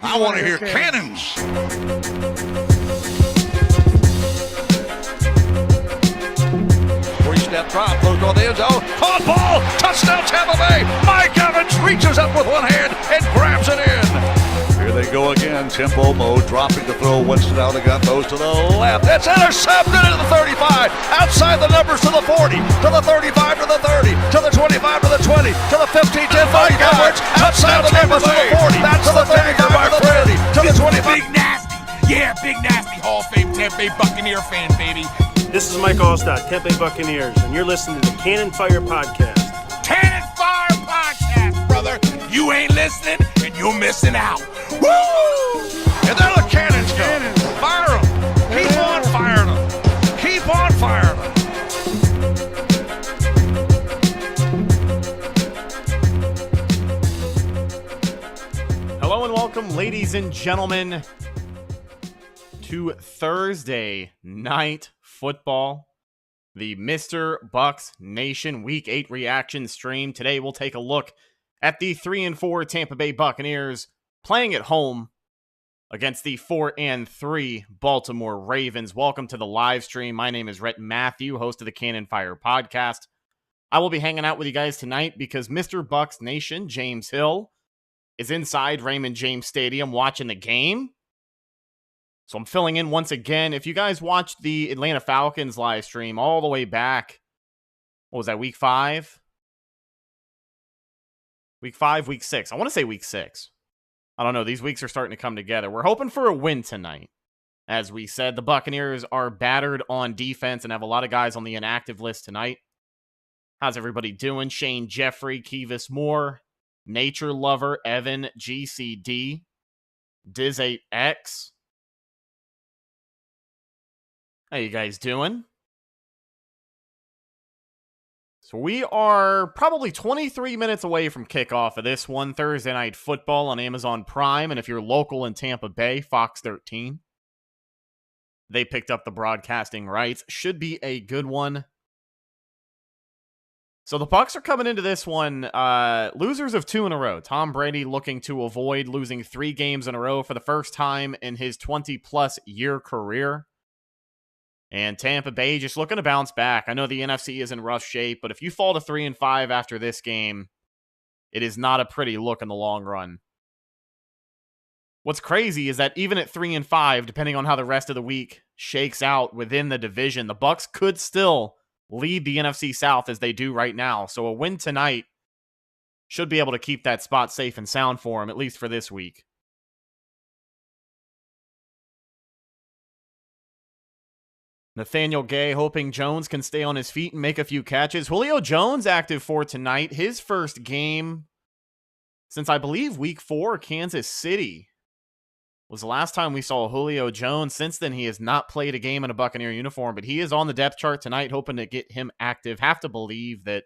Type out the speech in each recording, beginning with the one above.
I want to hear cannons. Three-step drop, throws on the end zone. Caught ball, touchdown Tampa Bay. Mike Evans reaches up with one hand and grabs it in. Here they go again, tempo mode, dropping the throw. Winston out of the gun, goes to the left. It's intercepted into the 35. Outside the numbers to the 40, to the 35, to the 30, to the 25, to the 20, to the 15, 10, 5 yards. Outside the numbers to the 40, that's to the 35, to the 30, to the 25. Big nasty. Yeah, big nasty Hall of Fame Tampa Bay Buccaneer fan, baby. This is Mike Allstott, Tampa Bay Buccaneers, and you're listening to the Cannon Fire Podcast. Cannon Fire Podcast, brother. You ain't listening, and you're missing out. Woo! And there the cannons go. Fire them. Keep on firing them. Keep on firing them. Hello and welcome, ladies and gentlemen, to Thursday Night Football, the MrBucsNation Week 8 reaction stream. Today we'll take a look at the 3-4 Tampa Bay Buccaneers playing at home against the 4-3 Baltimore Ravens. Welcome to the live stream. My name is Rhett Matthew, host of the Cannon Fire Podcast. I will be hanging out with you guys tonight because MrBucsNation, James Hill, is inside Raymond James Stadium watching the game. So I'm filling in once again. If you guys watched the Atlanta Falcons live stream all the way back, what was that, week 5? Week 5, week 6. I want to say week 6. I don't know. These weeks are starting to come together. We're hoping for a win tonight. As we said, the Buccaneers are battered on defense and have a lot of guys on the inactive list tonight. How's everybody doing? Shane Jeffrey, Kevis Moore, Nature Lover, Evan, GCD, Diz8X. How you guys doing? So we are probably 23 minutes away from kickoff of this one, Thursday Night Football on Amazon Prime, and if you're local in Tampa Bay, Fox 13. They picked up the broadcasting rights. Should be a good one. So the Bucs are coming into this one losers of 2 in a row. Tom Brady looking to avoid losing 3 games in a row for the first time in his 20-plus year career. And Tampa Bay just looking to bounce back. I know the NFC is in rough shape, but if you fall to 3-5 after this game, it is not a pretty look in the long run. What's crazy is that even at 3-5, depending on how the rest of the week shakes out within the division, the Bucs could still lead the NFC South as they do right now. So a win tonight should be able to keep that spot safe and sound for them, at least for this week. Nathaniel Gay hoping Jones can stay on his feet and make a few catches. Julio Jones active for tonight. His first game since, I believe, week 4, Kansas City was the last time we saw Julio Jones. Since then, he has not played a game in a Buccaneer uniform, but he is on the depth chart tonight, hoping to get him active. Have to believe that,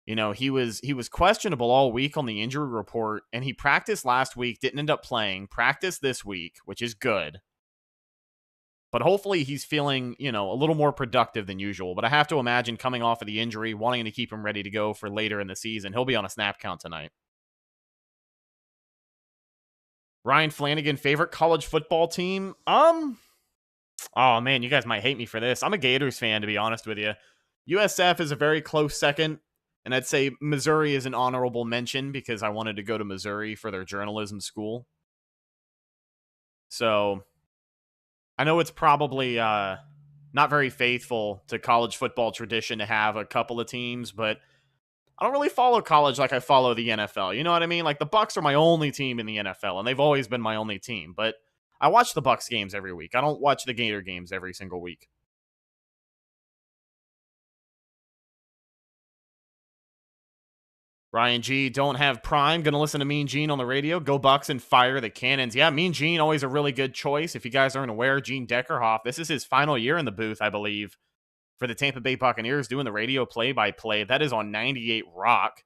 you know, he was questionable all week on the injury report, and he practiced last week, didn't end up playing, practiced this week, which is good. But hopefully he's feeling, you know, a little more productive than usual. But I have to imagine coming off of the injury, wanting to keep him ready to go for later in the season, he'll be on a snap count tonight. Ryan Flanagan, favorite college football team? Oh man, you guys might hate me for this. I'm a Gators fan, to be honest with you. USF is a very close second. And I'd say Missouri is an honorable mention because I wanted to go to Missouri for their journalism school. So I know it's probably not very faithful to college football tradition to have a couple of teams, but I don't really follow college like I follow the NFL. You know what I mean? Like, the Bucs are my only team in the NFL, and they've always been my only team. But I watch the Bucs games every week. I don't watch the Gator games every single week. Ryan G, don't have Prime. Gonna listen to Mean Gene on the radio. Go Bucs and fire the Cannons. Yeah, Mean Gene, always a really good choice. If you guys aren't aware, Gene Deckerhoff, this is his final year in the booth, I believe, for the Tampa Bay Buccaneers, doing the radio play-by-play. That is on 98 Rock.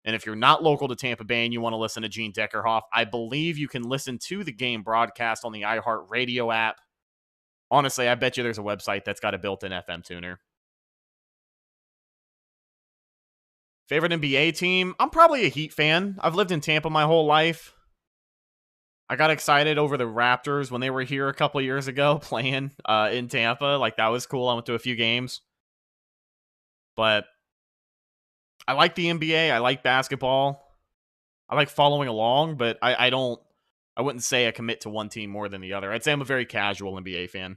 And if you're not local to Tampa Bay and you want to listen to Gene Deckerhoff, I believe you can listen to the game broadcast on the iHeartRadio app. Honestly, I bet you there's a website that's got a built-in FM tuner. Favorite NBA team? I'm probably a Heat fan. I've lived in Tampa my whole life. I got excited over the Raptors when they were here a couple years ago playing in Tampa. Like, that was cool. I went to a few games. But I like the NBA. I like basketball. I like following along, but I wouldn't say I commit to one team more than the other. I'd say I'm a very casual NBA fan.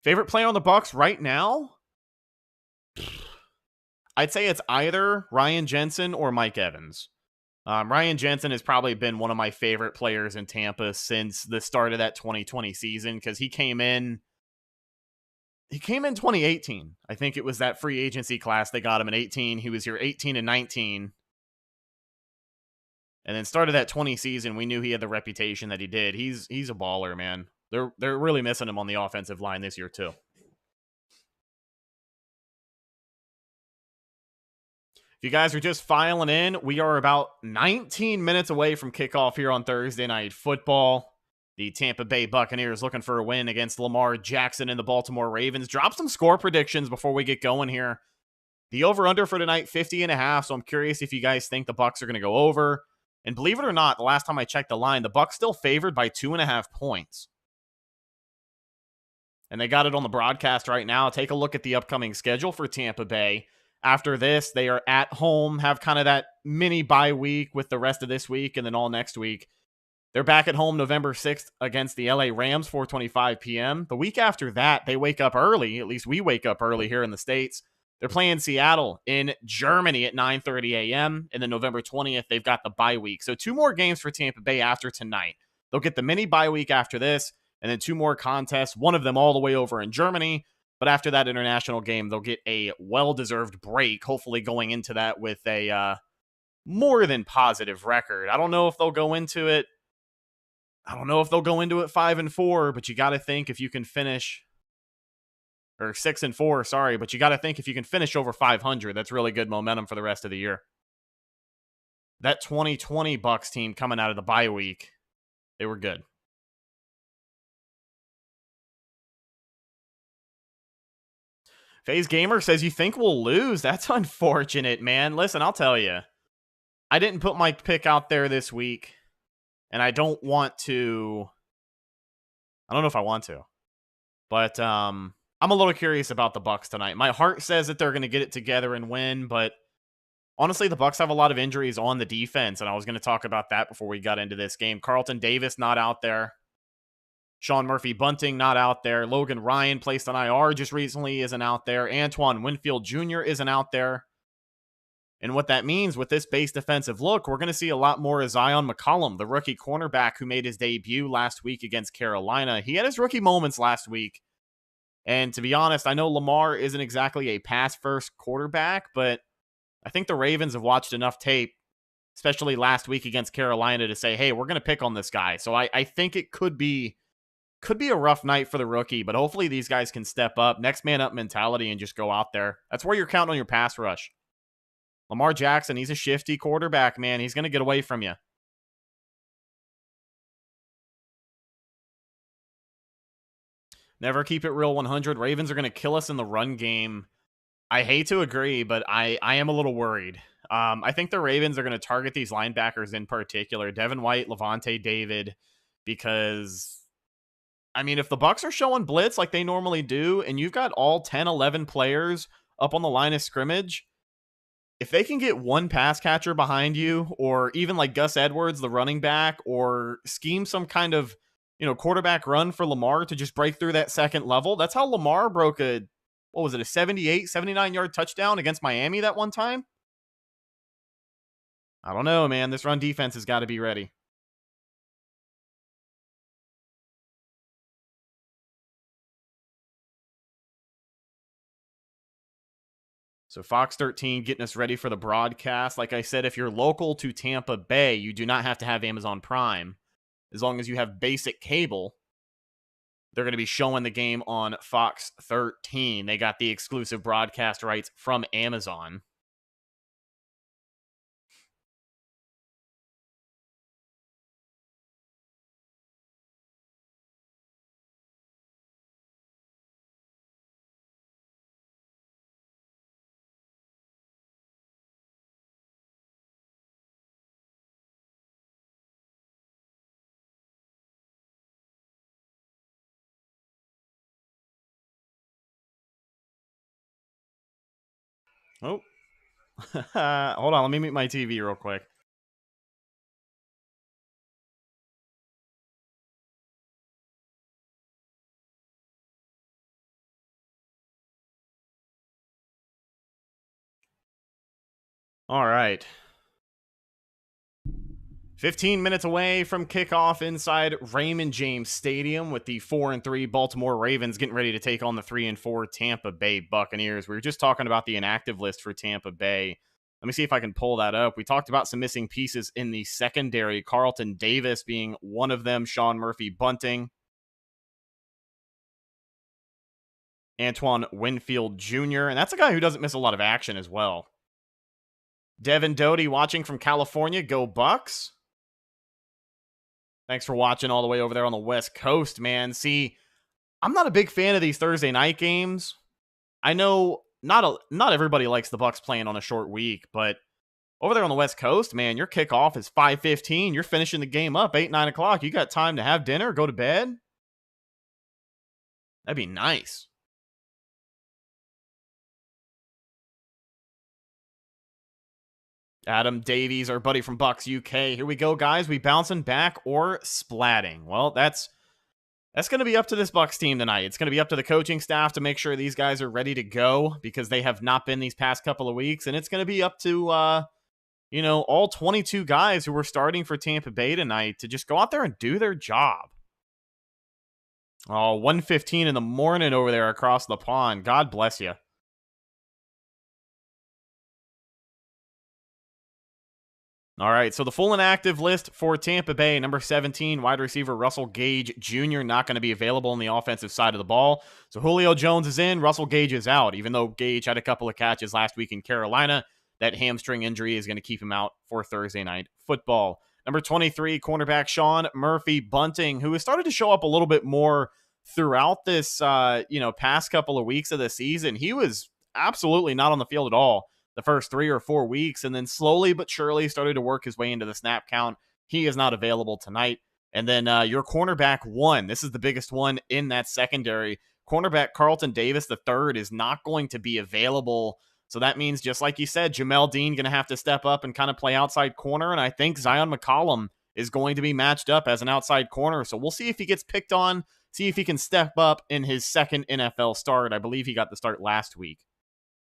Favorite player on the Bucs right now? I'd say it's either Ryan Jensen or Mike Evans. Ryan Jensen has probably been one of my favorite players in Tampa since the start of that 2020 season because he came in 2018. I think it was that free agency class they got him in 18. He was here 18 and 19. And then started that 20 season, we knew he had the reputation that he did. He's a baller, man. They're really missing him on the offensive line this year too. If you guys are just filing in, we are about 19 minutes away from kickoff here on Thursday Night Football. The Tampa Bay Buccaneers looking for a win against Lamar Jackson and the Baltimore Ravens. Drop some score predictions before we get going here. The over-under for tonight, 50.5, so I'm curious if you guys think the Bucs are going to go over. And believe it or not, the last time I checked the line, the Bucs still favored by 2.5 points. And they got it on the broadcast right now. Take a look at the upcoming schedule for Tampa Bay. After this, they are at home, have kind of that mini bye week with the rest of this week and then all next week. They're back at home November 6th against the LA Rams, 4:25 p.m. The week after that, they wake up early. At least we wake up early here in the States. They're playing Seattle in Germany at 9:30 a.m. And then November 20th, they've got the bye week. So 2 more games for Tampa Bay after tonight. They'll get the mini bye week after this, and then 2 more contests, one of them all the way over in Germany. But after that international game, they'll get a well-deserved break, hopefully going into that with a more than positive record. I don't know if they'll go into it 5-4, but you got to think if you can finish, or 6-4, sorry, but you got to think if you can finish over 500, that's really good momentum for the rest of the year. That 2020 Bucs team coming out of the bye week, they were good. FaZe Gamer says, you think we'll lose? That's unfortunate, man. Listen, I'll tell you. I didn't put my pick out there this week, and I don't want to. I don't know if I want to. But I'm a little curious about the Bucs tonight. My heart says that they're going to get it together and win, but honestly, the Bucs have a lot of injuries on the defense, and I was going to talk about that before we got into this game. Carlton Davis not out there. Sean Murphy-Bunting not out there. Logan Ryan placed on IR just recently isn't out there. Antoine Winfield Jr. isn't out there. And what that means with this base defensive look, we're going to see a lot more of Zion McCollum, the rookie cornerback who made his debut last week against Carolina. He had his rookie moments last week. And to be honest, I know Lamar isn't exactly a pass-first quarterback, but I think the Ravens have watched enough tape, especially last week against Carolina, to say, hey, we're going to pick on this guy. So I think it could be a rough night for the rookie, but hopefully these guys can step up, next man up mentality, and just go out there. That's where you're counting on your pass rush. Lamar Jackson, he's a shifty quarterback, man. He's going to get away from you. Never keep it real 100. Ravens are going to kill us in the run game. I hate to agree, but I am a little worried. I think the Ravens are going to target these linebackers in particular, Devin White, Levante David, because I mean, if the Bucs are showing blitz like they normally do, and you've got all 10, 11 players up on the line of scrimmage, if they can get one pass catcher behind you, or even like Gus Edwards, the running back, or scheme some kind of, quarterback run for Lamar to just break through that second level. That's how Lamar broke a 78, 79-yard touchdown against Miami that one time? I don't know, man. This run defense has got to be ready. So Fox 13 getting us ready for the broadcast. Like I said, if you're local to Tampa Bay, you do not have to have Amazon Prime. As long as you have basic cable, they're going to be showing the game on Fox 13. They got the exclusive broadcast rights from Amazon. Oh. Hold on, let me mute my TV real quick. All right. 15 minutes away from kickoff inside Raymond James Stadium with the 4-3 Baltimore Ravens getting ready to take on the 3-4 Tampa Bay Buccaneers. We were just talking about the inactive list for Tampa Bay. Let me see if I can pull that up. We talked about some missing pieces in the secondary, Carlton Davis being one of them, Sean Murphy Bunting, Antoine Winfield Jr., and that's a guy who doesn't miss a lot of action as well. Devin Doty watching from California. Go Bucs. Thanks for watching all the way over there on the West Coast, man. See, I'm not a big fan of these Thursday night games. I know not everybody likes the Bucs playing on a short week, but over there on the West Coast, man, your kickoff is 5:15. You're finishing the game up 8, 9 o'clock. You got time to have dinner, go to bed. That'd be nice. Adam Davies, our buddy from Bucs UK. Here we go, guys. We bouncing back or splatting? Well, that's going to be up to this Bucs team tonight. It's going to be up to the coaching staff to make sure these guys are ready to go because they have not been these past couple of weeks. And it's going to be up to, all 22 guys who were starting for Tampa Bay tonight to just go out there and do their job. Oh, 1:15 in the morning over there across the pond. God bless you. All right, so the full inactive list for Tampa Bay, number 17, wide receiver Russell Gage Jr., not going to be available on the offensive side of the ball. So Julio Jones is in, Russell Gage is out. Even though Gage had a couple of catches last week in Carolina, that hamstring injury is going to keep him out for Thursday night football. Number 23, cornerback Sean Murphy Bunting, who has started to show up a little bit more throughout this, past couple of weeks of the season. He was absolutely not on the field at all the first 3 or 4 weeks, and then slowly but surely started to work his way into the snap count. He is not available tonight. And then your cornerback one, this is the biggest one in that secondary. Cornerback Carlton Davis III is not going to be available. So that means, just like you said, Jamel Dean going to have to step up and kind of play outside corner. And I think Zion McCollum is going to be matched up as an outside corner. So we'll see if he gets picked on, see if he can step up in his second NFL start. I believe he got the start last week.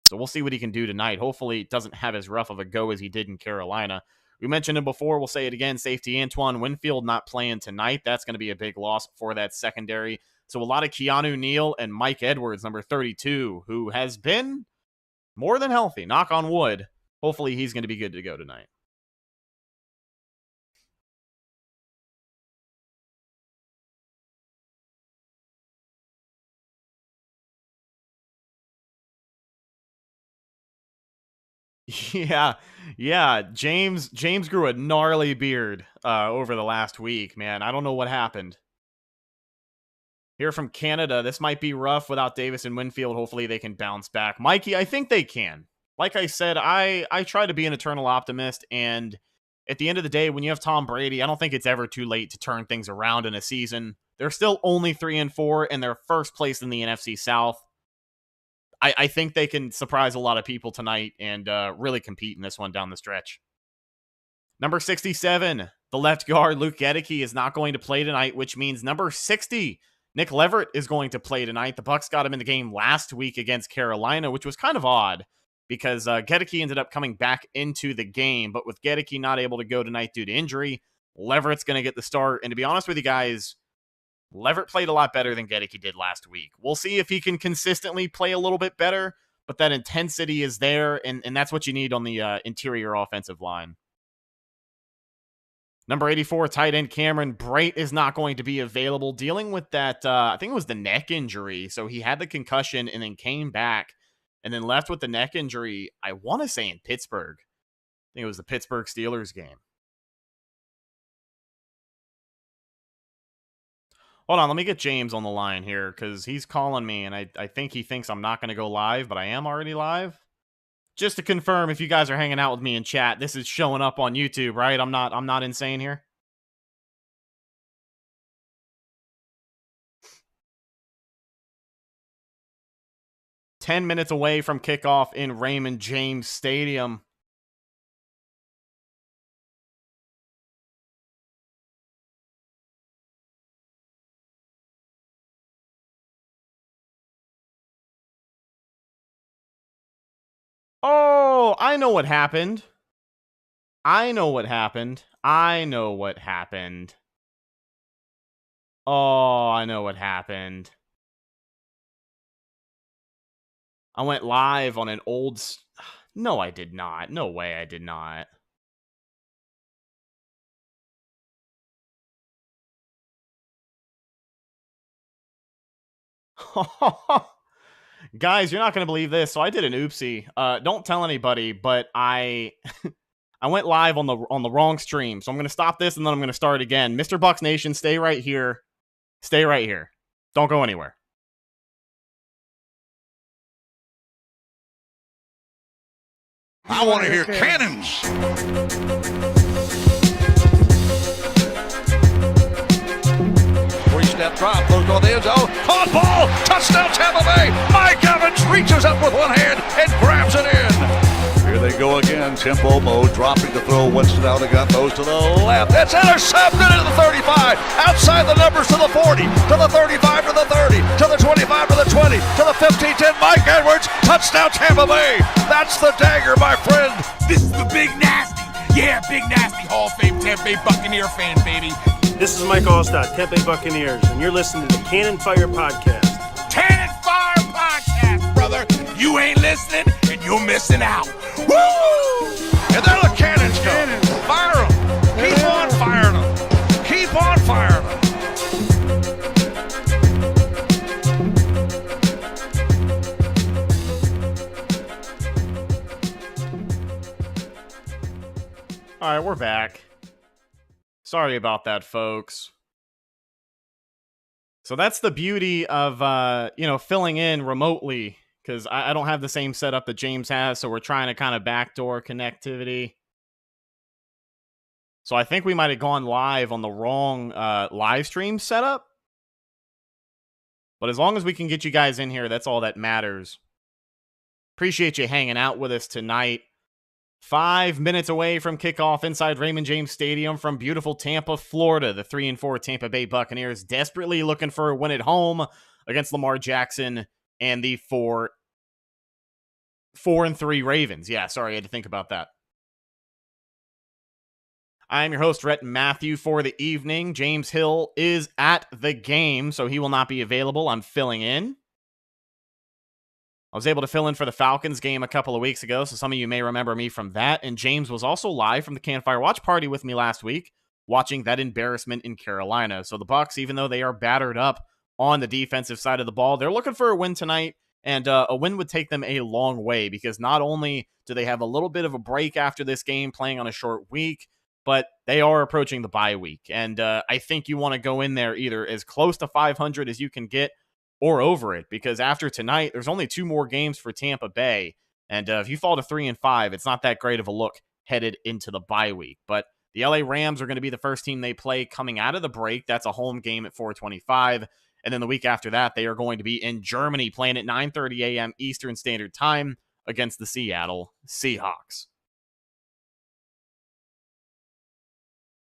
So we'll see what he can do tonight. Hopefully it doesn't have as rough of a go as he did in Carolina. We mentioned him before. We'll say it again. Safety Antoine Winfield not playing tonight. That's going to be a big loss for that secondary. So a lot of Keanu Neal and Mike Edwards, number 32, who has been more than healthy. Knock on wood. Hopefully he's going to be good to go tonight. Yeah. James grew a gnarly beard over the last week, man. I don't know what happened. Here from Canada, this might be rough without Davis and Winfield. Hopefully they can bounce back. Mikey, I think they can. Like I said, I try to be an eternal optimist, and at the end of the day, when you have Tom Brady, I don't think it's ever too late to turn things around in a season. They're still only 3-4, and they're first place in the NFC South. I think they can surprise a lot of people tonight and really compete in this one down the stretch. Number 67, the left guard, Luke Gedeke, is not going to play tonight, which means number 60, Nick Leverett, is going to play tonight. The Bucs got him in the game last week against Carolina, which was kind of odd because Gedeke ended up coming back into the game. But with Gedeke not able to go tonight due to injury, Leverett's going to get the start. And to be honest with you guys, Leverett played a lot better than Gedeke did last week. We'll see if he can consistently play a little bit better, but that intensity is there, and that's what you need on the interior offensive line. Number 84, tight end Cameron Brate is not going to be available, dealing with that, I think it was the neck injury. So he had the concussion and then came back and then left with the neck injury, I want to say in Pittsburgh. I think it was the Pittsburgh Steelers game. Hold on, let me get James on the line here because he's calling me, and I think he thinks I'm not going to go live, but I am already live. Just to confirm, if you guys are hanging out with me in chat, this is showing up on YouTube, right? I'm not insane here. 10 minutes away from kickoff in Raymond James Stadium. Oh, I know what happened. I know what happened. I know what happened. Oh, I know what happened. I went live on an old... No, I did not. No way I did not. Guys, you're not going to believe this. So I did an oopsie. Don't tell anybody, but I went live on the wrong stream. So I'm going to stop this and then I'm going to start again. MrBucsNation, stay right here. Stay right here. Don't go anywhere. I want to hear cannons. Three-step drop, goes to the end zone. Caught ball, touchdown Tampa Bay. Mike Evans reaches up with one hand and grabs it in. Here they go again. Tempo mode, dropping the throw. Winston out again, throws to the left. It's intercepted into the 35. Outside the numbers to the 40, to the 35, to the 30, to the 25, to the 20, to the 15-10. Mike Edwards, touchdown Tampa Bay. That's the dagger, my friend. This is the Big Nasty. Yeah, Big Nasty Hall of Fame Tampa Bay Buccaneer fan, baby. This is Mike Allstott, Tampa Bay Buccaneers, and you're listening to the Cannon Fire Podcast. Cannon Fire Podcast, brother. You ain't listening, and you're missing out. Woo! And there the cannons go. Fire them. Keep on firing them. Keep on firing them. All right, we're back. Sorry about that, folks. So that's the beauty of, filling in remotely, because I don't have the same setup that James has, so we're trying to kind of backdoor connectivity. So I think we might have gone live on the wrong live stream setup. But as long as we can get you guys in here, that's all that matters. Appreciate you hanging out with us tonight. 5 minutes away from kickoff inside Raymond James Stadium from beautiful Tampa, Florida. The 3-4 Tampa Bay Buccaneers desperately looking for a win at home against Lamar Jackson and the 4-3 Ravens. Yeah, sorry, I had to think about that. I'm your host, Rhett Matthew, for the evening. James Hill is at the game, so he will not be available. I'm filling in. I was able to fill in for the Falcons game a couple of weeks ago, so some of you may remember me from that. And James was also live from the Campfire Watch Party with me last week, watching that embarrassment in Carolina. So the Bucs, even though they are battered up on the defensive side of the ball, they're looking for a win tonight, and a win would take them a long way, because not only do they have a little bit of a break after this game playing on a short week, but they are approaching the bye week. And I think you want to go in there either as close to 500 as you can get, or over it, because after tonight, there's only 2 more games for Tampa Bay, and if you fall to 3-5, it's not that great of a look headed into the bye week. But the LA Rams are going to be the first team they play coming out of the break. That's a home game at 4:25, and then the week after that, they are going to be in Germany playing at 9:30 a.m. Eastern Standard Time against the Seattle Seahawks.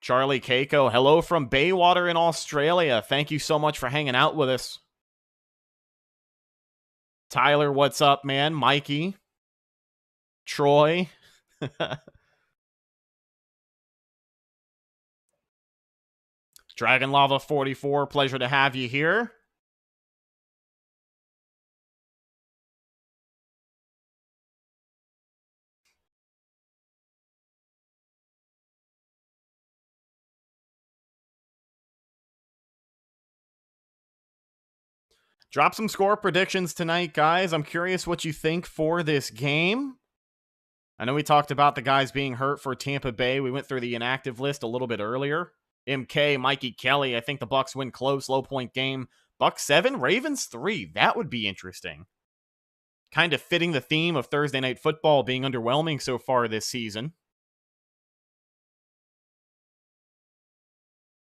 Charlie Keiko, hello from Baywater in Australia. Thank you so much for hanging out with us. Tyler, what's up, man? Mikey. Troy. Dragon Lava 44, pleasure to have you here. Drop some score predictions tonight, guys. I'm curious what you think for this game. I know we talked about the guys being hurt for Tampa Bay. We went through the inactive list a little bit earlier. MK, Mikey Kelly. I think the Bucs win close, low-point game. Bucs 7, Ravens 3. That would be interesting. Kind of fitting the theme of Thursday Night Football being underwhelming so far this season.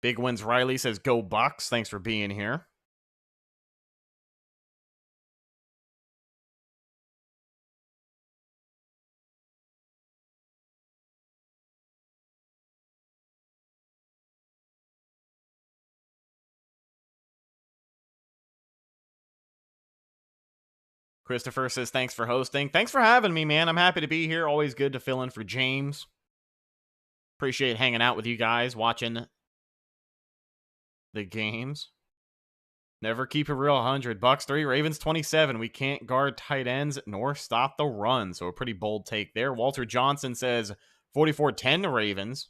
Big Wins Riley says, go Bucs. Thanks for being here. Christopher says, thanks for hosting. Thanks for having me, man. I'm happy to be here. Always good to fill in for James. Appreciate hanging out with you guys, watching the games. Never keep a real 100. Bucs 3, Ravens 27. We can't guard tight ends nor stop the run. So a pretty bold take there. Walter Johnson says 44-10 to Ravens.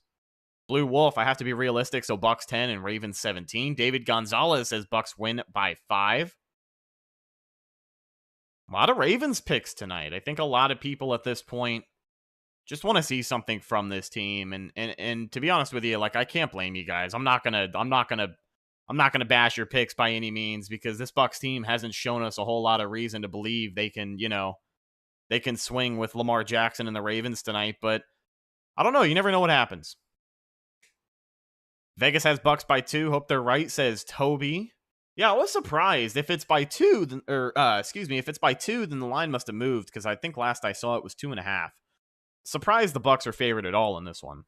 Blue Wolf, I have to be realistic, so Bucs 10 and Ravens 17. David Gonzalez says Bucs win by 5. A lot of Ravens picks tonight. I think a lot of people at this point just want to see something from this team. And to be honest with you, like, I can't blame you guys. I'm not gonna bash your picks by any means, because this Bucs team hasn't shown us a whole lot of reason to believe they can, they can swing with Lamar Jackson and the Ravens tonight. But I don't know. You never know what happens. Vegas has Bucs by 2. Hope they're right, says Toby. Yeah, I was surprised. If it's by 2, then, if it's by 2, then the line must have moved, because I think last I saw it was 2.5. Surprised the Bucs are favored at all in this one.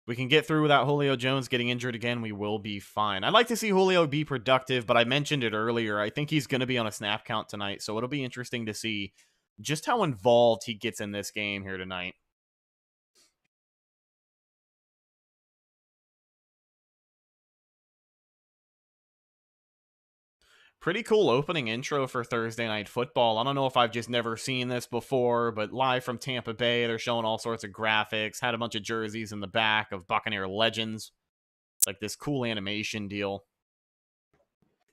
We can get through without Julio Jones getting injured again. We will be fine. I'd like to see Julio be productive, but I mentioned it earlier. I think he's going to be on a snap count tonight, so it'll be interesting to see just how involved he gets in this game here tonight. Pretty cool opening intro for Thursday Night Football. I don't know if I've just never seen this before, but live from Tampa Bay, they're showing all sorts of graphics, had a bunch of jerseys in the back of Buccaneer legends. It's like this cool animation deal.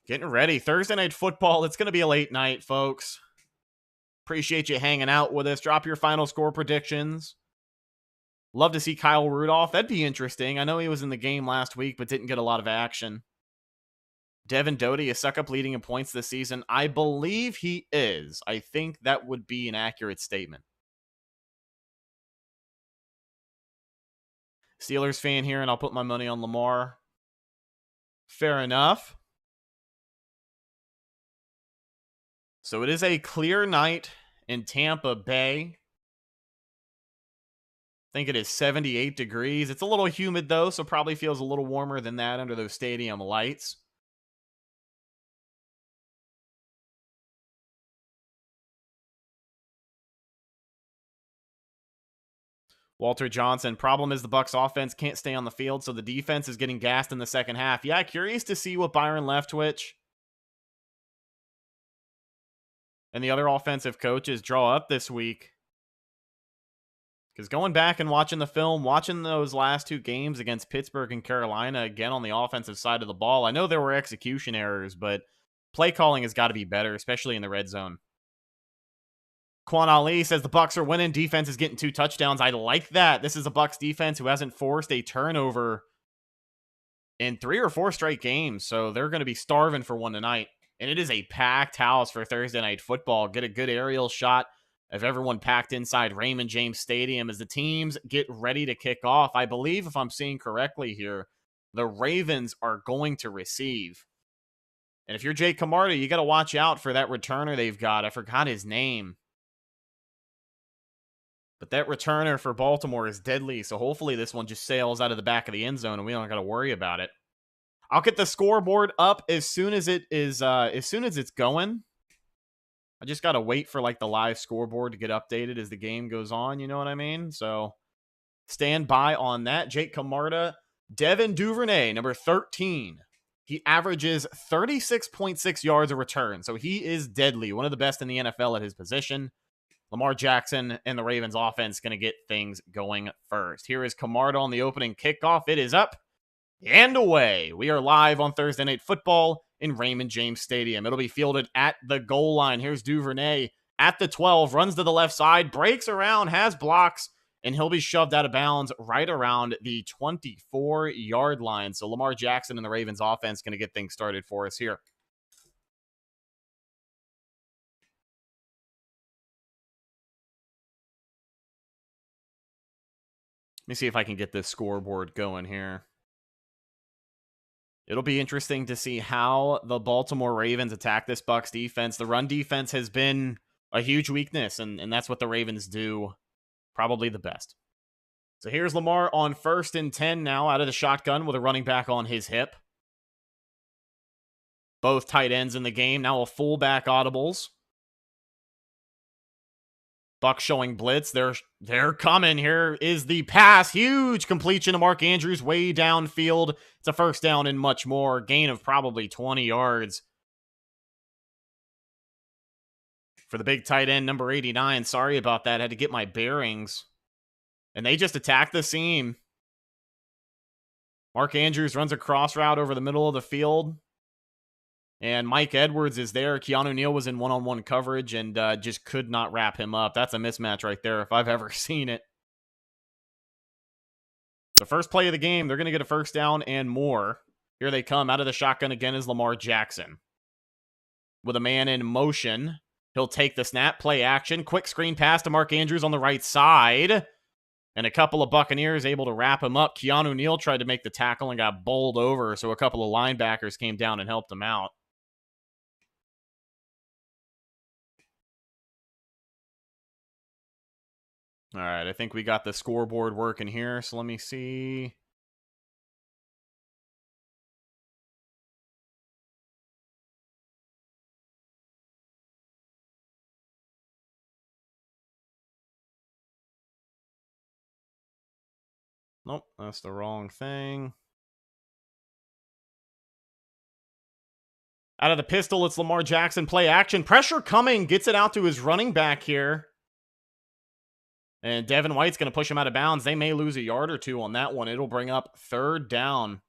Getting ready. Thursday Night Football. It's going to be a late night, folks. Appreciate you hanging out with us. Drop your final score predictions. Love to see Kyle Rudolph. That'd be interesting. I know he was in the game last week, but didn't get a lot of action. Devin Doty is suck up leading in points this season. I believe he is. I think that would be an accurate statement. Steelers fan here, and I'll put my money on Lamar. Fair enough. So it is a clear night in Tampa Bay. I think it is 78 degrees. It's a little humid, though, so probably feels a little warmer than that under those stadium lights. Walter Johnson, problem is the Bucs offense can't stay on the field, so the defense is getting gassed in the second half. Yeah, curious to see what Byron Leftwich and the other offensive coaches draw up this week. Because going back and watching the film, watching those last 2 games against Pittsburgh and Carolina, again on the offensive side of the ball, I know there were execution errors, but play calling has got to be better, especially in the red zone. Quan Ali says the Bucs are winning. Defense is getting 2 touchdowns. I like that. This is a Bucs defense who hasn't forced a turnover in 3 or 4 straight games, so they're going to be starving for one tonight. And it is a packed house for Thursday Night Football. Get a good aerial shot of everyone packed inside Raymond James Stadium as the teams get ready to kick off. I believe, if I'm seeing correctly here, the Ravens are going to receive. And if you're Jake Camarda, you got to watch out for that returner they've got. I forgot his name. But that returner for Baltimore is deadly, so hopefully this one just sails out of the back of the end zone and we don't got to worry about it. I'll get the scoreboard up as soon as it is as soon as it's going. I just got to wait for like the live scoreboard to get updated as the game goes on, you know what I mean? So stand by on that. Jake Camarda, Devin Duvernay, number 13. He averages 36.6 yards a return, so he is deadly, one of the best in the NFL at his position. Lamar Jackson and the Ravens offense going to get things going first. Here is Camarda on the opening kickoff. It is up and away. We are live on Thursday Night Football in Raymond James Stadium. It'll be fielded at the goal line. Here's Duvernay at the 12, runs to the left side, breaks around, has blocks, and he'll be shoved out of bounds right around the 24-yard line. So Lamar Jackson and the Ravens offense going to get things started for us here. Let me see if I can get this scoreboard going here. It'll be interesting to see how the Baltimore Ravens attack this Bucs defense. The run defense has been a huge weakness, and that's what the Ravens do probably the best. So here's Lamar on 1st and 10 now out of the shotgun with a running back on his hip. Both tight ends in the game. Now a fullback audibles. Bucs showing blitz. They're coming. Here is the pass. Huge completion to Mark Andrews way downfield. It's a first down and much more. Gain of probably 20 yards. For the big tight end, number 89. Sorry about that. Had to get my bearings. And they just attacked the seam. Mark Andrews runs a cross route over the middle of the field. And Mike Edwards is there. Keanu Neal was in one-on-one coverage and just could not wrap him up. That's a mismatch right there if I've ever seen it. The first play of the game, they're going to get a first down and more. Here they come. Out of the shotgun again is Lamar Jackson. With a man in motion, he'll take the snap, play action. Quick screen pass to Mark Andrews on the right side. And a couple of Buccaneers able to wrap him up. Keanu Neal tried to make the tackle and got bowled over, so a couple of linebackers came down and helped him out. All right, I think we got the scoreboard working here, so let me see. Nope, that's the wrong thing. Out of the pistol, it's Lamar Jackson. Play action. Pressure coming. Gets it out to his running back here. And Devin White's going to push him out of bounds. They may lose a yard or two on that one. It'll bring up third down.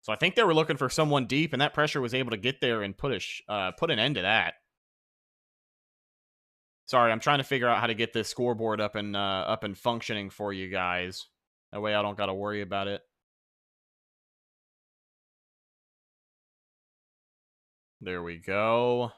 So I think they were looking for someone deep, and that pressure was able to get there and put an end to that. Sorry, I'm trying to figure out how to get this scoreboard up and functioning for you guys. That way I don't got to worry about it. There we go.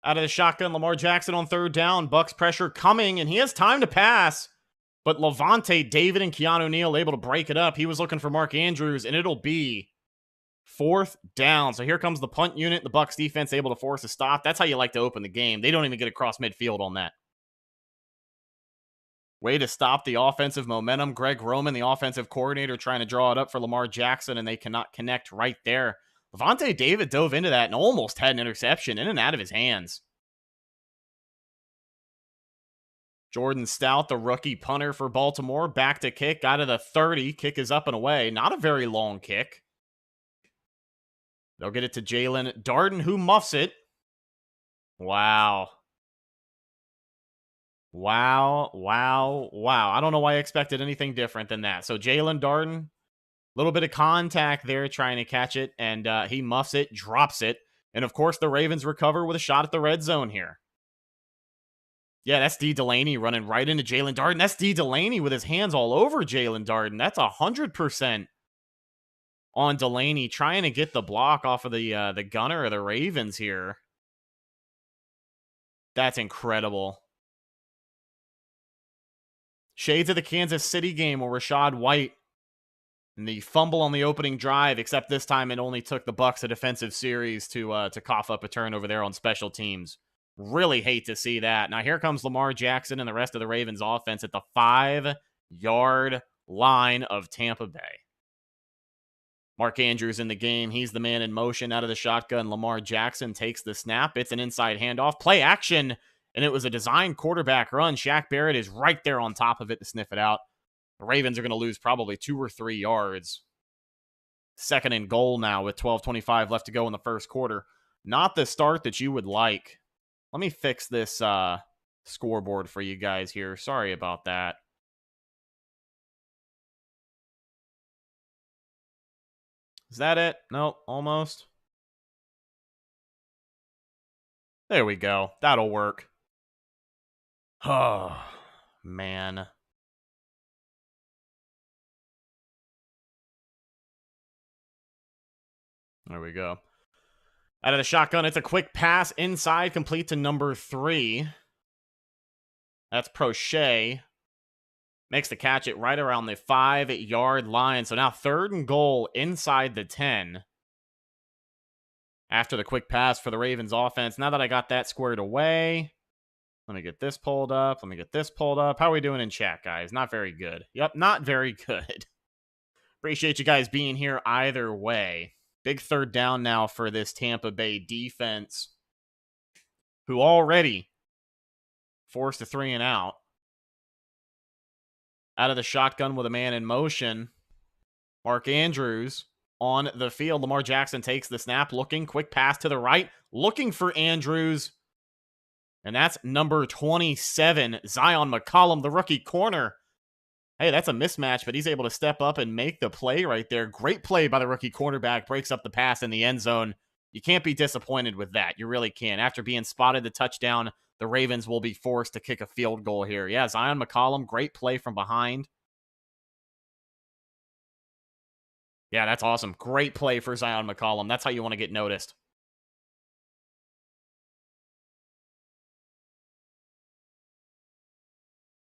Out of the shotgun, Lamar Jackson on third down. Bucs pressure coming, and he has time to pass. But Levante David and Keanu Neal able to break it up. He was looking for Mark Andrews, and it'll be fourth down. So here comes the punt unit. The Bucs defense able to force a stop. That's how you like to open the game. They don't even get across midfield on that. Way to stop the offensive momentum. Greg Roman, the offensive coordinator, trying to draw it up for Lamar Jackson, and they cannot connect right there. Levante David dove into that and almost had an interception in and out of his hands. Jordan Stout, the rookie punter for Baltimore, back to kick out of the 30. Kick is up and away. Not a very long kick. They'll get it to Jalen Darden, who muffs it. Wow. Wow. I don't know why I expected anything different than that. So Jalen Darden, a little bit of contact there trying to catch it, and he muffs it, drops it. And, of course, the Ravens recover with a shot at the red zone here. Yeah, that's D. Delaney running right into Jalen Darden. That's D. Delaney with his hands all over Jalen Darden. That's 100% on Delaney, trying to get the block off of the gunner of the Ravens here. That's incredible. Shades of the Kansas City game where Rashad White and the fumble on the opening drive, except this time it only took the Bucs a defensive series to cough up a turnover there on special teams. Really hate to see that. Now here comes Lamar Jackson and the rest of the Ravens offense at the 5-yard line of Tampa Bay. Mark Andrews in the game. He's the man in motion out of the shotgun. Lamar Jackson takes the snap. It's an inside handoff. Play action, and it was a designed quarterback run. Shaq Barrett is right there on top of it to sniff it out. The Ravens are going to lose probably 2 or 3 yards. Second and goal now with 12:25 left to go in the first quarter. Not the start that you would like. Let me fix this scoreboard for you guys here. Sorry about that. Is that it? Nope, almost. There we go. That'll work. Oh, man. There we go. Out of the shotgun, it's a quick pass inside, complete to number 3. That's Prochet. Makes the catch it right around the 5-yard line. So now third and goal inside the 10. after the quick pass for the Ravens offense. Now that I got that squared away, let me get this pulled up. How are we doing in chat, guys? Not very good. Yep, not very good. Appreciate you guys being here either way. Big third down now for this Tampa Bay defense, who already forced a 3 and out. Out of the shotgun with a man in motion. Mark Andrews on the field. Lamar Jackson takes the snap, looking, quick pass to the right, looking for Andrews. And that's number 27, Zion McCollum, the rookie corner. Hey, that's a mismatch, but he's able to step up and make the play right there. Great play by the rookie cornerback, breaks up the pass in the end zone. You can't be disappointed with that. You really can't. After being spotted the touchdown, the Ravens will be forced to kick a field goal here. Yeah, Zion McCollum, great play from behind. Yeah, that's awesome. Great play for Zion McCollum. That's how you want to get noticed.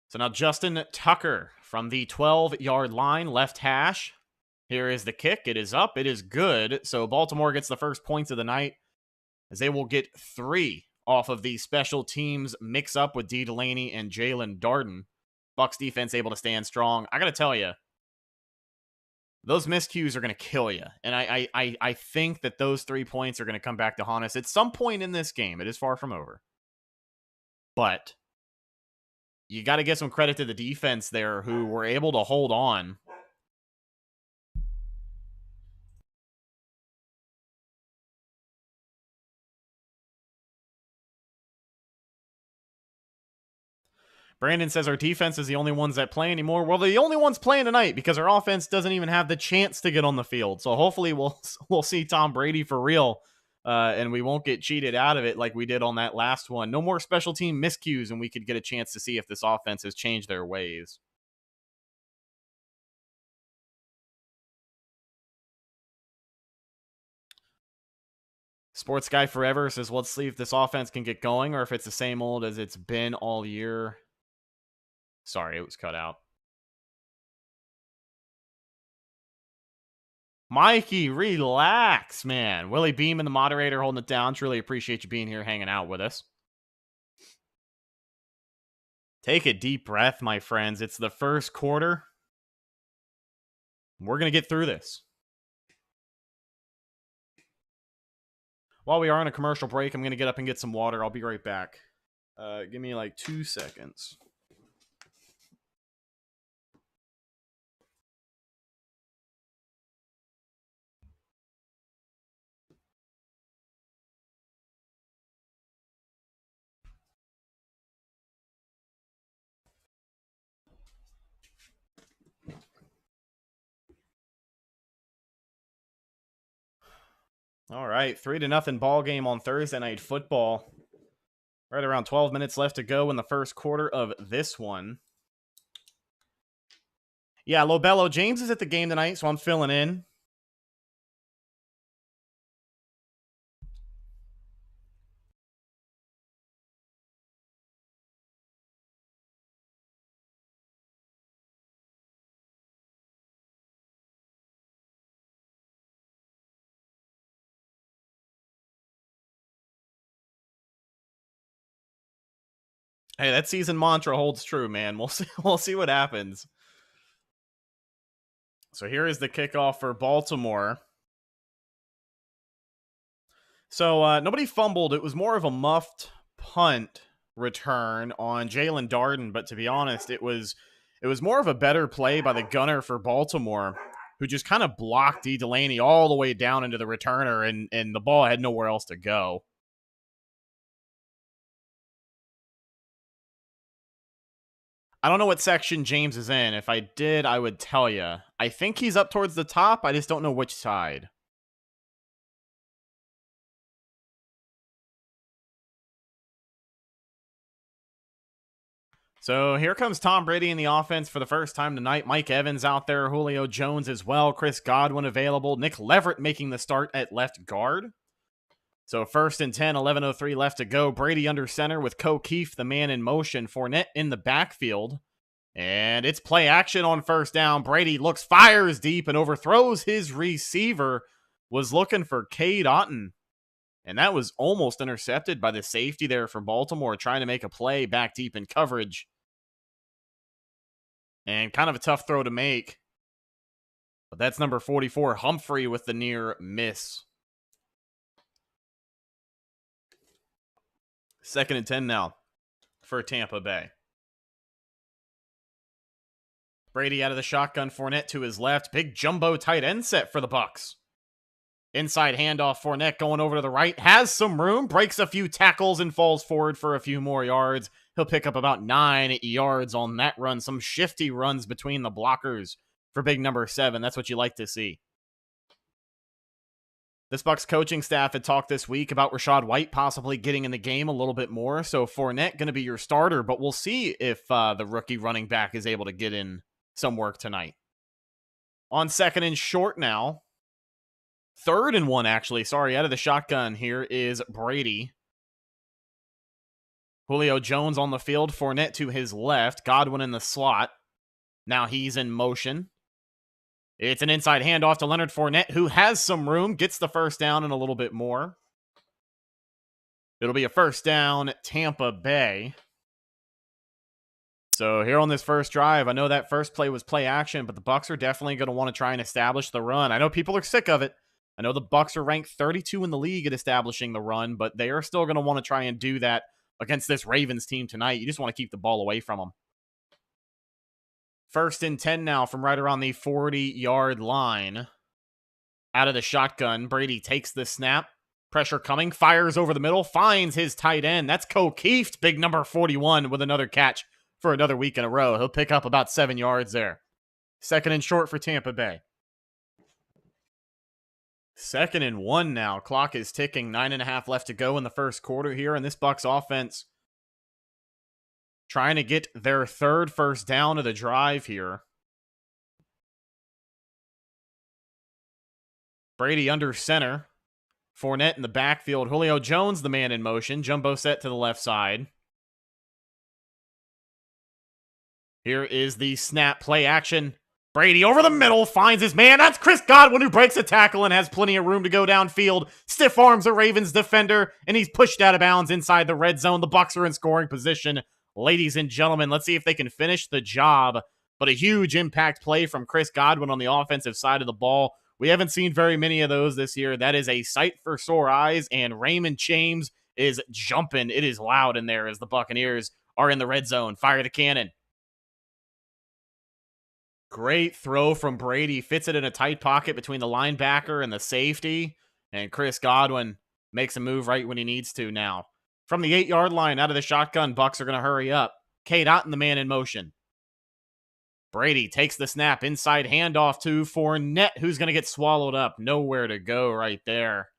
So now Justin Tucker from the 12-yard line, left hash. Here is the kick. It is up. It is good. So Baltimore gets the first points of the night, as they will get 3 off of the special teams mix-up with D. Delaney and Jalen Darden. Bucs defense able to stand strong. I got to tell you, those miscues are going to kill you. And I think that those 3 points are going to come back to haunt us at some point in this game. It is far from over. But you got to get some credit to the defense there, who were able to hold on. Brandon says our defense is the only ones that play anymore. Well, the only ones playing tonight, because our offense doesn't even have the chance to get on the field. So hopefully we'll see Tom Brady for real, and we won't get cheated out of it like we did on that last one. No more special team miscues, and we could get a chance to see if this offense has changed their ways. Sports Guy Forever says, let's see if this offense can get going or if it's the same old as it's been all year. Sorry, it was cut out. Mikey, relax, man. Willie Beam and the moderator holding it down. Truly appreciate you being here, hanging out with us. Take a deep breath, my friends. It's the first quarter. We're going to get through this. While we are on a commercial break, I'm going to get up and get some water. I'll be right back. Give me like 2 seconds. All right, 3-0 ball game on Thursday Night Football. Right around 12 minutes left to go in the first quarter of this one. Yeah, Lobello, James is at the game tonight, so I'm filling in. Hey, that season mantra holds true, man. We'll see what happens. So here is the kickoff for Baltimore. So nobody fumbled. It was more of a muffed punt return on Jalen Darden, but to be honest, it was more of a better play by the gunner for Baltimore, who just kind of blocked D. Delaney all the way down into the returner, and the ball had nowhere else to go. I don't know what section James is in. If I did, I would tell you. I think he's up towards the top. I just don't know which side. So here comes Tom Brady in the offense for the first time tonight. Mike Evans out there. Julio Jones as well. Chris Godwin available. Nick Leverett making the start at left guard. So 1st and 10, 11:03 left to go. Brady under center with Keefe, the man in motion. Fournette in the backfield. And it's play action on first down. Brady fires deep and overthrows his receiver. Was looking for Cade Otton. And that was almost intercepted by the safety there from Baltimore, trying to make a play back deep in coverage. And kind of a tough throw to make. But that's number 44, Humphrey, with the near miss. 2nd and 10 now for Tampa Bay. Brady out of the shotgun, Fournette to his left. Big jumbo tight end set for the Bucs. Inside handoff, Fournette going over to the right. Has some room, breaks a few tackles, and falls forward for a few more yards. He'll pick up about 9 yards on that run. Some shifty runs between the blockers for big number 7. That's what you like to see. This Bucs coaching staff had talked this week about Rachaad White possibly getting in the game a little bit more. So Fournette going to be your starter, but we'll see if the rookie running back is able to get in some work tonight. On 2nd and short now. 3rd and 1, actually. Sorry, out of the shotgun here is Brady. Julio Jones on the field. Fournette to his left. Godwin in the slot. Now he's in motion. It's an inside handoff to Leonard Fournette, who has some room. Gets the first down and a little bit more. It'll be a first down, Tampa Bay. So here on this first drive, I know that first play was play action, but the Bucs are definitely going to want to try and establish the run. I know people are sick of it. I know the Bucs are ranked 32 in the league at establishing the run, but they are still going to want to try and do that against this Ravens team tonight. You just want to keep the ball away from them. 1st and 10 now from right around the 40-yard line. Out of the shotgun, Brady takes the snap. Pressure coming, fires over the middle, finds his tight end. That's O'Keefe, big number 41, with another catch for another week in a row. He'll pick up about 7 yards there. 2nd and short for Tampa Bay. 2nd and 1 now. Clock is ticking. 9.5 left to go in the first quarter here. And this Bucs offense trying to get their 3rd first down of the drive here. Brady under center. Fournette in the backfield. Julio Jones, the man in motion. Jumbo set to the left side. Here is the snap, play action. Brady over the middle, finds his man. That's Chris Godwin, who breaks a tackle and has plenty of room to go downfield. Stiff arms a Ravens defender, and he's pushed out of bounds inside the red zone. The Bucs are in scoring position. Ladies and gentlemen, let's see if they can finish the job. But a huge impact play from Chris Godwin on the offensive side of the ball. We haven't seen very many of those this year. That is a sight for sore eyes, and Raymond James is jumping. It is loud in there as the Buccaneers are in the red zone. Fire the cannon. Great throw from Brady. Fits it in a tight pocket between the linebacker and the safety. And Chris Godwin makes a move right when he needs to now. From the 8-yard line, out of the shotgun, Bucs are going to hurry up. Cade Otton, the man in motion. Brady takes the snap. Inside handoff to Fournette, who's going to get swallowed up. Nowhere to go right there.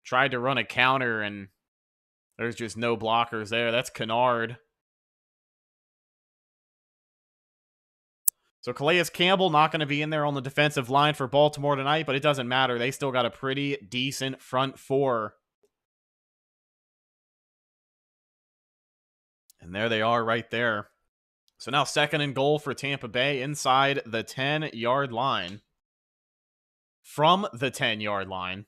Tried to run a counter, and there's just no blockers there. That's Kennard. So Calais Campbell not going to be in there on the defensive line for Baltimore tonight, but it doesn't matter. They still got a pretty decent front four. And there they are right there. So now 2nd and goal for Tampa Bay inside the 10-yard line. From the 10-yard line.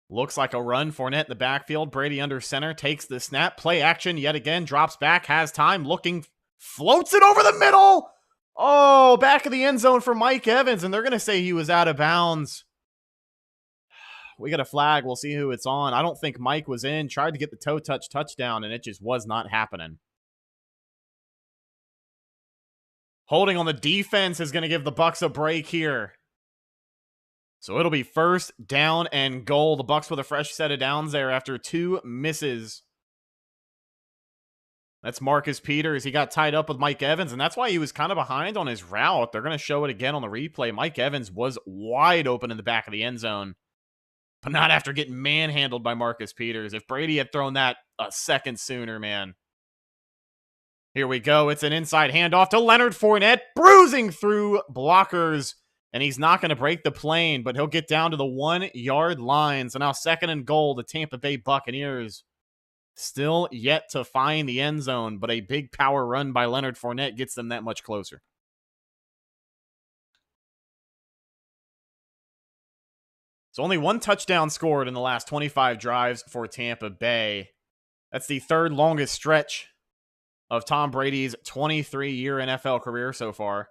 Looks like a run. Fournette in the backfield. Brady under center. Takes the snap. Play action yet again. Drops back. Has time. Looking. Floats it over the middle. Oh, back of the end zone for Mike Evans. And they're going to say he was out of bounds. We got a flag. We'll see who it's on. I don't think Mike was in. Tried to get the toe touch touchdown, and it just was not happening. Holding on the defense is going to give the Bucs a break here. So it'll be 1st down and goal. The Bucs with a fresh set of downs there after 2 misses. That's Marcus Peters. He got tied up with Mike Evans, and that's why he was kind of behind on his route. They're going to show it again on the replay. Mike Evans was wide open in the back of the end zone, but not after getting manhandled by Marcus Peters. If Brady had thrown that a second sooner, man. Here we go. It's an inside handoff to Leonard Fournette, bruising through blockers, and he's not going to break the plane, but he'll get down to the 1-yard line. So now 2nd and goal, the Tampa Bay Buccaneers. Still yet to find the end zone, but a big power run by Leonard Fournette gets them that much closer. So only one touchdown scored in the last 25 drives for Tampa Bay. That's the third longest stretch of Tom Brady's 23-year NFL career so far.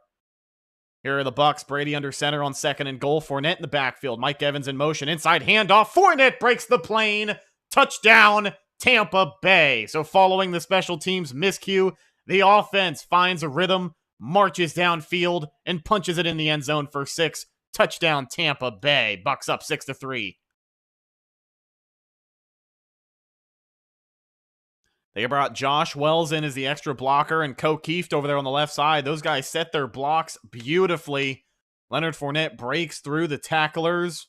Here are the Bucs. Brady under center on 2nd and goal. Fournette in the backfield. Mike Evans in motion. Inside handoff. Fournette breaks the plane. Touchdown, Tampa Bay. So following the special teams miscue, the offense finds a rhythm, marches downfield, and punches it in the end zone for 6. Touchdown, Tampa Bay. Bucs up 6-3. They brought Josh Wells in as the extra blocker and Keeft over there on the left side. Those guys set their blocks beautifully. Leonard Fournette breaks through the tacklers.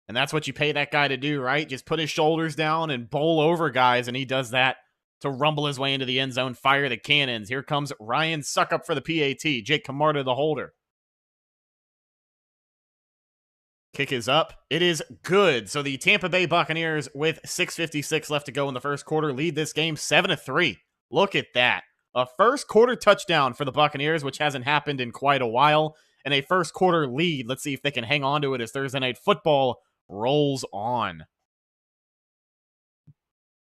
And that's what you pay that guy to do, right? Just put his shoulders down and bowl over guys, and he does that to rumble his way into the end zone, fire the cannons. Here comes Ryan Suckup for the PAT. Jake Camarda, the holder. Kick is up. It is good. So the Tampa Bay Buccaneers, with 6:56 left to go in the first quarter, lead this game 7-3. Look at that. A first quarter touchdown for the Buccaneers, which hasn't happened in quite a while, and a first quarter lead. Let's see if they can hang on to it as Thursday Night Football rolls on.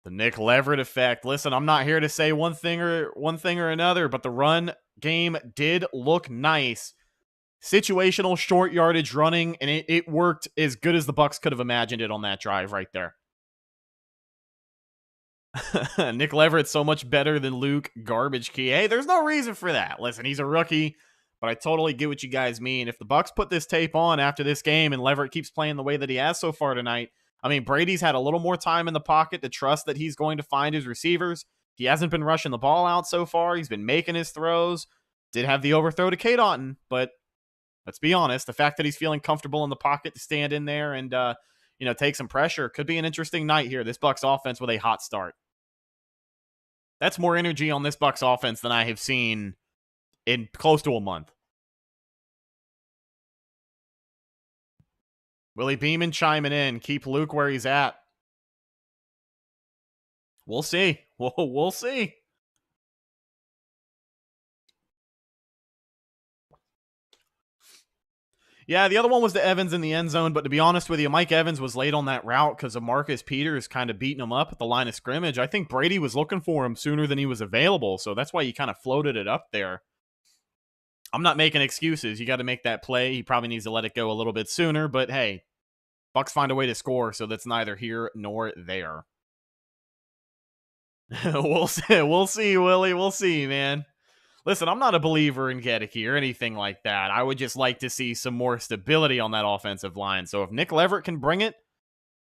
The Nick Leverett effect. Listen, I'm not here to say one thing or another, but the run game did look nice. Situational short yardage running, and it worked as good as the Bucs could have imagined it on that drive right there. Nick Leverett's so much better than Luke Garbage Key. Hey, there's no reason for that. Listen, he's a rookie, but I totally get what you guys mean. If the Bucs put this tape on after this game and Leverett keeps playing the way that he has so far tonight, I mean, Brady's had a little more time in the pocket to trust that he's going to find his receivers. He hasn't been rushing the ball out so far. He's been making his throws. Did have the overthrow to K. Daughton, but let's be honest, the fact that he's feeling comfortable in the pocket to stand in there and, take some pressure could be an interesting night here. This Bucs offense with a hot start. That's more energy on this Bucs offense than I have seen in close to a month. Willie Beeman chiming in. Keep Luke where he's at. We'll see. We'll see. Yeah, the other one was to Evans in the end zone, but to be honest with you, Mike Evans was late on that route because of Marcus Peters kind of beating him up at the line of scrimmage. I think Brady was looking for him sooner than he was available, so that's why he kind of floated it up there. I'm not making excuses. You got to make that play. He probably needs to let it go a little bit sooner, but hey, Bucs find a way to score, so that's neither here nor there. We'll see, Willie. We'll see, man. Listen, I'm not a believer in Gedeke or anything like that. I would just like to see some more stability on that offensive line. So if Nick Leverett can bring it,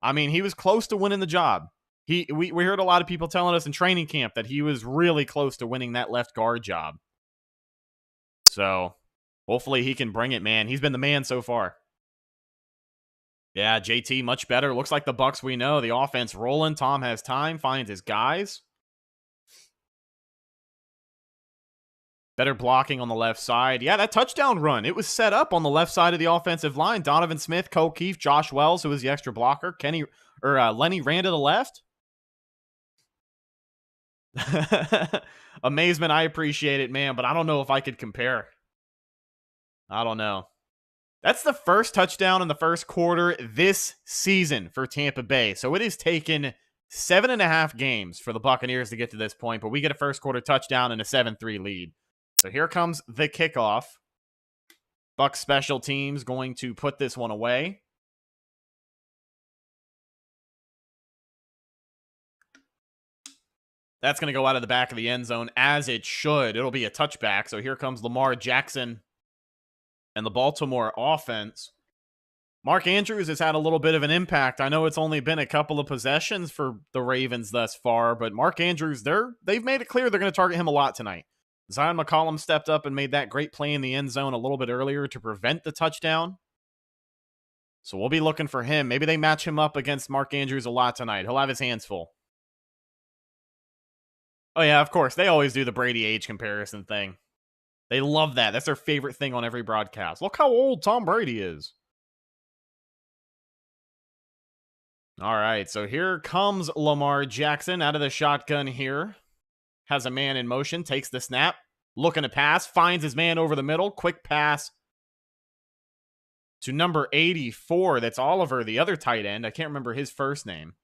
I mean, he was close to winning the job. We heard a lot of people telling us in training camp that he was really close to winning that left guard job. So hopefully he can bring it, man. He's been the man so far. Yeah, JT much better. Looks like the Bucs we know. The offense rolling. Tom has time, finds his guys. Better blocking on the left side. Yeah, that touchdown run, it was set up on the left side of the offensive line. Donovan Smith, Keeft, Josh Wells, who was the extra blocker. Lenny ran to the left. Amazement, I appreciate it, man, but I don't know if I could compare. I don't know. That's the first touchdown in the first quarter this season for Tampa Bay. So it has taken 7.5 games for the Buccaneers to get to this point, but we get a first quarter touchdown and a 7-3 lead. So here comes the kickoff. Bucs special teams going to put this one away. That's going to go out of the back of the end zone, as it should. It'll be a touchback. So here comes Lamar Jackson and the Baltimore offense. Mark Andrews has had a little bit of an impact. I know it's only been a couple of possessions for the Ravens thus far, but Mark Andrews, they've made it clear they're going to target him a lot tonight. Zion McCollum stepped up and made that great play in the end zone a little bit earlier to prevent the touchdown. So we'll be looking for him. Maybe they match him up against Mark Andrews a lot tonight. He'll have his hands full. Oh yeah, of course. They always do the Brady age comparison thing. They love that. That's their favorite thing on every broadcast. Look how old Tom Brady is. All right, so here comes Lamar Jackson out of the shotgun here. Has a man in motion, takes the snap, looking to pass, finds his man over the middle, quick pass to number 84. That's Oliver, the other tight end. I can't remember his first name.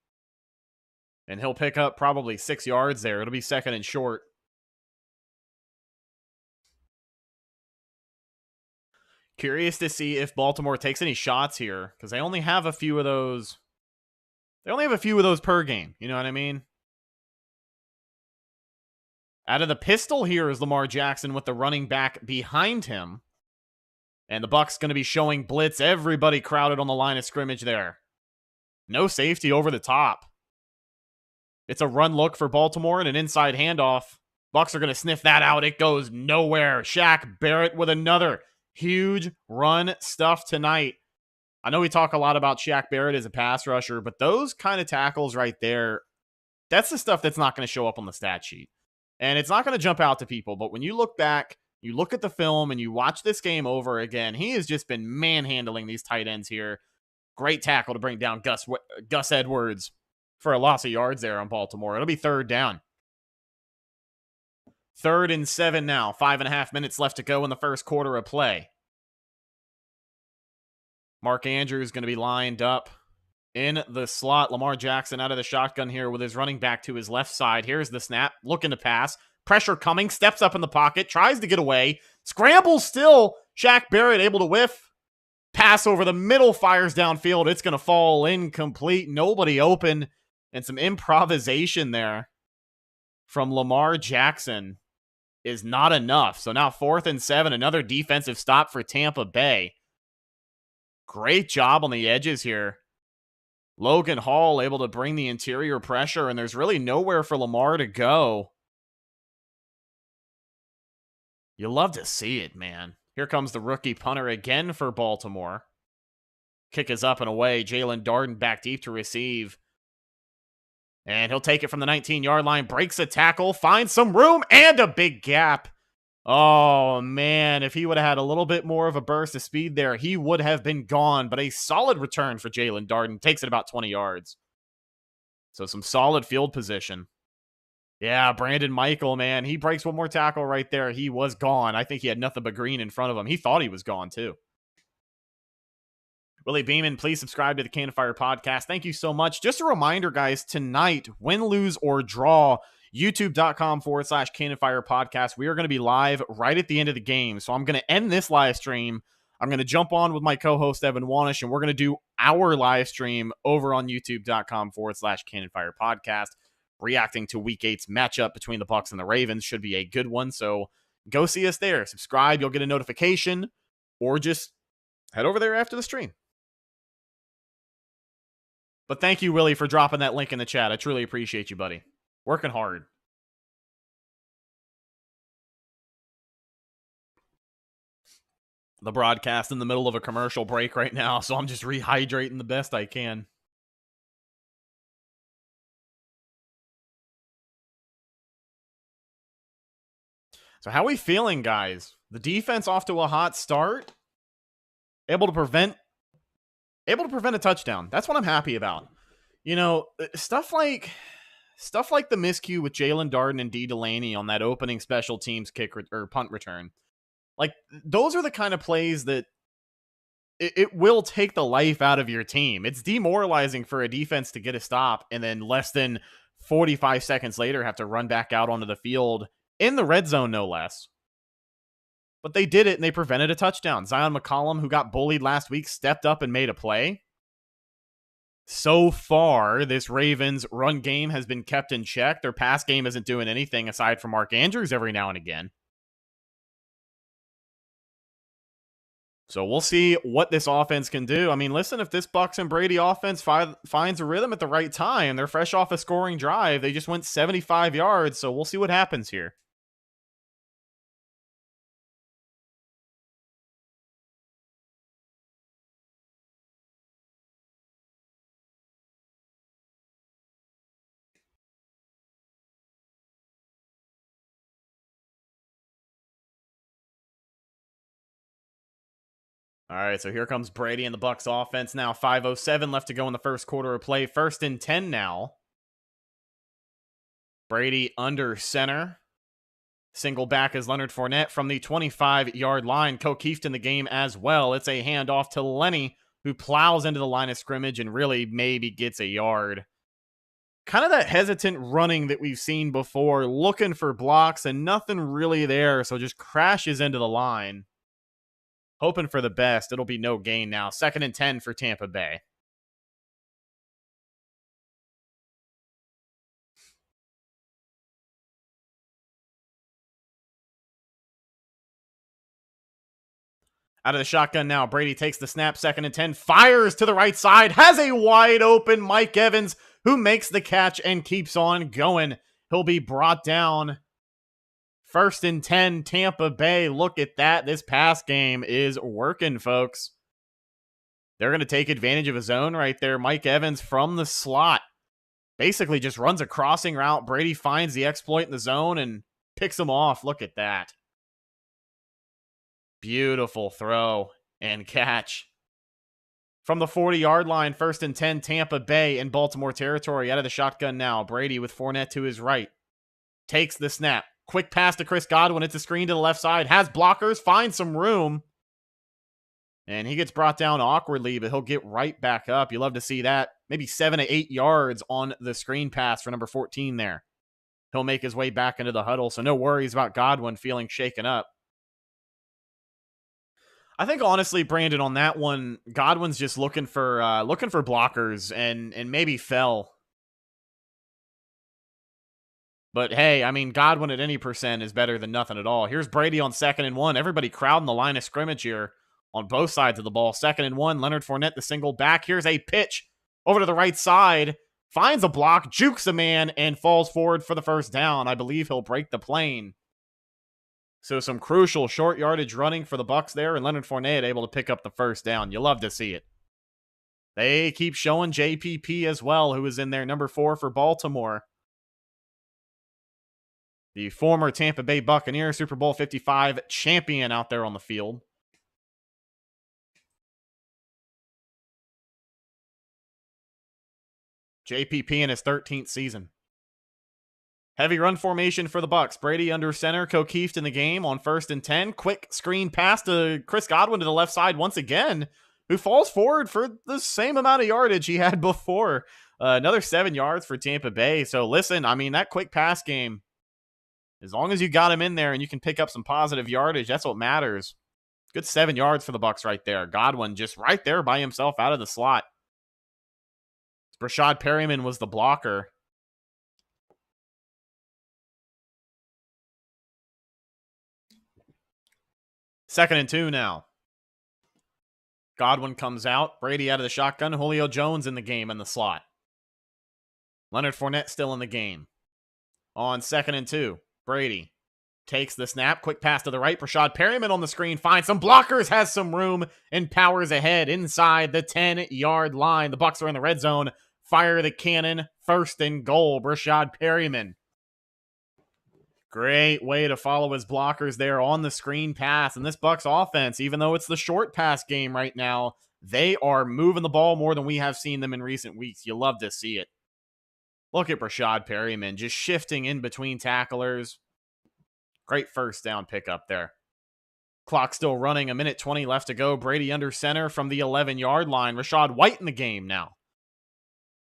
And he'll pick up probably 6 yards there. It'll be second and short. Curious to see if Baltimore takes any shots here, because they only have a few of those. They only have a few of those per game. You know what I mean? Out of the pistol here is Lamar Jackson with the running back behind him. And the Bucs going to be showing blitz. Everybody crowded on the line of scrimmage there. No safety over the top. It's a run look for Baltimore and an inside handoff. Bucs are going to sniff that out. It goes nowhere. Shaq Barrett with another huge run stuff tonight. I know we talk a lot about Shaq Barrett as a pass rusher, but those kind of tackles right there, that's the stuff that's not going to show up on the stat sheet. And it's not going to jump out to people, but when you look back, you look at the film and you watch this game over again, he has just been manhandling these tight ends here. Great tackle to bring down Gus Edwards for a loss of yards there on Baltimore. It'll be third down. 3rd and 7 now. 5.5 minutes left to go in the first quarter of play. Mark Andrews going to be lined up in the slot. Lamar Jackson out of the shotgun here with his running back to his left side. Here's the snap. Looking to pass. Pressure coming. Steps up in the pocket. Tries to get away. Scrambles still. Shaq Barrett able to whiff. Pass over the middle. Fires downfield. It's going to fall incomplete. Nobody open. And some improvisation there from Lamar Jackson is not enough. So now 4th and 7. Another defensive stop for Tampa Bay. Great job on the edges here. Logan Hall able to bring the interior pressure, and there's really nowhere for Lamar to go. You love to see it, man. Here comes the rookie punter again for Baltimore. Kick is up and away. Jalen Darden back deep to receive. And he'll take it from the 19-yard line. Breaks a tackle. Finds some room and a big gap. Oh, man. If he would have had a little bit more of a burst of speed there, he would have been gone. But a solid return for Jalen Darden. Takes it about 20 yards. So some solid field position. Yeah, Brandon Michael, man. He breaks one more tackle right there. He was gone. I think he had nothing but green in front of him. He thought he was gone, too. Willie Beeman, please subscribe to the Cannon Fire Podcast. Thank you so much. Just a reminder, guys, tonight, win, lose, or draw, youtube.com/Cannon Fire Podcast. We are going to be live right at the end of the game. So I'm going to end this live stream. I'm going to jump on with my co-host, Evan Wanish, and we're going to do our live stream over on youtube.com/Cannon Fire Podcast, reacting to Week 8's matchup between the Bucs and the Ravens. Should be a good one. So go see us there. Subscribe. You'll get a notification, or just head over there after the stream. But thank you, Willie, for dropping that link in the chat. I truly appreciate you, buddy. Working hard. The broadcast in the middle of a commercial break right now, so I'm just rehydrating the best I can. So how are we feeling, guys? The defense off to a hot start. Able to prevent a touchdown. That's what I'm happy about. You know, stuff like the miscue with Jalen Darden and D. Delaney on that opening special teams kick or punt return. Like, those are the kind of plays that it will take the life out of your team. It's demoralizing for a defense to get a stop and then less than 45 seconds later have to run back out onto the field in the red zone, no less. But they did it, and they prevented a touchdown. Zion McCollum, who got bullied last week, stepped up and made a play. So far, this Ravens run game has been kept in check. Their pass game isn't doing anything aside from Mark Andrews every now and again. So we'll see what this offense can do. I mean, listen, if this Bucs and Brady offense finds a rhythm at the right time, they're fresh off a scoring drive. They just went 75 yards, so we'll see what happens here. All right, so here comes Brady and the Bucs offense now. 5:07 left to go in the first quarter of play. 1st and 10 now. Brady under center. Single back is Leonard Fournette from the 25-yard line. O'Keefe in the game as well. It's a handoff to Lenny, who plows into the line of scrimmage and really maybe gets a yard. Kind of that hesitant running that we've seen before, looking for blocks and nothing really there, so just crashes into the line. Hoping for the best. It'll be no gain now. 2nd and 10 for Tampa Bay. Out of the shotgun now, Brady takes the snap, 2nd and 10, fires to the right side, has a wide open Mike Evans, who makes the catch and keeps on going. He'll be brought down. 1st and 10, Tampa Bay. Look at that. This pass game is working, folks. They're going to take advantage of a zone right there. Mike Evans from the slot basically just runs a crossing route. Brady finds the exploit in the zone and picks him off. Look at that. Beautiful throw and catch. From the 40-yard line, 1st and 10, Tampa Bay in Baltimore territory. Out of the shotgun now. Brady with Fournette to his right. Takes the snap. Quick pass to Chris Godwin. It's a screen to the left side. Has blockers. Finds some room. And he gets brought down awkwardly, but he'll get right back up. You love to see that. Maybe 7 to 8 yards on the screen pass for number 14 there. He'll make his way back into the huddle, so no worries about Godwin feeling shaken up. I think honestly, Brandon, on that one, Godwin's just looking for blockers and maybe fell. But hey, I mean, Godwin at any percent is better than nothing at all. Here's Brady on 2nd and 1. Everybody crowding the line of scrimmage here on both sides of the ball. 2nd and 1. Leonard Fournette, the single back. Here's a pitch over to the right side. Finds a block, jukes a man, and falls forward for the first down. I believe he'll break the plane. So some crucial short yardage running for the Bucs there, and Leonard Fournette able to pick up the first down. You love to see it. They keep showing JPP as well, who is in there, number 4 for Baltimore. The former Tampa Bay Buccaneers Super Bowl 55 champion out there on the field. JPP in his 13th season. Heavy run formation for the Bucs. Brady under center. O'Keefe in the game on 1st and 10. Quick screen pass to Chris Godwin to the left side once again, who falls forward for the same amount of yardage he had before. Another 7 yards for Tampa Bay. So listen, I mean, that quick pass game, as long as you got him in there and you can pick up some positive yardage, that's what matters. Good 7 yards for the Bucs right there. Godwin just right there by himself out of the slot. Rashad Perryman was the blocker. Second and 2 now. Godwin comes out. Brady out of the shotgun. Julio Jones in the game in the slot. Leonard Fournette still in the game. On 2nd and 2. Brady takes the snap. Quick pass to the right. Rashad Perryman on the screen. Finds some blockers. Has some room. And powers ahead inside the 10-yard line. The Bucs are in the red zone. Fire the cannon. 1st and goal. Rashad Perryman. Great way to follow his blockers there on the screen pass. And this Bucs offense, even though it's the short pass game right now, they are moving the ball more than we have seen them in recent weeks. You love to see it. Look at Rashad Perryman just shifting in between tacklers. Great first down pickup there. Clock still running. 1:20 left to go. Brady under center from the 11-yard line. Rachaad White in the game now.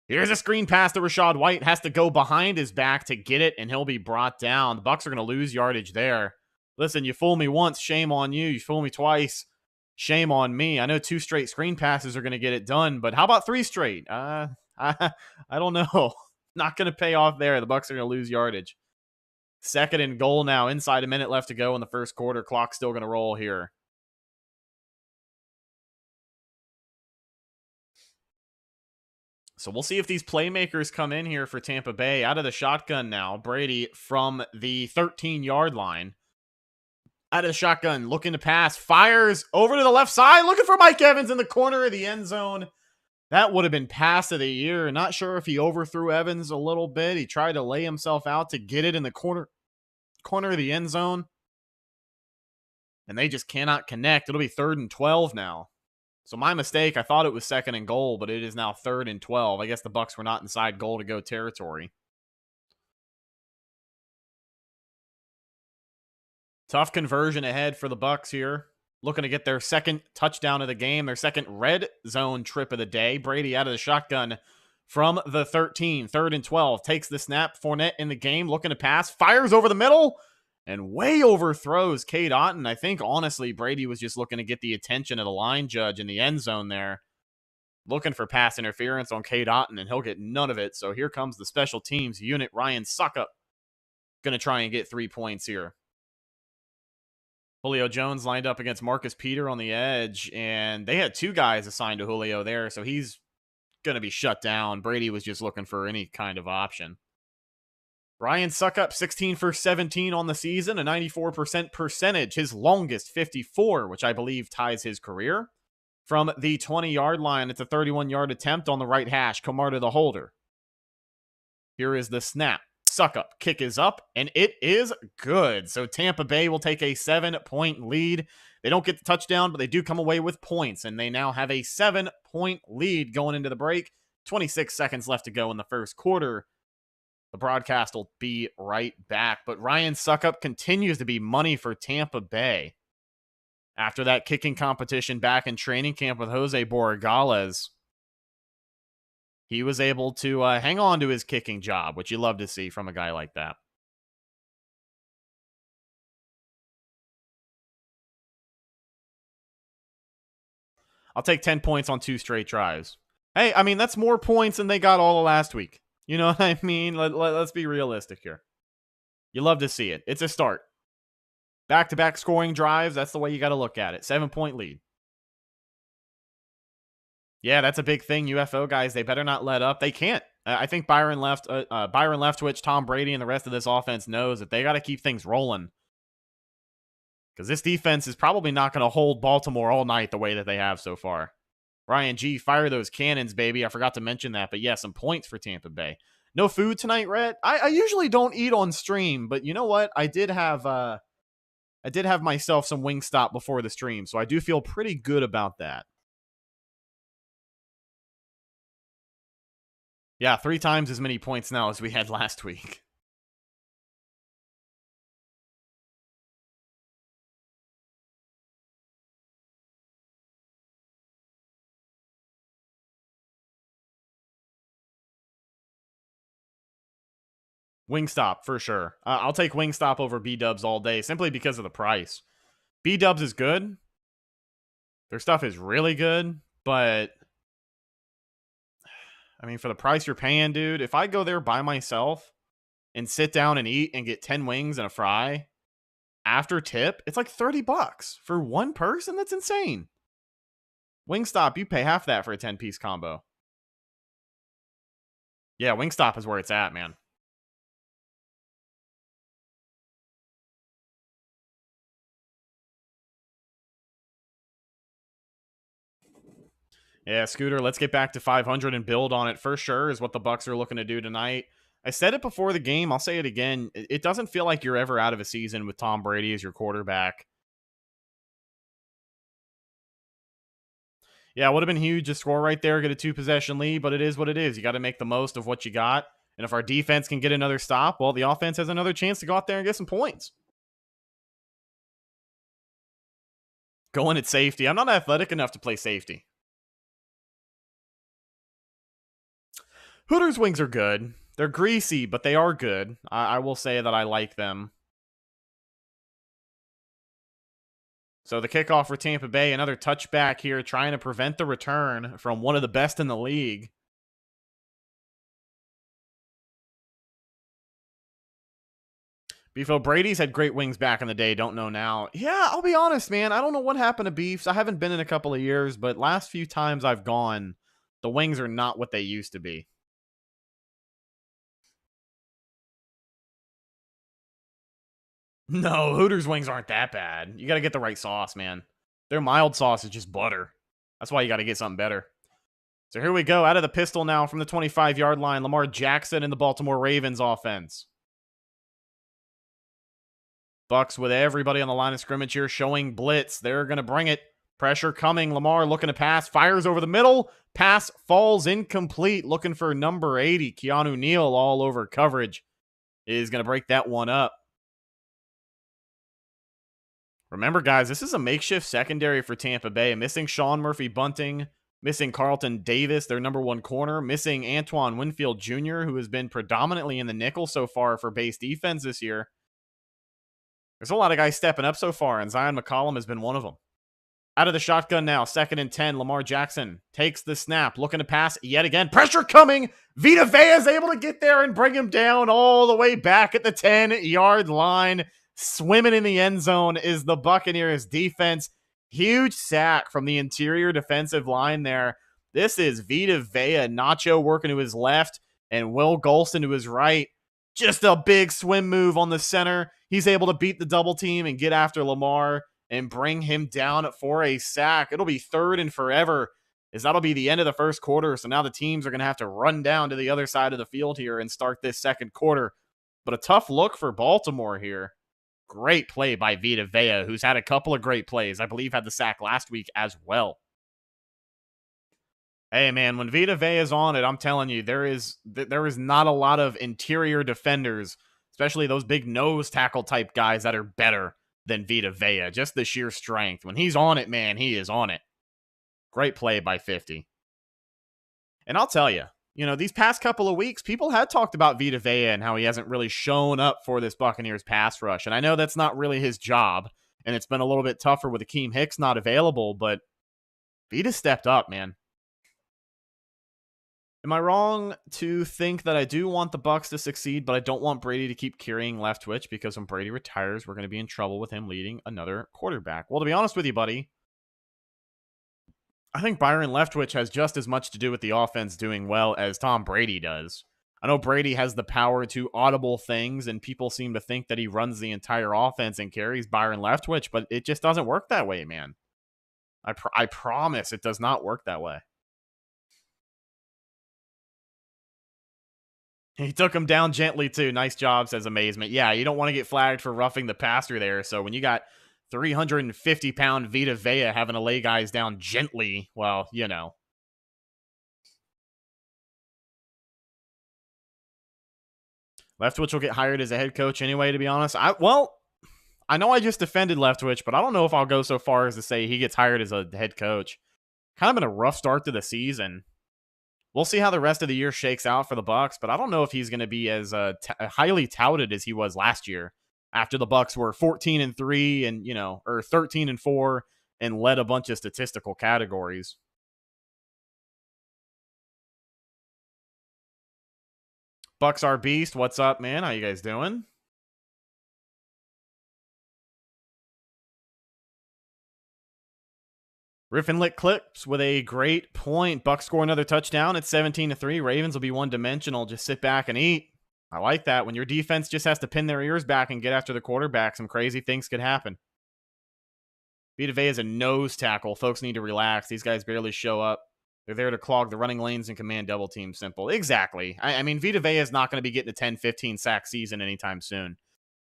Here's a screen pass to Rachaad White. Has to go behind his back to get it, and he'll be brought down. The Bucs are going to lose yardage there. Listen, you fool me once, shame on you. You fool me twice, shame on me. I know 2 straight screen passes are going to get it done, but how about 3 straight? I don't know. Not going to pay off there. The Bucs are going to lose yardage. 2nd and goal now. Inside a minute left to go in the first quarter. Clock's still going to roll here. So we'll see if these playmakers come in here for Tampa Bay. Out of the shotgun now. Brady from the 13-yard line. Out of the shotgun, looking to pass. Fires over to the left side. Looking for Mike Evans in the corner of the end zone. That would have been pass of the year. Not sure if he overthrew Evans a little bit. He tried to lay himself out to get it in the corner of the end zone. And they just cannot connect. It'll be 3rd and 12 now. So my mistake, I thought it was 2nd and goal, but it is now 3rd and 12. I guess the Bucs were not inside goal to go territory. Tough conversion ahead for the Bucs here. Looking to get their second touchdown of the game, their second red zone trip of the day. Brady out of the shotgun from the 13, 3rd and 12. Takes the snap. Fournette in the game, looking to pass. Fires over the middle and way overthrows Cade Otton. I think, honestly, Brady was just looking to get the attention of the line judge in the end zone there. Looking for pass interference on Cade Otton, and he'll get none of it. So here comes the special teams unit. Ryan Suckup going to try and get 3 points here. Julio Jones lined up against Marcus Peter on the edge, and they had 2 guys assigned to Julio there, so he's going to be shut down. Brady was just looking for any kind of option. Ryan Suckup, 16 for 17 on the season, a 94% percentage, his longest 54, which I believe ties his career. From the 20-yard line, it's a 31-yard attempt on the right hash. Kamar to the holder. Here is the snap. Suckup. Kick is up, and it is good. So Tampa Bay will take a 7-point lead. They don't get the touchdown, but they do come away with points, and they now have a 7-point lead going into the break. 26 seconds left to go in the first quarter. The broadcast will be right back, but Ryan Suckup continues to be money for Tampa Bay. After that kicking competition back in training camp with Jose Borregales, he was able to hang on to his kicking job, which you love to see from a guy like that. I'll take 10 points on 2 straight drives. Hey, I mean, that's more points than they got all of last week. You know what I mean? Let's be realistic here. You love to see it. It's a start. Back-to-back scoring drives, that's the way you got to look at it. 7-point lead. Yeah, that's a big thing. UFO guys, they better not let up. They can't. I think Byron Leftwich, Tom Brady, and the rest of this offense knows that they got to keep things rolling. Because this defense is probably not going to hold Baltimore all night the way that they have so far. Ryan G, fire those cannons, baby. I forgot to mention that. But yeah, some points for Tampa Bay. No food tonight, Rhett? I usually don't eat on stream, but you know what? I did have myself some Wingstop before the stream, so I do feel pretty good about that. Yeah, 3 times as many points now as we had last week. Wingstop, for sure. I'll take Wingstop over B-Dubs all day, simply because of the price. B-Dubs is good. Their stuff is really good, but I mean, for the price you're paying, dude, if I go there by myself and sit down and eat and get 10 wings and a fry after tip, it's like $30 for one person. That's insane. Wingstop, you pay half that for a 10-piece combo. Yeah, Wingstop is where it's at, man. Yeah, Scooter, let's get back to 500 and build on it for sure is what the Bucs are looking to do tonight. I said it before the game. I'll say it again. It doesn't feel like you're ever out of a season with Tom Brady as your quarterback. Yeah, it would have been huge to score right there, get a 2-possession lead, but it is what it is. You got to make the most of what you got. And if our defense can get another stop, well, the offense has another chance to go out there and get some points. Going at safety. I'm not athletic enough to play safety. Hooters wings are good. They're greasy, but they are good. I will say that I like them. So the kickoff for Tampa Bay, another touchback here, trying to prevent the return from one of the best in the league. Beefo, Brady's had great wings back in the day, don't know now. Yeah, I'll be honest, man. I don't know what happened to Beefs. I haven't been in a couple of years, but last few times I've gone, the wings are not what they used to be. No, Hooters wings aren't that bad. You got to get the right sauce, man. Their mild sauce is just butter. That's why you got to get something better. So here we go. Out of the pistol now from the 25-yard line. Lamar Jackson in the Baltimore Ravens offense. Bucs with everybody on the line of scrimmage here showing blitz. They're going to bring it. Pressure coming. Lamar looking to pass. Fires over the middle. Pass falls incomplete. Looking for number 80. Keanu Neal all over coverage. Is going to break that one up. Remember, guys, this is a makeshift secondary for Tampa Bay. Missing Sean Murphy-Bunting, missing Carlton Davis, their number one corner, missing Antoine Winfield Jr., who has been predominantly in the nickel so far for base defense this year. There's a lot of guys stepping up so far, and Zion McCollum has been one of them. Out of the shotgun now, 2nd and 10. Lamar Jackson takes the snap, looking to pass yet again. Pressure coming. Vita Vea is able to get there and bring him down all the way back at the 10-yard line. Swimming in the end zone is the Buccaneers defense. Huge sack from the interior defensive line there. This is Vita Vea. Nacho working to his left and Will Golston to his right. Just a big swim move on the center. He's able to beat the double team and get after Lamar and bring him down for a sack. It'll be 3rd and forever, as that'll be the end of the first quarter. So now the teams are going to have to run down to the other side of the field here and start this second quarter. But a tough look for Baltimore here. Great play by Vita Vea, who's had a couple of great plays. I believe had the sack last week as well. Hey, man, when Vita Vea is on it, I'm telling you, there is not a lot of interior defenders, especially those big nose tackle type guys that are better than Vita Vea. Just the sheer strength. When he's on it, man, he is on it. Great play by 50. And I'll tell you, these past couple of weeks, people had talked about Vita Vea and how he hasn't really shown up for this Buccaneers pass rush. And I know that's not really his job, and it's been a little bit tougher with Akeem Hicks not available, but Vita stepped up, man. Am I wrong to think that I do want the Bucs to succeed, but I don't want Brady to keep carrying Leftwich, because when Brady retires, we're going to be in trouble with him leading another quarterback? Well, to be honest with you, buddy, I think Byron Leftwich has just as much to do with the offense doing well as Tom Brady does. I know Brady has the power to audible things, and people seem to think that he runs the entire offense and carries Byron Leftwich, but it just doesn't work that way, man. I promise it does not work that way. He took him down gently, too. Nice job, says Amazement. Yeah, you don't want to get flagged for roughing the passer there. So when you got 350-pound Vita Vea having to lay guys down gently, well, Leftwich will get hired as a head coach anyway, to be honest. I know I just defended Leftwich, but I don't know if I'll go so far as to say he gets hired as a head coach. Kind of been a rough start to the season. We'll see how the rest of the year shakes out for the Bucs, but I don't know if he's going to be as highly touted as he was last year, after the Bucs were 14-3 and or 13-4 and led a bunch of statistical categories. Bucs are beast. What's up, man? How you guys doing? Riffin Lick Clips with a great point. Bucs score another touchdown at 17-3. Ravens will be one-dimensional. Just sit back and eat. I like that. When your defense just has to pin their ears back and get after the quarterback, some crazy things could happen. Vita Vea is a nose tackle. Folks need to relax. These guys barely show up. They're there to clog the running lanes and command double team. Simple. Exactly. I mean, Vita Vea is not going to be getting a 10-15 sack season anytime soon.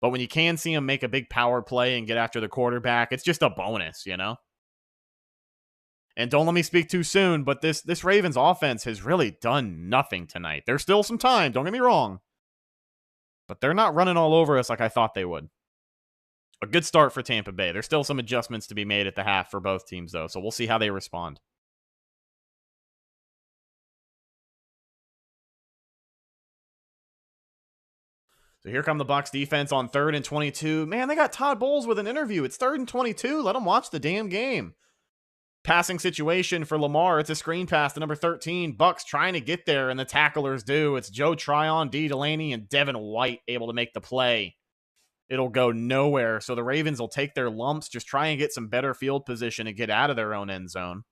But when you can see him make a big power play and get after the quarterback, it's just a bonus, And don't let me speak too soon, but this Ravens offense has really done nothing tonight. There's still some time, don't get me wrong. But they're not running all over us like I thought they would. A good start for Tampa Bay. There's still some adjustments to be made at the half for both teams, though, so we'll see how they respond. So here come the Bucs defense on 3rd and 22. Man, they got Todd Bowles with an interview. It's 3rd and 22. Let them watch the damn game. Passing situation for Lamar. It's a screen pass to number 13. Bucs trying to get there, and the tacklers do. It's Joe Tryon, D. Delaney, and Devin White able to make the play. It'll go nowhere, so the Ravens will take their lumps, just try and get some better field position and get out of their own end zone.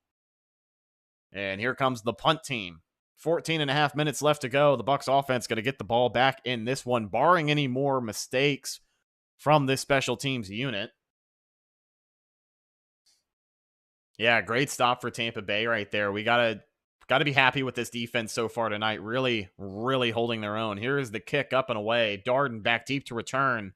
And here comes the punt team. 14 and a half minutes left to go. The Bucs offense going to get the ball back in this one, barring any more mistakes from this special teams unit. Yeah, great stop for Tampa Bay right there. We gotta be happy with this defense so far tonight. Really, really holding their own. Here is the kick up and away. Darden back deep to return.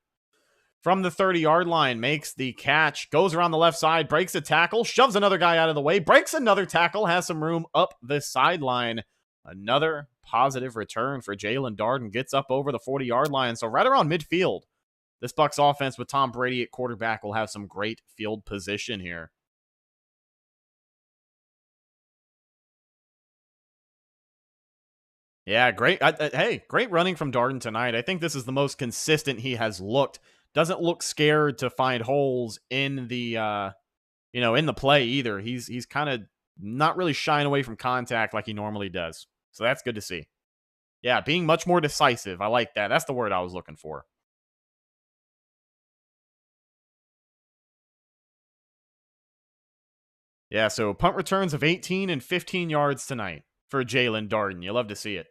From the 30-yard line, makes the catch, goes around the left side, breaks a tackle, shoves another guy out of the way, breaks another tackle, has some room up the sideline. Another positive return for Jalen Darden. Gets up over the 40-yard line, so right around midfield this Bucs offense with Tom Brady at quarterback will have some great field position here. Yeah, great. Hey, great running from Darden tonight. I think this is the most consistent he has looked. Doesn't look scared to find holes in the in the play either. He's kind of not really shying away from contact like he normally does. So that's good to see. Yeah, being much more decisive. I like that. That's the word I was looking for. Yeah, so punt returns of 18 and 15 yards tonight for Jalen Darden. You love to see it.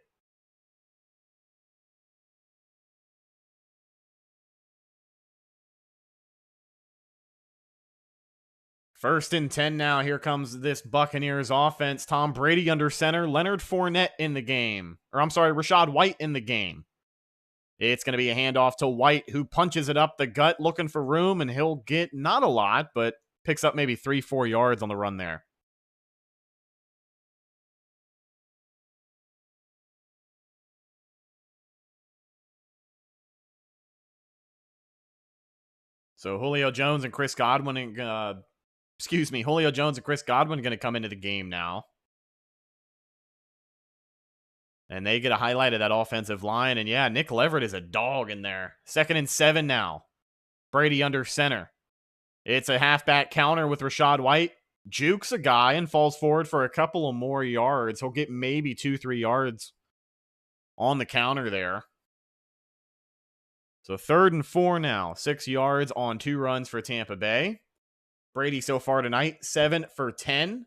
First and 10 now. Here comes this Buccaneers offense. Tom Brady under center. Leonard Fournette in the game. Or I'm sorry, Rachaad White in the game. It's going to be a handoff to White, who punches it up the gut looking for room, and he'll get not a lot, but picks up maybe 3-4 yards on the run there. So Julio Jones and Chris Godwin, Julio Jones and Chris Godwin going to come into the game now. And they get a highlight of that offensive line. And yeah, Nick Leverett is a dog in there. 2nd and 7 now. Brady under center. It's a halfback counter with Rachaad White. Jukes a guy and falls forward for a couple of more yards. He'll get maybe 2-3 yards on the counter there. So 3rd and 4 now. 6 yards on 2 runs for Tampa Bay. Brady so far tonight, 7 for 10.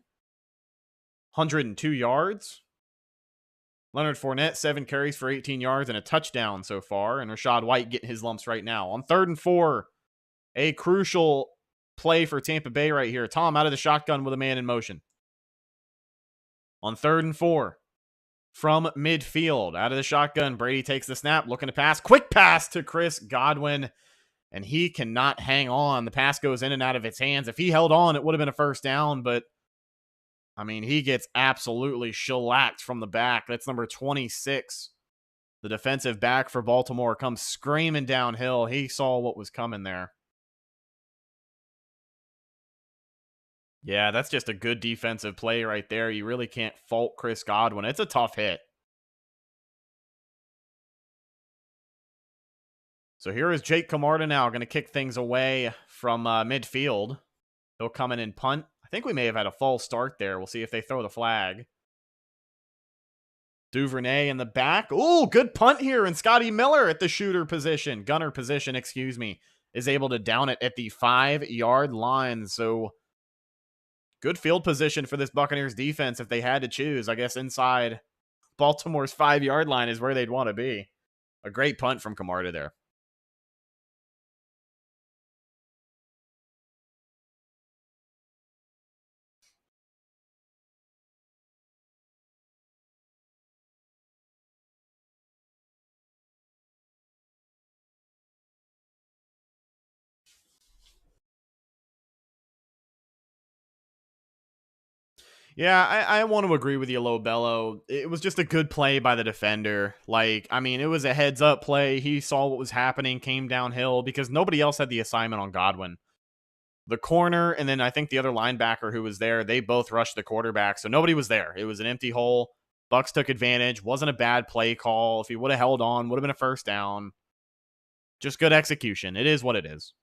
102 yards. Leonard Fournette, 7 carries for 18 yards and a touchdown so far. And Rachaad White getting his lumps right now. On 3rd and 4, a crucial play for Tampa Bay right here. Tom out of the shotgun with a man in motion. On 3rd and 4, from midfield, out of the shotgun, Brady takes the snap, looking to pass. Quick pass to Chris Godwin, and he cannot hang on. The pass goes in and out of his hands. If he held on, it would have been a first down, but I mean, he gets absolutely shellacked from the back. That's number 26. The defensive back for Baltimore comes screaming downhill. He saw what was coming there. Yeah, that's just a good defensive play right there. You really can't fault Chris Godwin. It's a tough hit. So here is Jake Camarda now going to kick things away from midfield. He'll come in and punt. I think we may have had a false start there. We'll see if they throw the flag. Duvernay in the back. Ooh, good punt here. And Scotty Miller at the gunner position, is able to down it at the 5-yard line. So good field position for this Buccaneers defense if they had to choose. I guess inside Baltimore's 5-yard line is where they'd want to be. A great punt from Camarda there. Yeah, I want to agree with you, Lobello. It was just a good play by the defender. It was a heads-up play. He saw what was happening, came downhill, because nobody else had the assignment on Godwin. The corner, and then I think the other linebacker who was there, they both rushed the quarterback, so nobody was there. It was an empty hole. Bucs took advantage. Wasn't a bad play call. If he would have held on, would have been a first down. Just good execution. It is what it is.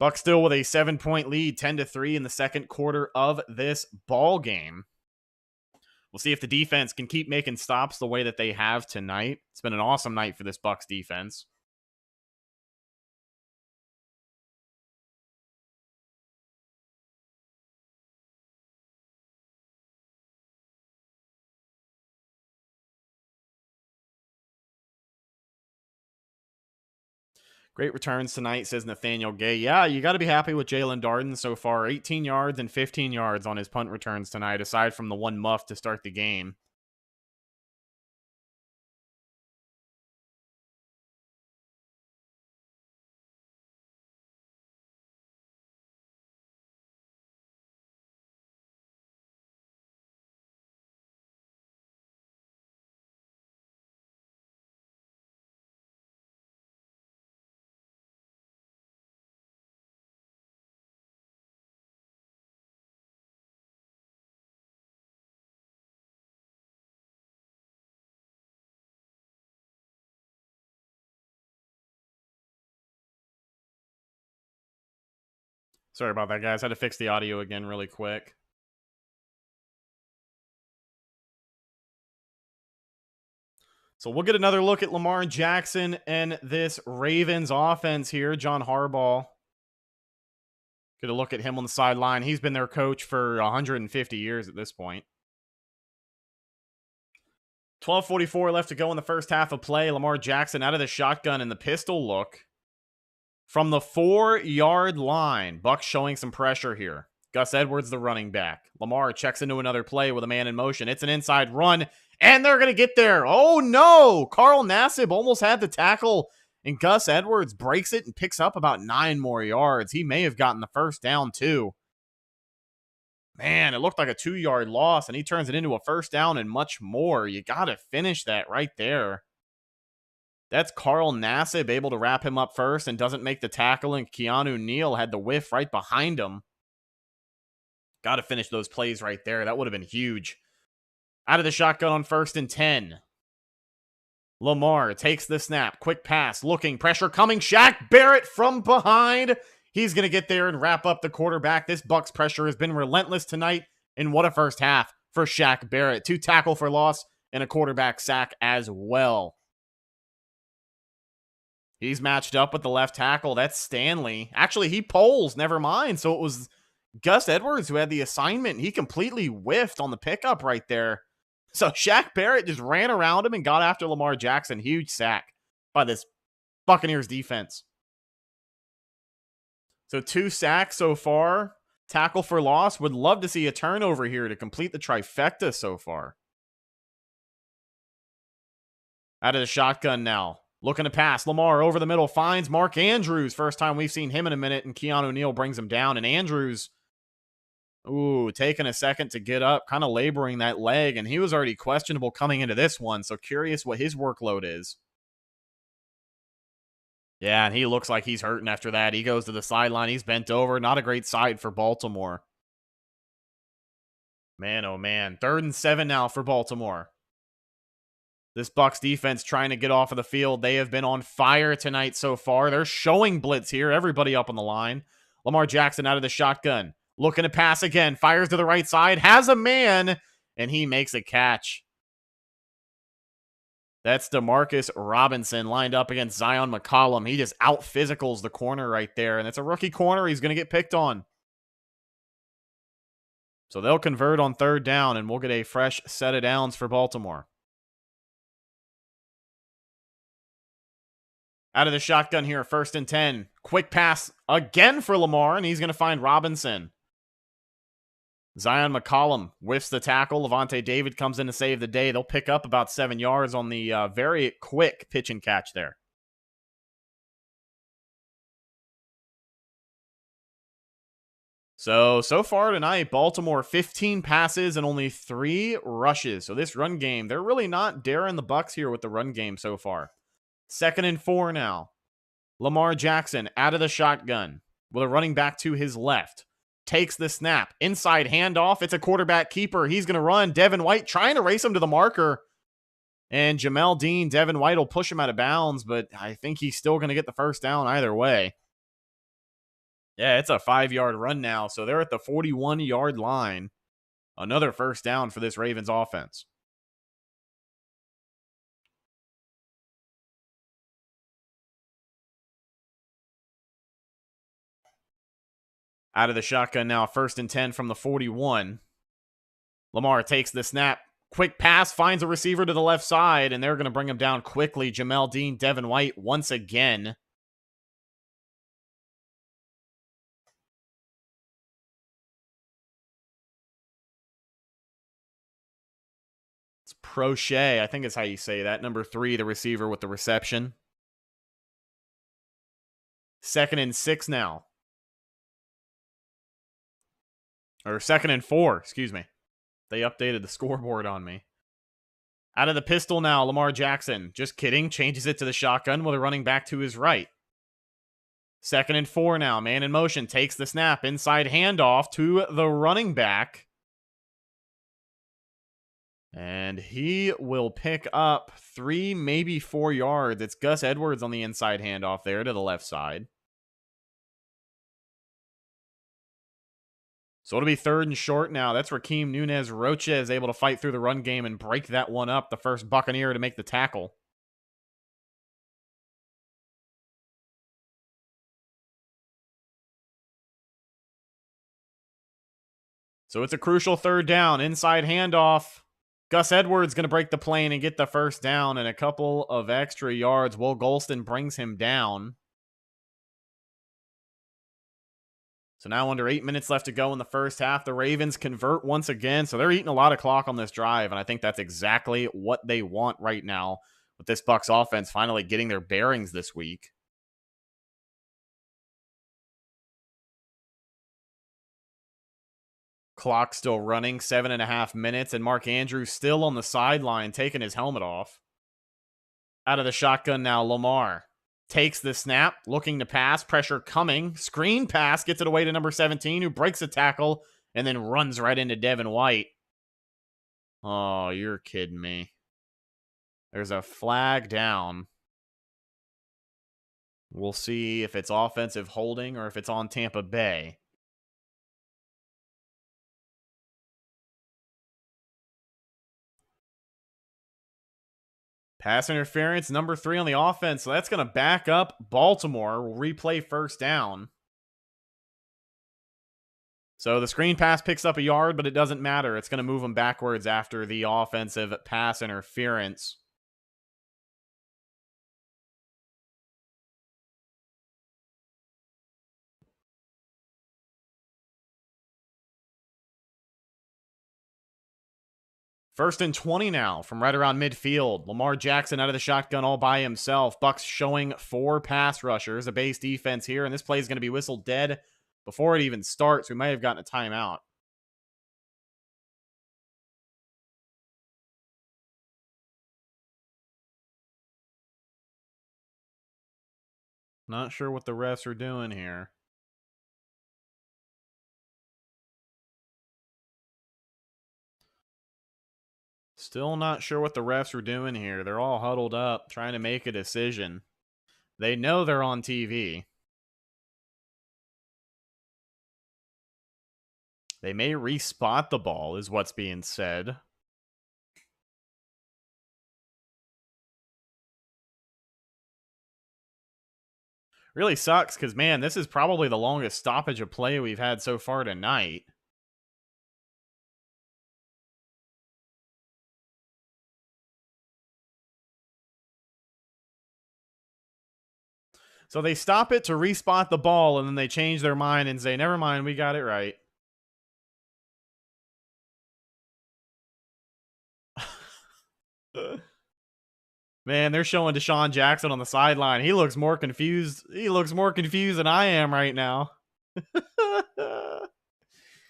Bucs still with a 7-point lead, 10-3 in the second quarter of this ball game. We'll see if the defense can keep making stops the way that they have tonight. It's been an awesome night for this Bucs defense. Great returns tonight, says Nathaniel Gay. Yeah, you got to be happy with Jalen Darden so far. 18 yards and 15 yards on his punt returns tonight, aside from the one muff to start the game. Sorry about that, guys. Had to fix the audio again really quick. So we'll get another look at Lamar Jackson and this Ravens offense here. John Harbaugh. Get a look at him on the sideline. He's been their coach for 150 years at this point. 12:44 left to go in the first half of play. Lamar Jackson out of the shotgun in the pistol look. From the 4-yard line, Bucs showing some pressure here. Gus Edwards, the running back. Lamar checks into another play with a man in motion. It's an inside run, and they're going to get there. Oh, no! Carl Nassib almost had the tackle, and Gus Edwards breaks it and picks up about 9 more yards. He may have gotten the first down, too. Man, it looked like a 2-yard loss, and he turns it into a first down and much more. You got to finish that right there. That's Carl Nassib able to wrap him up first and doesn't make the tackle, and Keanu Neal had the whiff right behind him. Got to finish those plays right there. That would have been huge. Out of the shotgun on 1st and 10. Lamar takes the snap. Quick pass. Looking. Pressure coming. Shaq Barrett from behind. He's going to get there and wrap up the quarterback. This Bucs pressure has been relentless tonight. And what a first half for Shaq Barrett. 2 tackle for loss and a quarterback sack as well. He's matched up with the left tackle. That's Stanley. Actually, he pulls. Never mind. So it was Gus Edwards who had the assignment. He completely whiffed on the pickup right there. So Shaq Barrett just ran around him and got after Lamar Jackson. Huge sack by this Buccaneers defense. So 2 sacks so far. Tackle for loss. Would love to see a turnover here to complete the trifecta so far. Out of the shotgun now. Looking to pass. Lamar over the middle. Finds Mark Andrews. First time we've seen him in a minute. And Keanu Neal brings him down. And Andrews, taking a second to get up. Kind of laboring that leg. And he was already questionable coming into this one. So curious what his workload is. Yeah, and he looks like he's hurting after that. He goes to the sideline. He's bent over. Not a great side for Baltimore. Man, oh man. 3rd and 7 now for Baltimore. This Bucs defense trying to get off of the field. They have been on fire tonight so far. They're showing blitz here. Everybody up on the line. Lamar Jackson out of the shotgun. Looking to pass again. Fires to the right side. Has a man. And he makes a catch. That's Demarcus Robinson lined up against Zion McCollum. He just out-physicals the corner right there. And it's a rookie corner. He's going to get picked on. So they'll convert on 3rd down, and we'll get a fresh set of downs for Baltimore. Out of the shotgun here, 1st and 10. Quick pass again for Lamar, and he's going to find Robinson. Zion McCollum whiffs the tackle. Levante David comes in to save the day. They'll pick up about 7 yards on the very quick pitch and catch there. So far tonight, Baltimore 15 passes and only 3 rushes. So this run game, they're really not daring the Bucs here with the run game so far. 2nd and 4 now. Lamar Jackson out of the shotgun with a running back to his left. Takes the snap. Inside handoff. It's a quarterback keeper. He's going to run. Devin White trying to race him to the marker. And Jamel Dean, Devin White will push him out of bounds, but I think he's still going to get the first down either way. Yeah, it's a 5-yard run now, so they're at the 41-yard line. Another first down for this Ravens offense. Out of the shotgun now, 1st and 10 from the 41. Lamar takes the snap. Quick pass, finds a receiver to the left side, and they're going to bring him down quickly. Jamel Dean, Devin White once again. It's Prochet, I think is how you say that. Number 3, the receiver with the reception. 2nd and 6 now. Or 2nd and 4, excuse me. They updated the scoreboard on me. Out of the pistol now, Lamar Jackson. Just kidding. Changes it to the shotgun with a running back to his right. 2nd and 4 now. Man in motion. Takes the snap. Inside handoff to the running back. And he will pick up 3, maybe 4 yards. It's Gus Edwards on the inside handoff there to the left side. So it'll be 3rd and short now. That's Raheem Nunez Rocha is able to fight through the run game and break that one up. The first Buccaneer to make the tackle. So it's a crucial 3rd down. Inside handoff. Gus Edwards going to break the plane and get the first down and a couple of extra yards. Will Golston brings him down. So now under 8 minutes left to go in the first half. The Ravens convert once again. So they're eating a lot of clock on this drive. And I think that's exactly what they want right now with this Bucs offense finally getting their bearings this week. Clock still running, 7.5 minutes. And Mark Andrews still on the sideline taking his helmet off. Out of the shotgun now, Lamar. Takes the snap, looking to pass, pressure coming, screen pass, gets it away to number 17, who breaks a tackle, and then runs right into Devin White. Oh, you're kidding me. There's a flag down. We'll see if it's offensive holding or if it's on Tampa Bay. Pass interference, number 3 on the offense. So that's going to back up Baltimore. We'll replay first down. So the screen pass picks up a yard, but it doesn't matter. It's going to move them backwards after the offensive pass interference. First and 20 now from right around midfield. Lamar Jackson out of the shotgun all by himself. Bucs showing 4 pass rushers, a base defense here, and this play is going to be whistled dead before it even starts. We might have gotten a timeout. Not sure what the refs are doing here. Still not sure what the refs are doing here. They're all huddled up, trying to make a decision. They know they're on TV. They may respot the ball, is what's being said. Really sucks, because, man, this is probably the longest stoppage of play we've had so far tonight. So they stop it to respot the ball, and then they change their mind and say, never mind, we got it right. Man, they're showing Deshaun Jackson on the sideline. He looks more confused. He looks more confused than I am right now.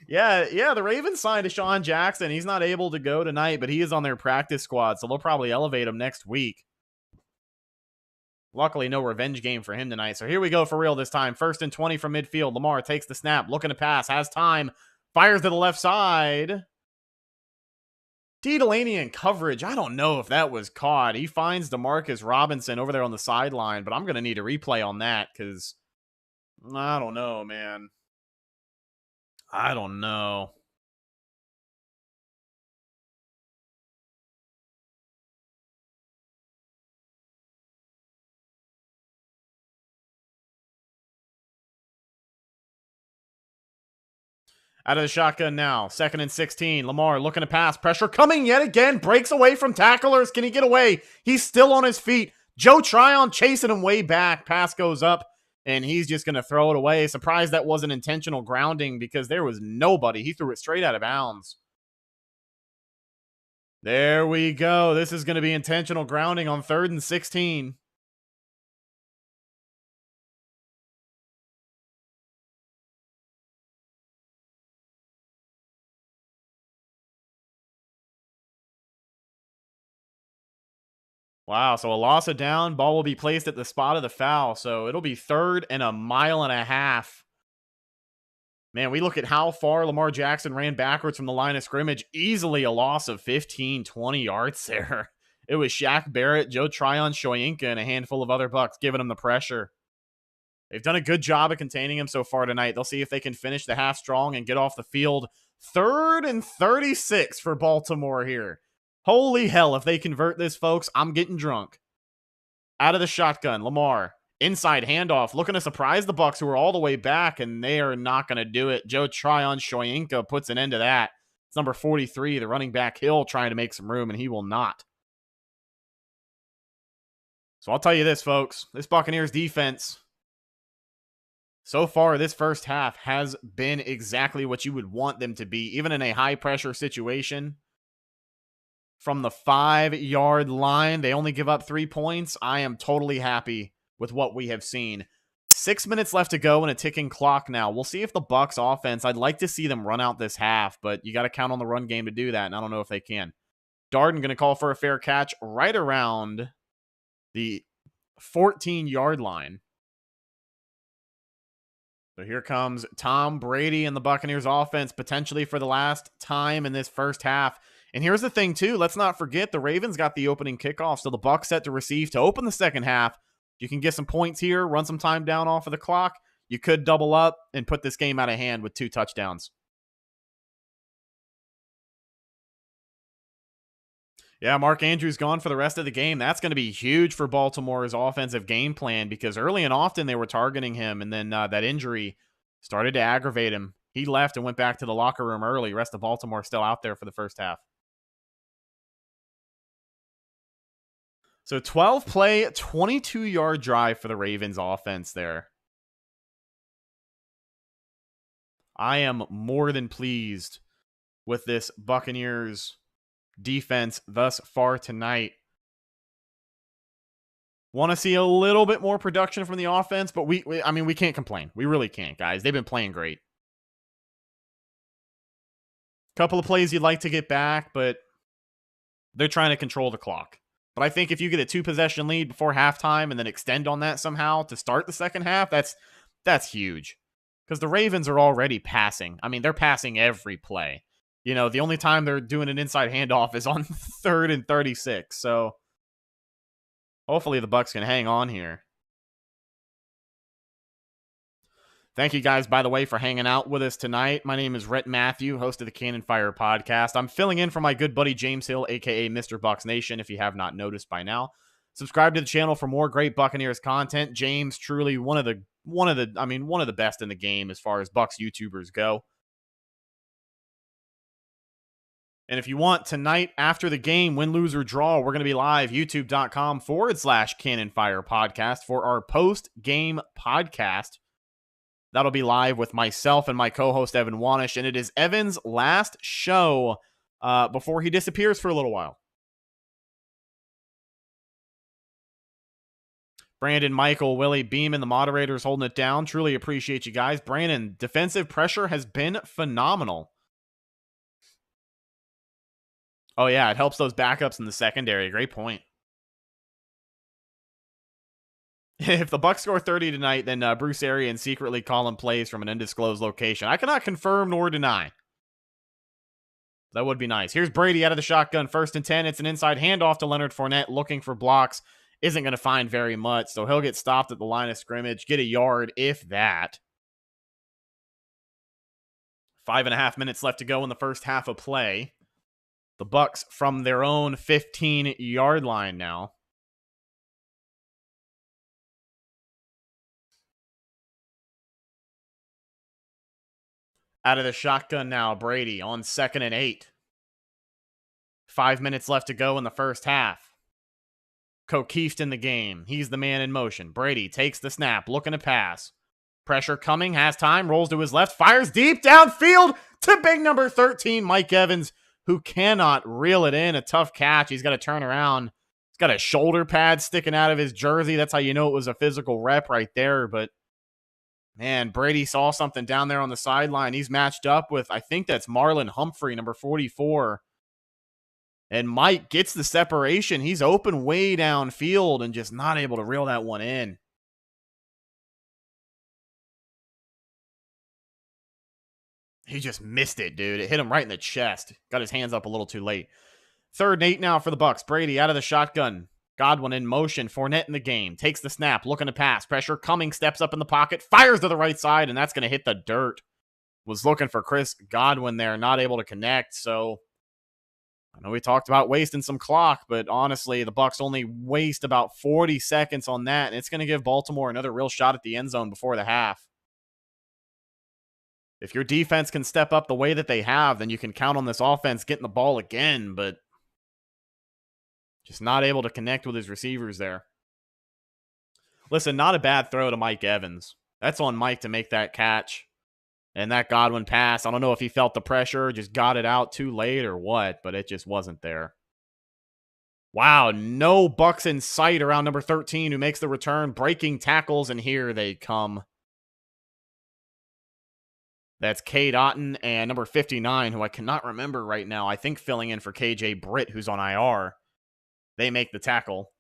Yeah, the Ravens signed Deshaun Jackson. He's not able to go tonight, but he is on their practice squad, so they'll probably elevate him next week. Luckily, no revenge game for him tonight. So here we go for real this time. First and 20 from midfield. Lamar takes the snap, looking to pass, has time, fires to the left side. D. Delaney in coverage. I don't know if that was caught. He finds DeMarcus Robinson over there on the sideline, but I'm going to need a replay on that because I don't know, man. I don't know. Out of the shotgun now. 2nd and 16. Lamar looking to pass. Pressure coming yet again. Breaks away from tacklers. Can he get away? He's still on his feet. Joe Tryon chasing him way back. Pass goes up, and he's just going to throw it away. Surprised that wasn't intentional grounding because there was nobody. He threw it straight out of bounds. There we go. This is going to be intentional grounding on 3rd and 16. Wow, so a loss of down. Ball will be placed at the spot of the foul. So it'll be 3rd and a mile and a half. Man, we look at how far Lamar Jackson ran backwards from the line of scrimmage. Easily a loss of 15, 20 yards there. It was Shaq Barrett, Joe Tryon, Shoyinka, and a handful of other Bucs giving him the pressure. They've done a good job of containing him so far tonight. They'll see if they can finish the half strong and get off the field. 3rd and 36 for Baltimore here. Holy hell, if they convert this, folks, I'm getting drunk. Out of the shotgun, Lamar. Inside handoff, looking to surprise the Bucs, who are all the way back, and they are not going to do it. Joe Tryon-Shoyinka puts an end to that. It's number 43, the running back Hill, trying to make some room, and he will not. So I'll tell you this, folks. This Buccaneers defense, so far this first half, has been exactly what you would want them to be, even in a high-pressure situation. From the 5-yard line, they only give up 3 points. I am totally happy with what we have seen. 6 minutes left to go and a ticking clock now. We'll see if the Bucs offense, I'd like to see them run out this half, but you got to count on the run game to do that, and I don't know if they can. Darden going to call for a fair catch right around the 14-yard line. So here comes Tom Brady and the Buccaneers offense, potentially for the last time in this first half. And here's the thing, too. Let's not forget the Ravens got the opening kickoff, so the Bucs set to receive to open the second half. You can get some points here, run some time down off of the clock. You could double up and put this game out of hand with 2 touchdowns. Yeah, Mark Andrews gone for the rest of the game. That's going to be huge for Baltimore's offensive game plan because early and often they were targeting him, and then that injury started to aggravate him. He left and went back to the locker room early. Rest of Baltimore still out there for the first half. So 12-play, 22-yard drive for the Ravens offense there. I am more than pleased with this Buccaneers defense thus far tonight. Want to see a little bit more production from the offense, but we can't complain. We really can't, guys. They've been playing great. Couple of plays you'd like to get back, but they're trying to control the clock. But I think if you get a 2-possession lead before halftime and then extend on that somehow to start the second half, that's huge. Because the Ravens are already passing. I mean, they're passing every play. You know, the only time they're doing an inside handoff is on 3rd and 36. So hopefully the Bucs can hang on here. Thank you guys, by the way, for hanging out with us tonight. My name is Rhett Matthew, host of the Cannon Fire podcast. I'm filling in for my good buddy James Hill, aka MrBucsNation, if you have not noticed by now. Subscribe to the channel for more great Buccaneers content. James, truly one of the best in the game as far as Bucs YouTubers go. And if you want, tonight after the game, win, lose, or draw, we're going to be live, youtube.com/Cannon Fire podcast for our post-game podcast. That'll be live with myself and my co-host, Evan Wanish, and it is Evan's last show before he disappears for a little while. Brandon, Michael, Willie, Beam, and the moderators holding it down. Truly appreciate you guys. Brandon, defensive pressure has been phenomenal. Oh, yeah, it helps those backups in the secondary. Great point. If the Bucs score 30 tonight, then Bruce Arians secretly calling plays from an undisclosed location. I cannot confirm nor deny. That would be nice. Here's Brady out of the shotgun, 1st and 10. It's an inside handoff to Leonard Fournette, looking for blocks. Isn't going to find very much, so he'll get stopped at the line of scrimmage, get a yard, if that. 5.5 minutes left to go in the first half of play. The Bucs from their own 15-yard line now. Out of the shotgun now, Brady on 2nd and 8. 5 minutes left to go in the first half. O'Keefe in the game. He's the man in motion. Brady takes the snap, looking to pass. Pressure coming, has time, rolls to his left, fires deep downfield to big number 13, Mike Evans, who cannot reel it in. A tough catch. He's got to turn around. He's got a shoulder pad sticking out of his jersey. That's how you know it was a physical rep right there, but man, Brady saw something down there on the sideline. He's matched up with, I think that's Marlon Humphrey, number 44. And Mike gets the separation. He's open way downfield and just not able to reel that one in. He just missed it, dude. It hit him right in the chest. Got his hands up a little too late. 3rd and 8 now for the Bucs. Brady out of the shotgun. Godwin in motion. Fournette in the game. Takes the snap. Looking to pass. Pressure coming. Steps up in the pocket. Fires to the right side, and that's going to hit the dirt. Was looking for Chris Godwin there. Not able to connect. So I know we talked about wasting some clock, but honestly, the Bucs only waste about 40 seconds on that, and it's going to give Baltimore another real shot at the end zone before the half. If your defense can step up the way that they have, then you can count on this offense getting the ball again, but just not able to connect with his receivers there. Listen, not a bad throw to Mike Evans. That's on Mike to make that catch. And that Godwin pass, I don't know if he felt the pressure, just got it out too late or what, but it just wasn't there. Wow, no Bucs in sight around number 13 who makes the return, breaking tackles, and here they come. That's Cade Otton and number 59, who I cannot remember right now. I think filling in for KJ Britt, who's on IR. They make the tackle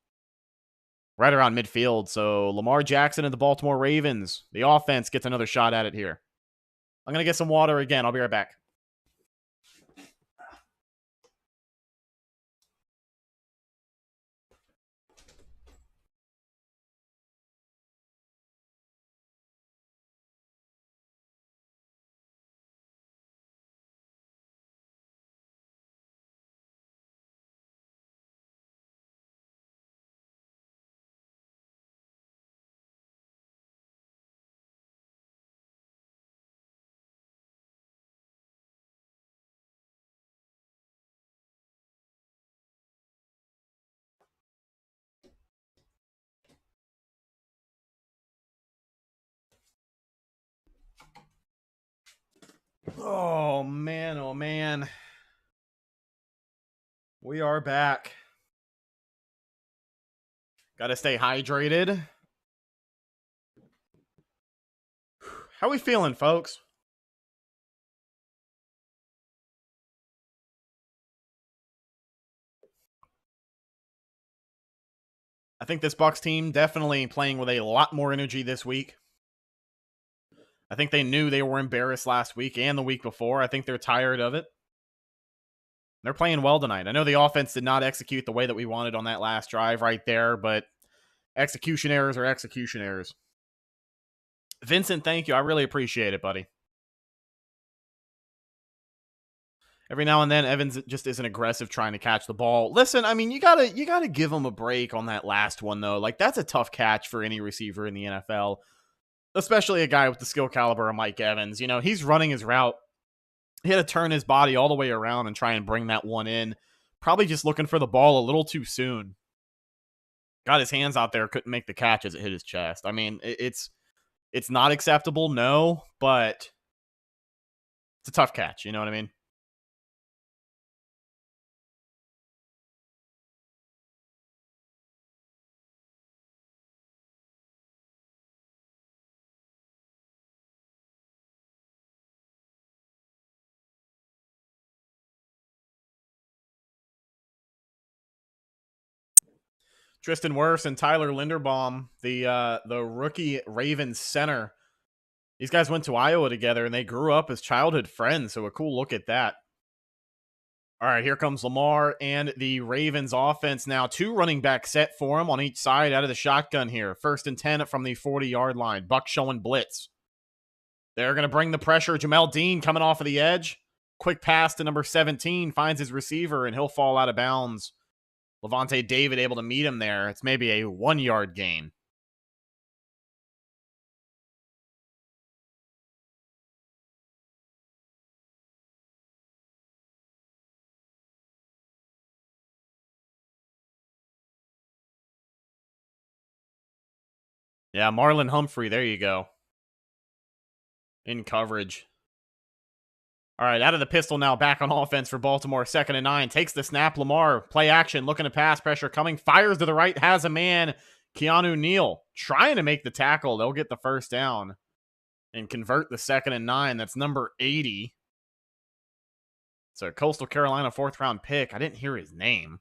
right around midfield. So Lamar Jackson and the Baltimore Ravens, the offense gets another shot at it here. I'm going to get some water again. I'll be right back. Oh, man. Oh, man. We are back. Got to stay hydrated. How we feeling, folks? I think this Bucs team definitely playing with a lot more energy this week. I think they knew they were embarrassed last week and the week before. I think they're tired of it. They're playing well tonight. I know the offense did not execute the way that we wanted on that last drive right there, but execution errors are execution errors. Vincent, thank you. I really appreciate it, buddy. Every now and then, Evans just isn't aggressive trying to catch the ball. Listen, I mean, you gotta give him a break on that last one, though. Like, that's a tough catch for any receiver in the NFL, especially a guy with the skill caliber of Mike Evans. You know, he's running his route. He had to turn his body all the way around and try and bring that one in. Probably just looking for the ball a little too soon. Got his hands out there, couldn't make the catch as it hit his chest. I mean, it's not acceptable, no, but it's a tough catch. You know what I mean? Tristan Wirfs and Tyler Linderbaum, the rookie Ravens center. These guys went to Iowa together, and they grew up as childhood friends, so a cool look at that. All right, here comes Lamar and the Ravens offense now. 2 running backs set for him on each side out of the shotgun here. 1st and 10 from the 40-yard line. Bucs showing blitz. They're going to bring the pressure. Jamel Dean coming off of the edge. Quick pass to number 17. Finds his receiver, and he'll fall out of bounds. Levante David able to meet him there. It's maybe a 1-yard gain. Yeah, Marlon Humphrey. There you go. In coverage. All right, out of the pistol now, back on offense for Baltimore. 2nd and 9. Takes the snap. Lamar, play action, looking to pass. Pressure coming. Fires to the right. Has a man. Keanu Neal trying to make the tackle. They'll get the first down and convert the 2nd and 9. That's number 80. It's a Coastal Carolina 4th-round pick. I didn't hear his name.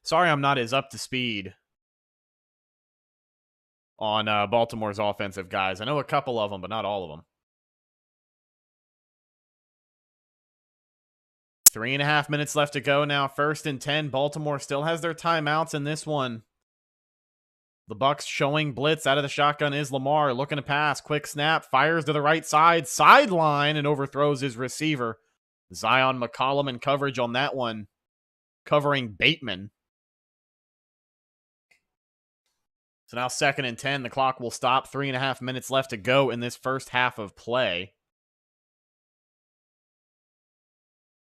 Sorry I'm not as up to speed on Baltimore's offensive guys. I know a couple of them, but not all of them. 3.5 minutes left to go now. 1st and 10. Baltimore still has their timeouts in this one. The Bucs showing blitz out of the shotgun is Lamar looking to pass. Quick snap, fires to the right side, sideline, and overthrows his receiver. Zion McCollum in coverage on that one, covering Bateman. So now 2nd and 10. The clock will stop. 3.5 minutes left to go in this first half of play.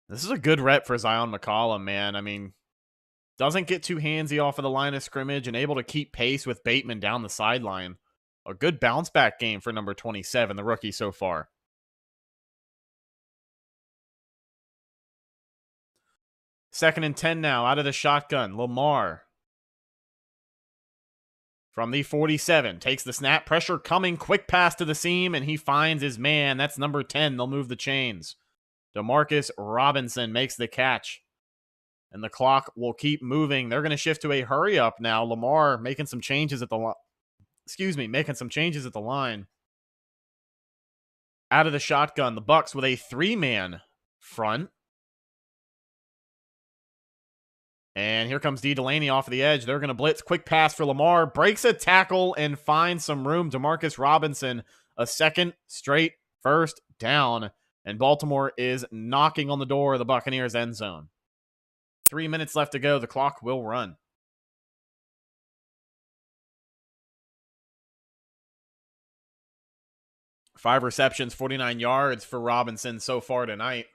This is a good rep for Zion McCollum, man. I mean, doesn't get too handsy off of the line of scrimmage and able to keep pace with Bateman down the sideline. A good bounce back game for number 27, the rookie so far. Second and 10 now, out of the shotgun. Lamar from the 47 takes the snap. Pressure coming. Quick pass to the seam, and he finds his man. That's number 10. They'll move the chains. Demarcus Robinson makes the catch. And the clock will keep moving. They're going to shift to a hurry up now. Lamar making some changes at the line. Making some changes at the line. Out of the shotgun, the Bucs with a 3-man front. And here comes D. Delaney off of the edge. They're going to blitz. Quick pass for Lamar. Breaks a tackle and finds some room. Demarcus Robinson, a second straight first down. And Baltimore is knocking on the door of the Buccaneers end zone. 3 minutes left to go. The clock will run. Five receptions, 49 yards for Robinson so far tonight.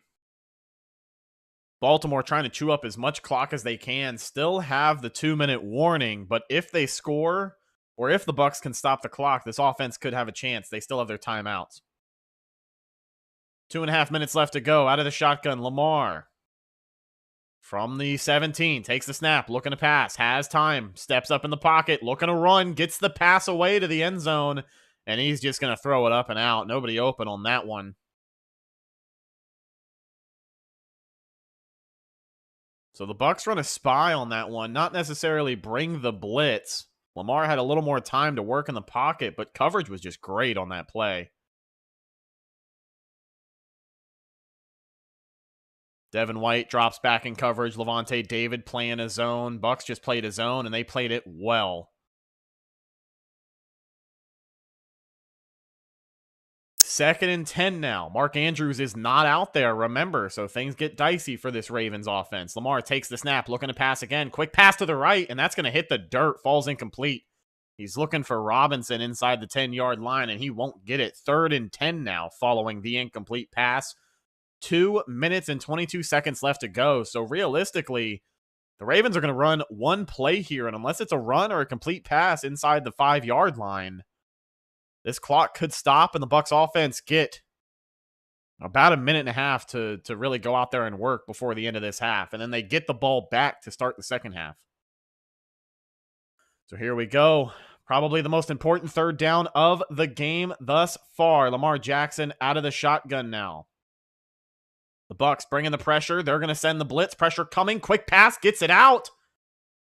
Baltimore trying to chew up as much clock as they can. Still have the 2-minute warning, but if they score, or if the Bucs can stop the clock, this offense could have a chance. They still have their timeouts. 2.5 minutes left to go. Out of the shotgun, Lamar. From the 17, takes the snap, looking to pass, has time, steps up in the pocket, looking to run, gets the pass away to the end zone, and he's just going to throw it up and out. Nobody open on that one. So the Bucs run a spy on that one, not necessarily bring the blitz. Lamar had a little more time to work in the pocket, but coverage was just great on that play. Devin White drops back in coverage. Levante David playing his zone. Bucs just played his zone, and they played it well. 2nd and 10 now. Mark Andrews is not out there, remember, so things get dicey for this Ravens offense. Lamar takes the snap, looking to pass again. Quick pass to the right, and that's going to hit the dirt. Falls incomplete. He's looking for Robinson inside the 10-yard line, and he won't get it. 3rd and 10 now following the incomplete pass. 2 minutes and 22 seconds left to go. So realistically, the Ravens are going to run one play here, and unless it's a run or a complete pass inside the 5-yard line, this clock could stop and the Bucs offense get about a minute and a half to really go out there and work before the end of this half. And then they get the ball back to start the second half. So here we go. Probably the most important 3rd down of the game thus far. Lamar Jackson out of the shotgun now. The Bucs bringing the pressure. They're going to send the blitz. Pressure coming. Quick pass. Gets it out.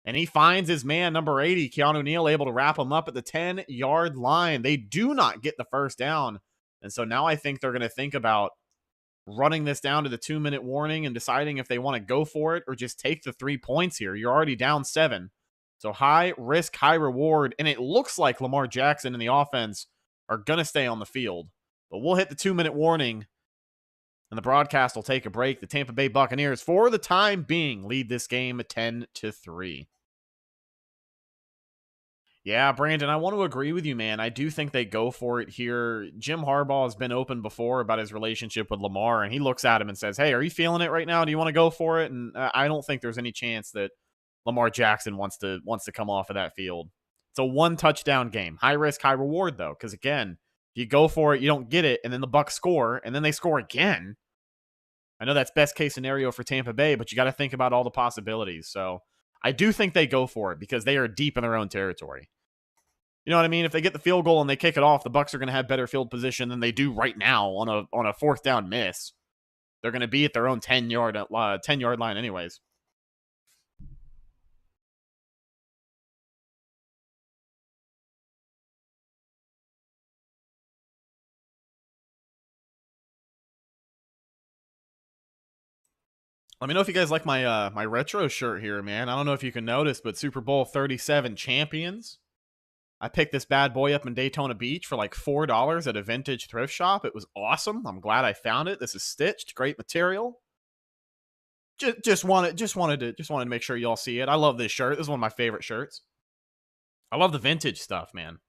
And he finds his man, number 80, Keanu Neal, able to wrap him up at the 10-yard line. They do not get the first down. And so now I think they're going to think about running this down to the 2-minute warning and deciding if they want to go for it or just take the 3 points here. You're already down 7. So high risk, high reward. And it looks like Lamar Jackson and the offense are going to stay on the field. But we'll hit the 2-minute warning. And the broadcast will take a break. The Tampa Bay Buccaneers, for the time being, lead this game 10-3. Yeah, Brandon, I want to agree with you, man. I do think they go for it here. Jim Harbaugh has been open before about his relationship with Lamar, and he looks at him and says, hey, are you feeling it right now? Do you want to go for it? And I don't think there's any chance that Lamar Jackson wants to come off of that field. It's a 1-touchdown game. High risk, high reward, though, because, again, if you go for it, you don't get it, and then the Bucs score, and then they score again. I know that's best case scenario for Tampa Bay, but you got to think about all the possibilities. So I do think they go for it because they are deep in their own territory. You know what I mean? If they get the field goal and they kick it off, the Bucs are going to have better field position than they do right now on a 4th down miss. They're going to be at their own 10-yard line anyways. Let me know if you guys like my my retro shirt here, man. I don't know if you can notice, but Super Bowl 37 champions. I picked this bad boy up in Daytona Beach for like $4 at a vintage thrift shop. It was awesome. I'm glad I found it. This is stitched, great material. Just wanted to make sure y'all see it. I love this shirt. This is one of my favorite shirts. I love the vintage stuff, man.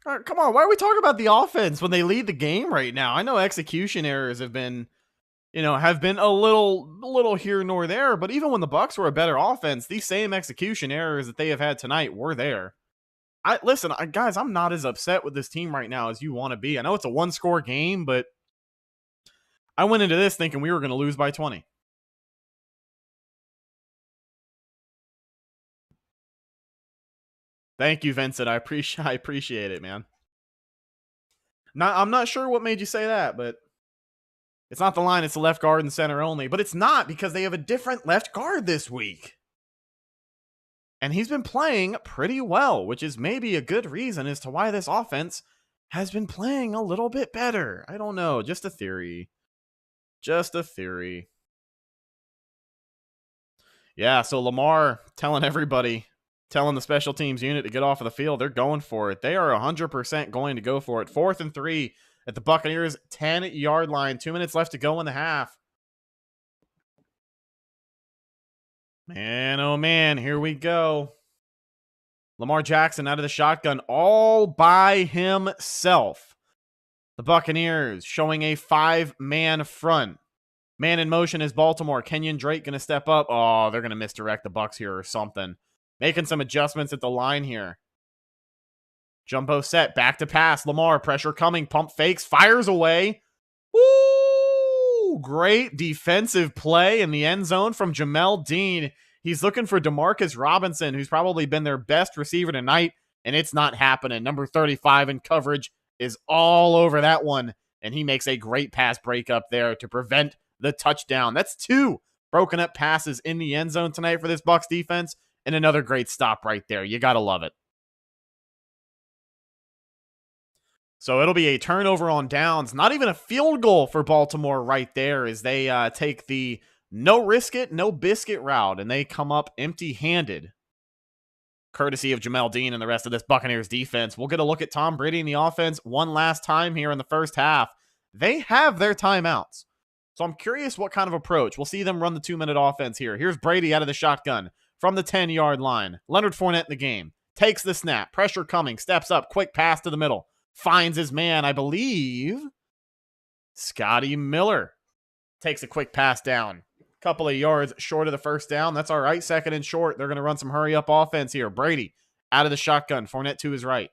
All right, come on, why are we talking about the offense when they lead the game right now? I know execution errors have been, a little here nor there, but even when the Bucs were a better offense, these same execution errors that they have had tonight were there. Guys, I'm not as upset with this team right now as you want to be. I know it's a one-score game, but I went into this thinking we were going to lose by 20. Thank you, Vincent. I appreciate it, man. I'm not sure what made you say that, but it's not the line, it's the left guard and center only. But it's not, because they have a different left guard this week. And he's been playing pretty well, which is maybe a good reason as to why this offense has been playing a little bit better. I don't know. Just a theory. Just a theory. Yeah, so Lamar telling the special teams unit to get off of the field. They're going for it. They are 100% going to go for it. 4th and 3 at the Buccaneers 10-yard line. 2 minutes left to go in the half. Man, oh man, here we go. Lamar Jackson out of the shotgun all by himself. The Buccaneers showing a 5-man front. Man in motion is Baltimore. Kenyon Drake going to step up. Oh, they're going to misdirect the Bucs here or something. Making some adjustments at the line here. Jumbo set, back to pass. Lamar, pressure coming, pump fakes, fires away. Woo! Great defensive play in the end zone from Jamel Dean. He's looking for Demarcus Robinson, who's probably been their best receiver tonight, and it's not happening. Number 35 in coverage is all over that one, and he makes a great pass breakup there to prevent the touchdown. That's 2 broken up passes in the end zone tonight for this Bucs defense, and another great stop right there. You got to love it. So it'll be a turnover on downs. Not even a field goal for Baltimore right there as they take the no risk it, no biscuit route, and they come up empty-handed. Courtesy of Jamel Dean and the rest of this Buccaneers defense. We'll get a look at Tom Brady and the offense one last time here in the first half. They have their timeouts. So I'm curious what kind of approach. We'll see them run the 2-minute offense here. Here's Brady out of the shotgun from the 10-yard line. Leonard Fournette in the game. Takes the snap. Pressure coming. Steps up. Quick pass to the middle. Finds his man, I believe. Scotty Miller takes a quick pass down. Couple of yards short of the first down. That's all right. 2nd and short. They're going to run some hurry-up offense here. Brady out of the shotgun. Fournette to his right.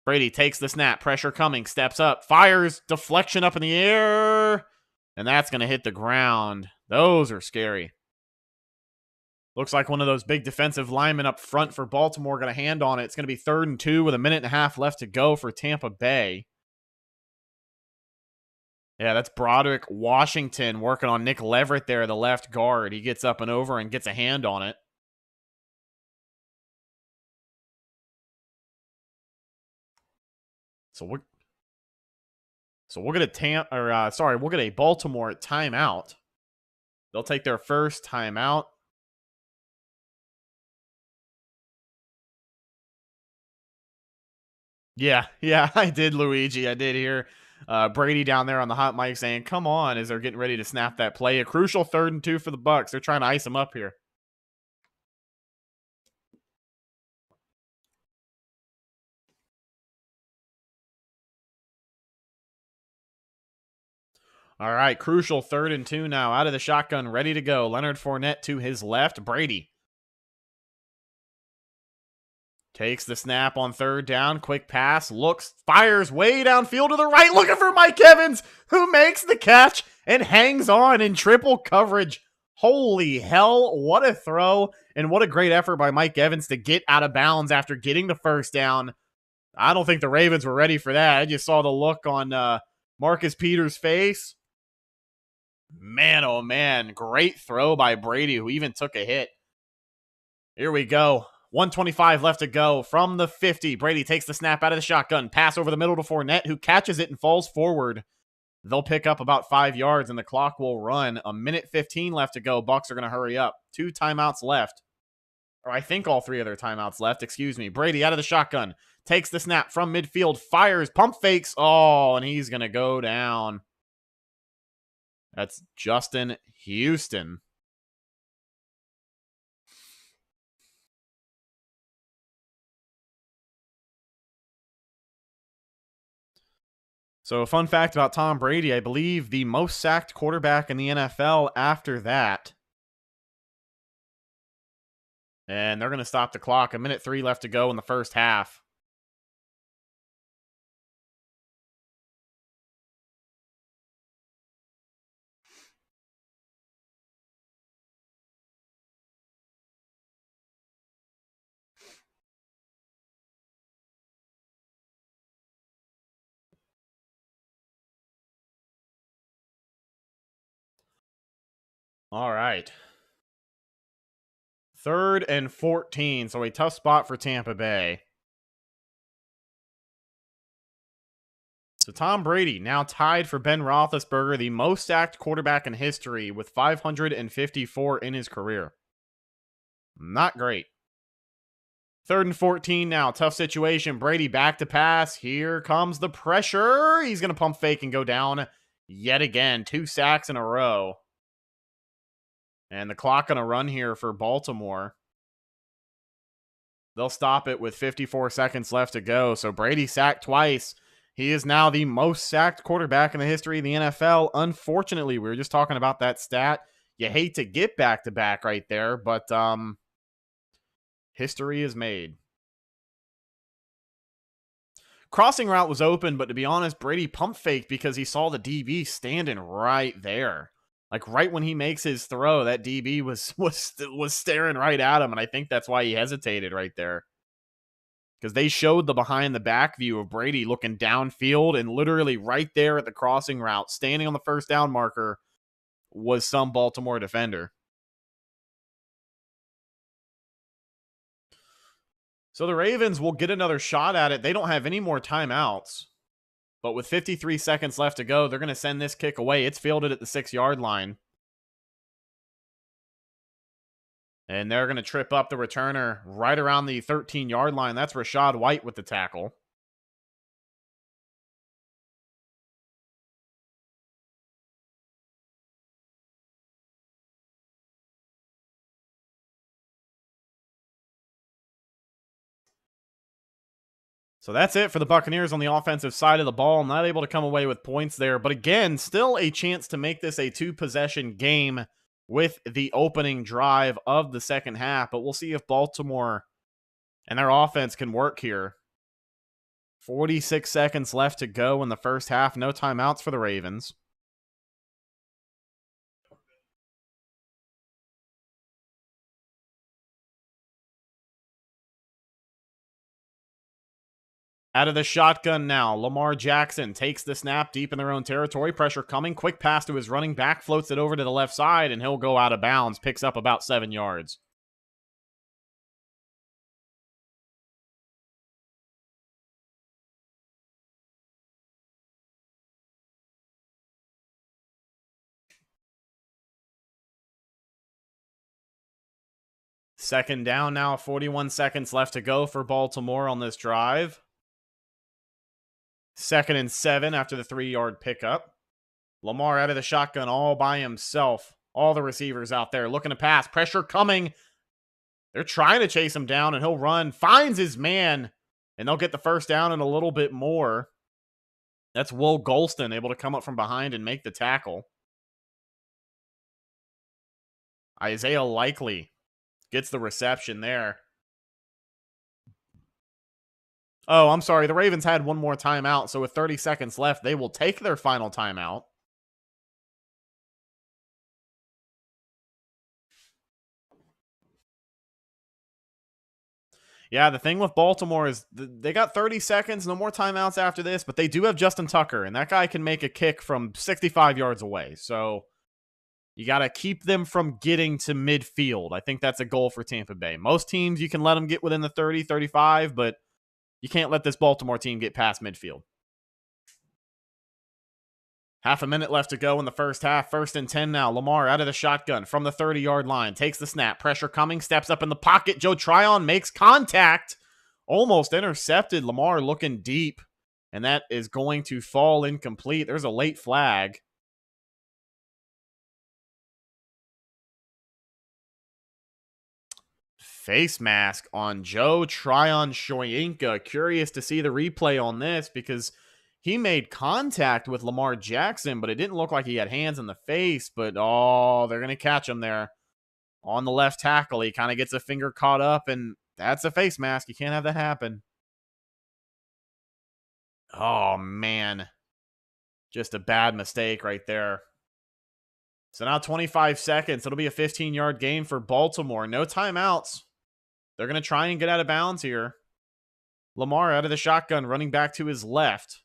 Brady takes the snap. Pressure coming. Steps up. Fires. Deflection up in the air. And that's going to hit the ground. Those are scary. Looks like one of those big defensive linemen up front for Baltimore going to hand on it. It's going to be 3rd and 2 with a minute and a half left to go for Tampa Bay. Yeah, that's Broderick Washington working on Nick Leverett there, the left guard. He gets up and over and gets a hand on it. So we'll get we'll get a Baltimore timeout. They'll take their first timeout. Yeah, I did, Luigi. I did hear Brady down there on the hot mic saying, come on, as they're getting ready to snap that play. A crucial 3rd and 2 for the Bucs. They're trying to ice them up here. All right, crucial 3rd and 2 now. Out of the shotgun, ready to go. Leonard Fournette to his left. Brady takes the snap on 3rd down. Quick pass. Looks. Fires way downfield to the right. Looking for Mike Evans, who makes the catch and hangs on in triple coverage. Holy hell. What a throw. And what a great effort by Mike Evans to get out of bounds after getting the first down. I don't think the Ravens were ready for that. I just saw the look on Marcus Peters' face. Man, oh man. Great throw by Brady, who even took a hit. Here we go. 1:25 left to go from the 50. Brady takes the snap out of the shotgun. Pass over the middle to Fournette, who catches it and falls forward. They'll pick up about 5 yards, and the clock will run. 1:15 left to go. Bucs are going to hurry up. 2 timeouts left. Or I think all 3 other timeouts left. Excuse me. Brady out of the shotgun. Takes the snap from midfield. Fires. Pump fakes. Oh, and he's going to go down. That's Justin Houston. So a fun fact about Tom Brady, I believe the most sacked quarterback in the NFL after that. And they're going to stop the clock. 1:03 left to go in the first half. All right. 3rd and 14, so a tough spot for Tampa Bay. So Tom Brady now tied for Ben Roethlisberger, the most sacked quarterback in history, with 554 in his career. Not great. 3rd and 14 now. Tough situation. Brady back to pass. Here comes the pressure. He's going to pump fake and go down yet again. 2 sacks in a row. And the clock going to run here for Baltimore. They'll stop it with 54 seconds left to go. So Brady sacked twice. He is now the most sacked quarterback in the history of the NFL. Unfortunately, we were just talking about that stat. You hate to get back-to-back right there, but history is made. Crossing route was open, but to be honest, Brady pump faked because he saw the DB standing right there. Like right when he makes his throw, that DB was staring right at him, and I think that's why he hesitated right there. Because they showed the behind the back view of Brady looking downfield, and literally right there at the crossing route, standing on the first down marker, was some Baltimore defender. So the Ravens will get another shot at it. They don't have any more timeouts. But with 53 seconds left to go, they're going to send this kick away. It's fielded at the 6-yard line. And they're going to trip up the returner right around the 13-yard line. That's Rachaad White with the tackle. So that's it for the Buccaneers on the offensive side of the ball. Not able to come away with points there. But again, still a chance to make this a 2-possession game with the opening drive of the second half. But we'll see if Baltimore and their offense can work here. 46 seconds left to go in the first half. No timeouts for the Ravens. Out of the shotgun now, Lamar Jackson takes the snap deep in their own territory. Pressure coming. Quick pass to his running back. Floats it over to the left side, and he'll go out of bounds. Picks up about 7 yards. Second down now. 41 seconds left to go for Baltimore on this drive. 2nd and 7 after the 3-yard pickup. Lamar out of the shotgun all by himself. All the receivers out there looking to pass. Pressure coming. They're trying to chase him down, and he'll run. Finds his man, and they'll get the first down and a little bit more. That's Will Golston able to come up from behind and make the tackle. Isaiah Likely gets the reception there. Oh, I'm sorry. The Ravens had one more timeout, so with 30 seconds left, they will take their final timeout. Yeah, the thing with Baltimore is they got 30 seconds, no more timeouts after this, but they do have Justin Tucker, and that guy can make a kick from 65 yards away. So You got to keep them from getting to midfield. I think that's a goal for Tampa Bay. Most teams, you can let them get within the 30, 35, but you can't let this Baltimore team get past midfield. Half a minute left to go in the first half. 1st and 10 now. Lamar out of the shotgun from the 30-yard line. Takes the snap. Pressure coming. Steps up in the pocket. Joe Tryon makes contact. Almost intercepted. Lamar looking deep. And that is going to fall incomplete. There's a late flag. Face mask on Joe Tryon Shoyinka. Curious to see the replay on this because he made contact with Lamar Jackson, but it didn't look like he had hands in the face. But, oh, they're going to catch him there on the left tackle. He kind of gets a finger caught up, and that's a face mask. You can't have that happen. Oh, man. Just a bad mistake right there. So now 25 seconds. It'll be a 15-yard gain for Baltimore. No timeouts. They're going to try and get out of bounds here. Lamar out of the shotgun, running back to his left.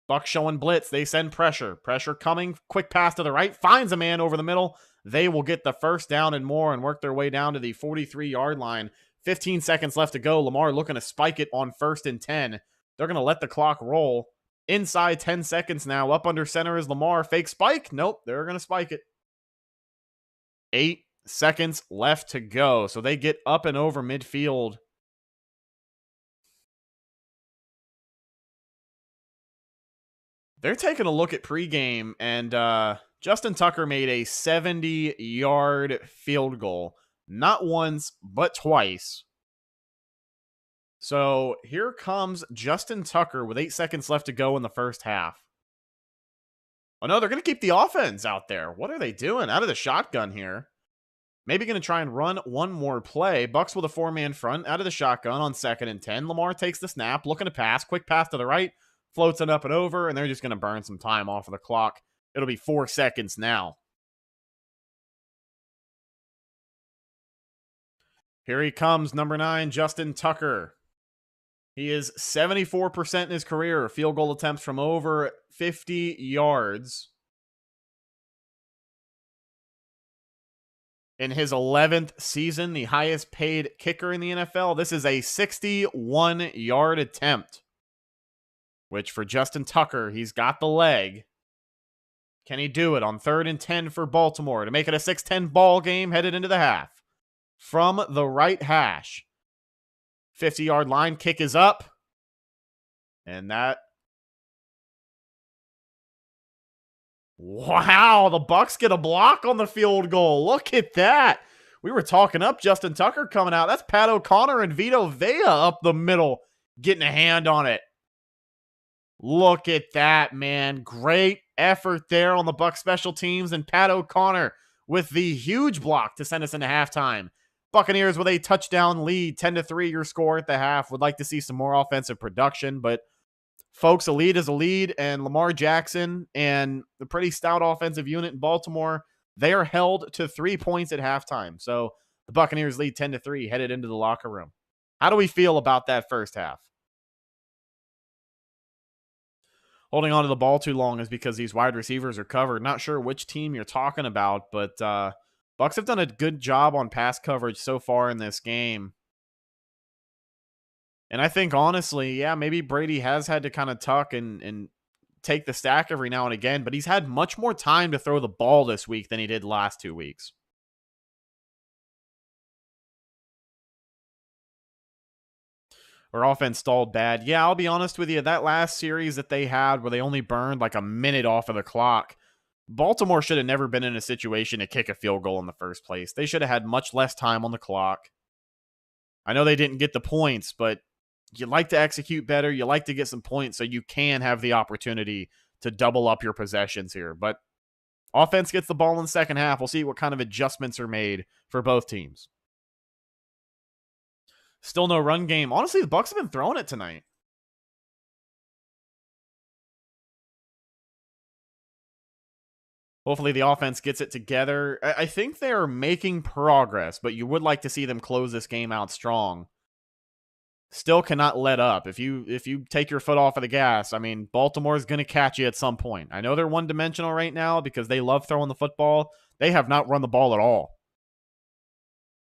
Bucs showing blitz. They send pressure. Pressure coming. Quick pass to the right. Finds a man over the middle. They will get the first down and more and work their way down to the 43-yard line. 15 seconds left to go. Lamar looking to spike it on 1st and 10. They're going to let the clock roll. Inside 10 seconds now. Up under center is Lamar. Fake spike. Nope. They're going to spike it. 8 seconds left to go. So they get up and over midfield. They're taking a look at pregame, and Justin Tucker made a 70-yard field goal. Not once, but twice. So here comes Justin Tucker with 8 seconds left to go in the first half. Oh, no, they're going to keep the offense out there. What are they doing? Out of the shotgun here. Maybe going to try and run one more play. Bucs with a 4-man front out of the shotgun on 2nd and 10. Lamar takes the snap, looking to pass. Quick pass to the right. Floats it up and over, and they're just going to burn some time off of the clock. It'll be 4 seconds now. Here he comes, number 9, Justin Tucker. He is 74% in his career. Field goal attempts from over 50 yards. In his 11th season, the highest paid kicker in the NFL. This is a 61-yard attempt. Which for Justin Tucker, he's got the leg. Can he do it on 3rd and 10 for Baltimore to make it a 6-10 ball game headed into the half? From the right hash. 50-yard line kick is up. And that... Wow, the Bucs get a block on the field goal. Look at that. We were talking up Justin Tucker coming out. That's Pat O'Connor and Vito Vea up the middle getting a hand on it. Look at that, man. Great effort there on the Bucs special teams, and Pat O'Connor with the huge block to send us into halftime. Buccaneers with a touchdown lead, 10-3 your score at the half. Would like to see some more offensive production, but folks, a lead is a lead, and Lamar Jackson and the pretty stout offensive unit in Baltimore, they are held to 3 points at halftime. So the Buccaneers lead 10-3 headed into the locker room. How do we feel about that first half? Holding on to the ball too long is because these wide receivers are covered. Not sure which team you're talking about, but Bucs have done a good job on pass coverage so far in this game. And I think, honestly, yeah, maybe Brady has had to kind of tuck and take the stack every now and again, but he's had much more time to throw the ball this week than he did last 2 weeks. Our offense stalled bad. Yeah, I'll be honest with you. That last series that they had where they only burned like a minute off of the clock, Baltimore should have never been in a situation to kick a field goal in the first place. They should have had much less time on the clock. I know they didn't get the points, but you like to execute better. You like to get some points so you can have the opportunity to double up your possessions here. But offense gets the ball in the second half. We'll see what kind of adjustments are made for both teams. Still no run game. Honestly, the Bucs have been throwing it tonight. Hopefully the offense gets it together. I think they're making progress, but you would like to see them close this game out strong. still cannot let up. If you take your foot off of the gas, I mean, Baltimore is going to catch you at some point. I know they're one-dimensional right now because they love throwing the football. They have not run the ball at all.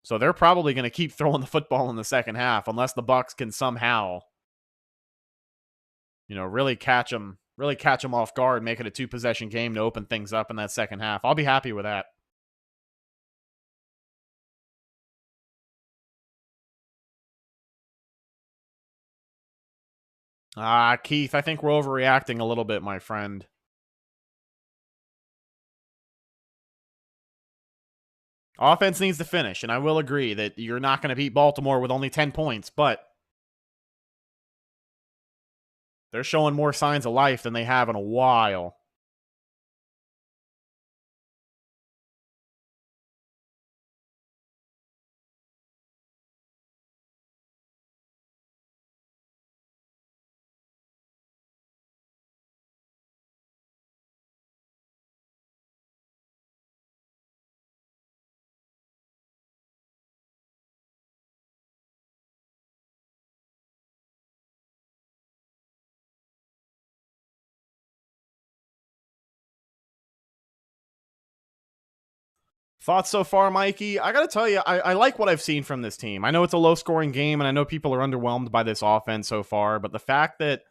So they're probably going to keep throwing the football in the second half unless the Bucs can somehow, really catch them off guard, make it a 2-possession game to open things up in that second half. I'll be happy with that. Keith, I think we're overreacting a little bit, my friend. Offense needs to finish, and I will agree that you're not going to beat Baltimore with only 10 points, but they're showing more signs of life than they have in a while. Thoughts so far, Mikey? I got to tell you, I like what I've seen from this team. I know it's a low-scoring game, and I know people are underwhelmed by this offense so far, but the fact that,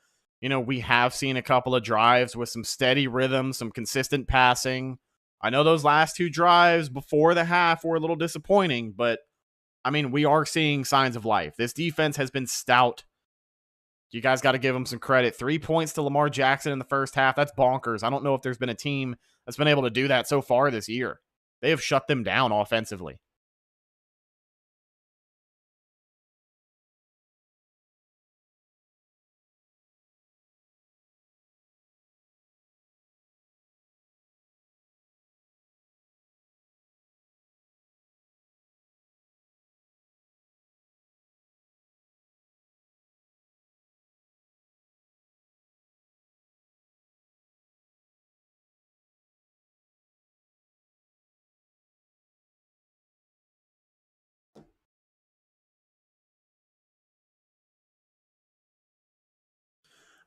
we have seen a couple of drives with some steady rhythm, some consistent passing. I know those last 2 drives before the half were a little disappointing, but, I mean, we are seeing signs of life. This defense has been stout. You guys got to give them some credit. 3 points to Lamar Jackson in the first half. That's bonkers. I don't know if there's been a team that's been able to do that so far this year. They have shut them down offensively.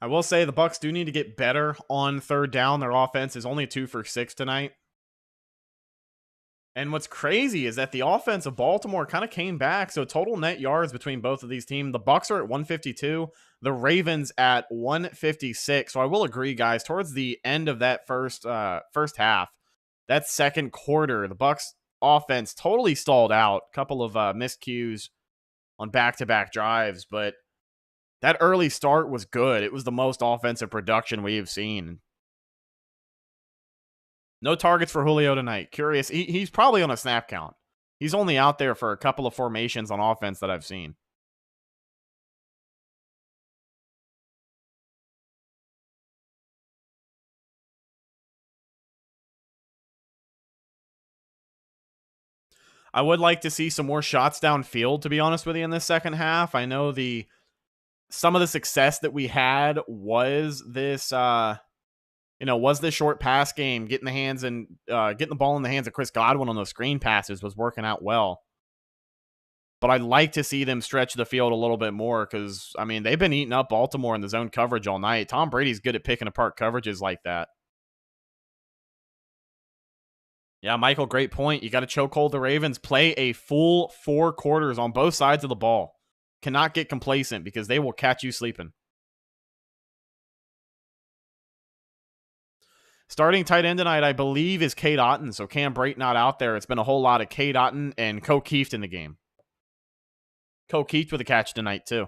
I will say the Bucs do need to get better on third down. Their offense is only 2 for 6 tonight. And what's crazy is that the offense of Baltimore kind of came back. So total net yards between both of these teams, the Bucs are at 152, the Ravens at 156. So I will agree, guys, towards the end of that first half, that second quarter, the Bucs offense totally stalled out. A couple of miscues on back-to-back drives, but that early start was good. It was the most offensive production we've seen. No targets for Julio tonight. Curious. He's probably on a snap count. He's only out there for a couple of formations on offense that I've seen. I would like to see some more shots downfield, to be honest with you, in this second half. I know some of the success that we had was this short pass game, getting the ball in the hands of Chris Godwin on those screen passes was working out well. But I'd like to see them stretch the field a little bit more because, I mean, they've been eating up Baltimore in the zone coverage all night. Tom Brady's good at picking apart coverages like that. Yeah, Michael, great point. You got to chokehold the Ravens. Play a full 4 quarters on both sides of the ball. Cannot get complacent because they will catch you sleeping. Starting tight end tonight, I believe, is Cade Otton. So Cam Brate not out there. It's been a whole lot of Cade Otton and Ko Kieft in the game. Ko Kieft with a catch tonight, too.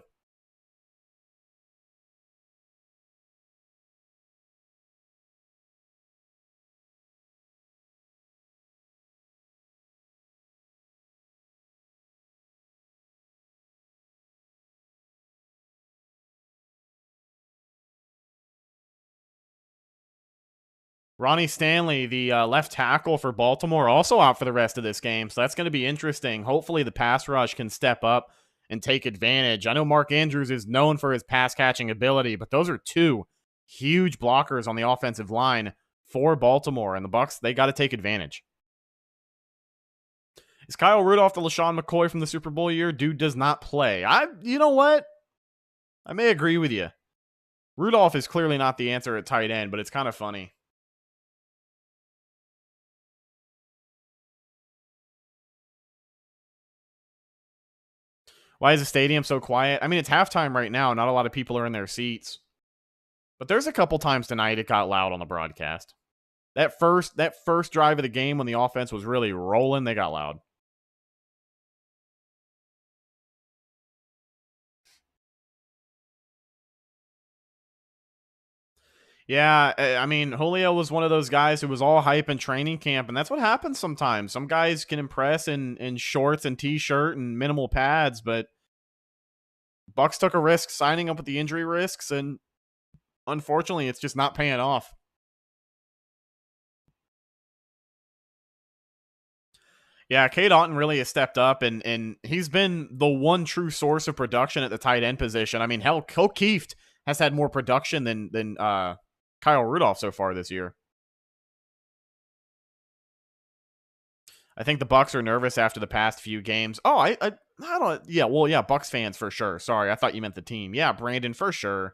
Ronnie Stanley, the left tackle for Baltimore, also out for the rest of this game. So that's going to be interesting. Hopefully the pass rush can step up and take advantage. I know Mark Andrews is known for his pass catching ability, but those are 2 huge blockers on the offensive line for Baltimore. And the Bucs, they got to take advantage. Is Kyle Rudolph the LaShawn McCoy from the Super Bowl year? Dude does not play. You know what? I may agree with you. Rudolph is clearly not the answer at tight end, but it's kind of funny. Why is the stadium so quiet? I mean, it's halftime right now. Not a lot of people are in their seats. But there's a couple times tonight it got loud on the broadcast. That first drive of the game when the offense was really rolling, they got loud. Yeah, I mean, Julio was one of those guys who was all hype in training camp, and that's what happens sometimes. Some guys can impress in shorts and t-shirt and minimal pads, but Bucs took a risk signing up with the injury risks, and unfortunately, it's just not paying off. Yeah, Cade Otton really has stepped up, and he's been the one true source of production at the tight end position. I mean, hell, O'Keefe has had more production than Kyle Rudolph so far this year. I think the Bucs are nervous after the past few games. Oh, I don't. Yeah, well, yeah, Bucs fans for sure. Sorry, I thought you meant the team. Yeah, Brandon for sure.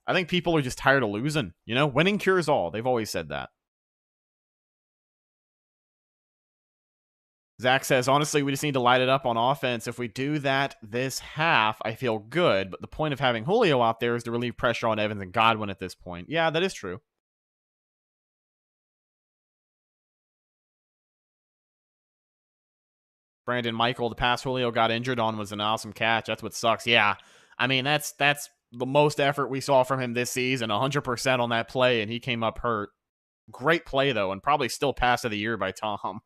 I think people are just tired of losing. You know, winning cures all. They've always said that. Zach says, honestly, we just need to light it up on offense. If we do that this half, I feel good. But the point of having Julio out there is to relieve pressure on Evans and Godwin at this point. Yeah, that is true. Brandon Michael, the pass Julio got injured on was an awesome catch. That's what sucks. Yeah. I mean, that's the most effort we saw from him this season, 100% on that play, and he came up hurt. Great play, though, and probably still pass of the year by Tom.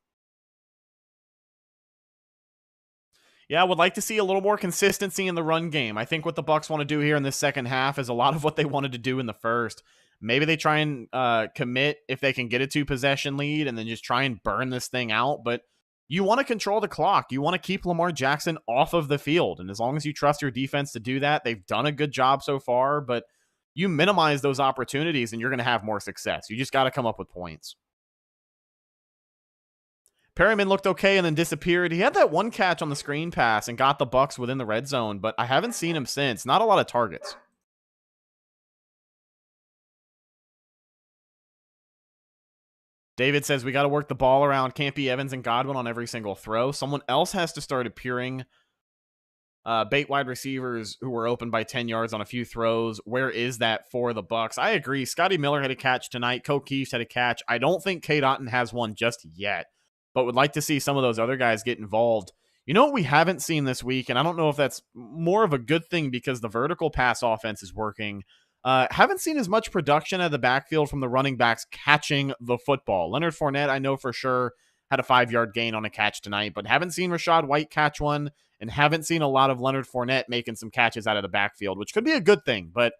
Yeah, I would like to see a little more consistency in the run game. I think what the Bucs want to do here in this second half is a lot of what they wanted to do in the first. Maybe they try and commit if they can get a 2-possession lead and then just try and burn this thing out. But you want to control the clock. You want to keep Lamar Jackson off of the field. And as long as you trust your defense to do that, they've done a good job so far. But you minimize those opportunities and you're going to have more success. You just got to come up with points. Perryman looked okay and then disappeared. He had that one catch on the screen pass and got the Bucs within the red zone, but I haven't seen him since. Not a lot of targets. David says we got to work the ball around. Can't be Evans and Godwin on every single throw. Someone else has to start appearing. Bait wide receivers who were open by 10 yards on a few throws. Where is that for the Bucs? I agree. Scotty Miller had a catch tonight. O'Keefe had a catch. I don't think Cade Otton has one just yet, but would like to see some of those other guys get involved. You know what we haven't seen this week, and I don't know if that's more of a good thing because the vertical pass offense is working. Haven't seen as much production out of the backfield from the running backs catching the football. Leonard Fournette, I know for sure, had a 5-yard gain on a catch tonight, but haven't seen Rachaad White catch one, and haven't seen a lot of Leonard Fournette making some catches out of the backfield, which could be a good thing, but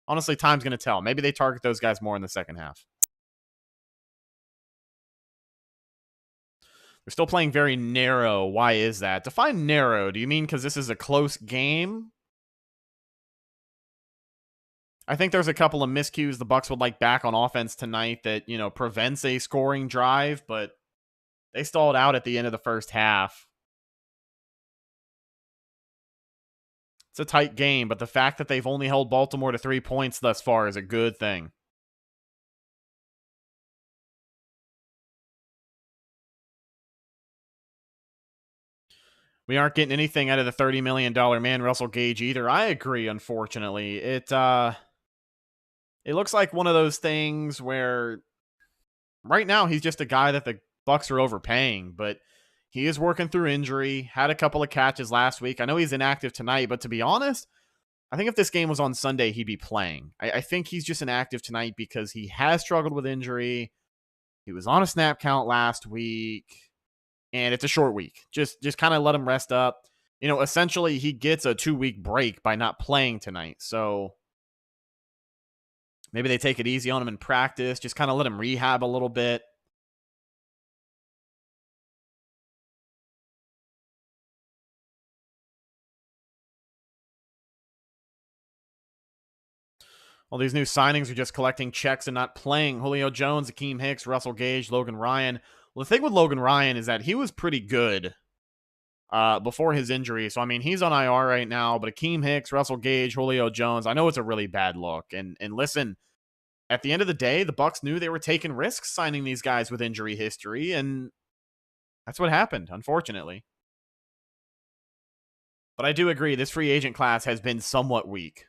honestly, time's going to tell. Maybe they target those guys more in the second half. They're still playing very narrow. Why is that? Define narrow. Do you mean because this is a close game? I think there's a couple of miscues the Bucs would like back on offense tonight that, you know, prevents a scoring drive, but they stalled out at the end of the first half. It's a tight game, but the fact that they've only held Baltimore to 3 points thus far is a good thing. We aren't getting anything out of the $30 million man, Russell Gage, either. I agree, unfortunately. It looks like one of those things where right now he's just a guy that the Bucs are overpaying, but he is working through injury, had a couple of catches last week. I know he's inactive tonight, but to be honest, I think if this game was on Sunday, he'd be playing. I think he's just inactive tonight because he has struggled with injury. He was on a snap count last week, and it's a short week. Just kind of let him rest up. You know, essentially, he gets a 2-week break by not playing tonight. So maybe they take it easy on him in practice. Just kind of let him rehab a little bit. All these new signings are just collecting checks and not playing. Julio Jones, Akeem Hicks, Russell Gage, Logan Ryan. Well, the thing with Logan Ryan is that he was pretty good before his injury. So, I mean, he's on IR right now, but Akeem Hicks, Russell Gage, Julio Jones, I know it's a really bad look. And listen, at the end of the day, the Bucs knew they were taking risks signing these guys with injury history, and that's what happened, unfortunately. But I do agree, this free agent class has been somewhat weak.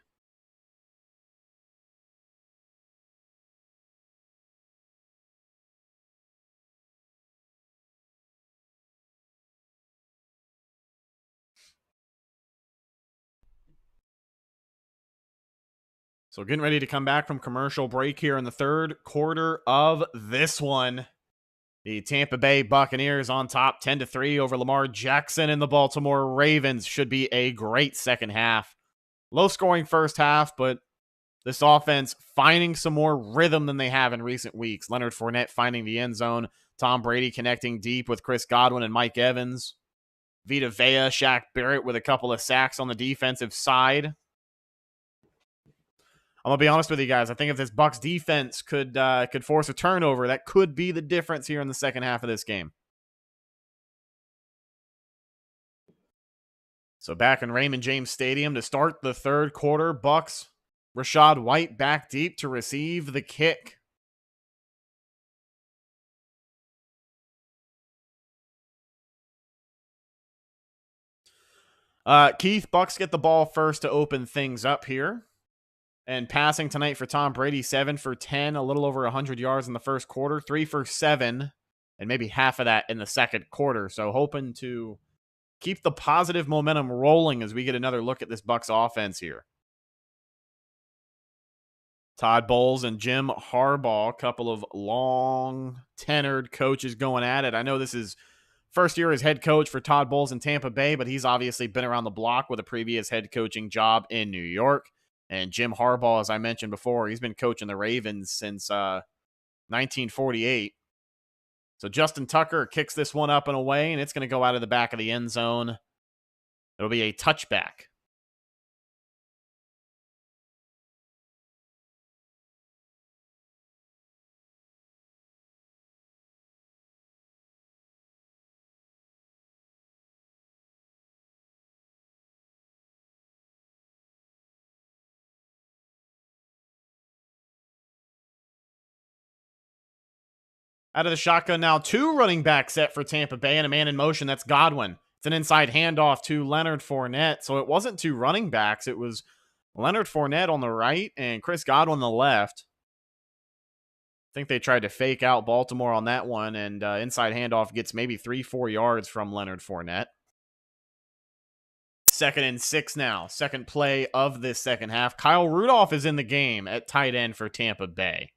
So getting ready to come back from commercial break here in the third quarter of this one. The Tampa Bay Buccaneers on top 10-3 over Lamar Jackson and the Baltimore Ravens. Should be a great second half. Low scoring first half, but this offense finding some more rhythm than they have in recent weeks. Leonard Fournette finding the end zone. Tom Brady connecting deep with Chris Godwin and Mike Evans. Vita Vea, Shaq Barrett with a couple of sacks on the defensive side. I'm gonna be honest with you guys. I think if this Bucs defense could force a turnover, that could be the difference here in the second half of this game. So back in Raymond James Stadium to start the third quarter, Bucs. Rashad White back deep to receive the kick. Keith, Bucs get the ball first to open things up here. And passing tonight for Tom Brady, 7 for 10, a little over 100 yards in the first quarter, 3 for 7, and maybe half of that in the second quarter. So hoping to keep the positive momentum rolling as we get another look at this Bucs offense here. Todd Bowles and Jim Harbaugh, a couple of long-tenured coaches going at it. I know this is first year as head coach for Todd Bowles in Tampa Bay, but he's obviously been around the block with a previous head coaching job in New York. And Jim Harbaugh, as I mentioned before, he's been coaching the Ravens since 1948. So Justin Tucker kicks this one up and away, and it's going to go out of the back of the end zone. It'll be a touchback. Out of the shotgun now, 2 running back set for Tampa Bay and a man in motion. That's Godwin. It's an inside handoff to Leonard Fournette. So it wasn't 2 running backs. It was Leonard Fournette on the right and Chris Godwin on the left. I think they tried to fake out Baltimore on that one, and inside handoff gets maybe 3-4 yards from Leonard Fournette. 2nd and 6 now. Second play of this second half. Kyle Rudolph is in the game at tight end for Tampa Bay.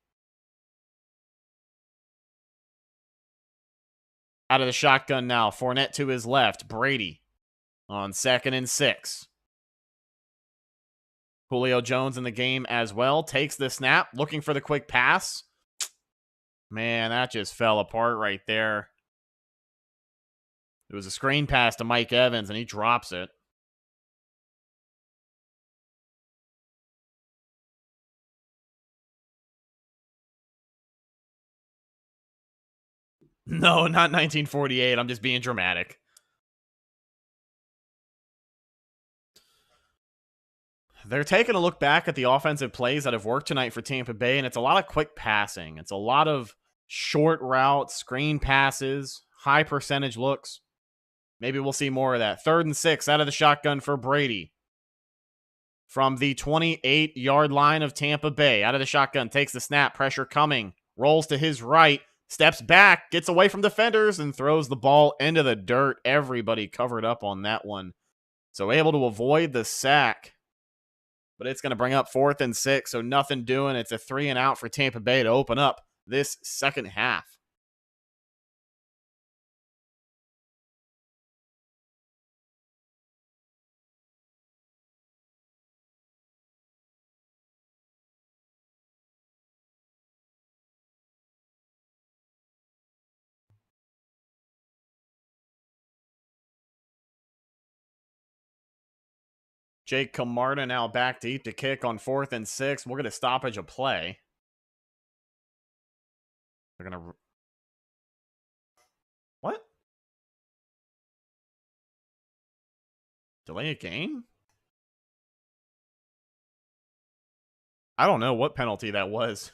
Out of the shotgun now. Fournette to his left. Brady on 2nd and 6. Julio Jones in the game as well. Takes the snap. Looking for the quick pass. Man, that just fell apart right there. It was a screen pass to Mike Evans, and he drops it. No, not 1948. I'm just being dramatic. They're taking a look back at the offensive plays that have worked tonight for Tampa Bay, and it's a lot of quick passing. It's a lot of short routes, screen passes, high percentage looks. Maybe we'll see more of that. 3rd and 6 out of the shotgun for Brady. From the 28-yard line of Tampa Bay, out of the shotgun, takes the snap, pressure coming, rolls to his right, steps back, gets away from defenders, and throws the ball into the dirt. Everybody covered up on that one. So able to avoid the sack. But it's going to bring up 4th and 6, so nothing doing. It's a 3 and out for Tampa Bay to open up this second half. Jake Camarda now back deep to kick on 4th and 6. We'll get a stoppage of play. They're going to... What? Delay a game? I don't know what penalty that was,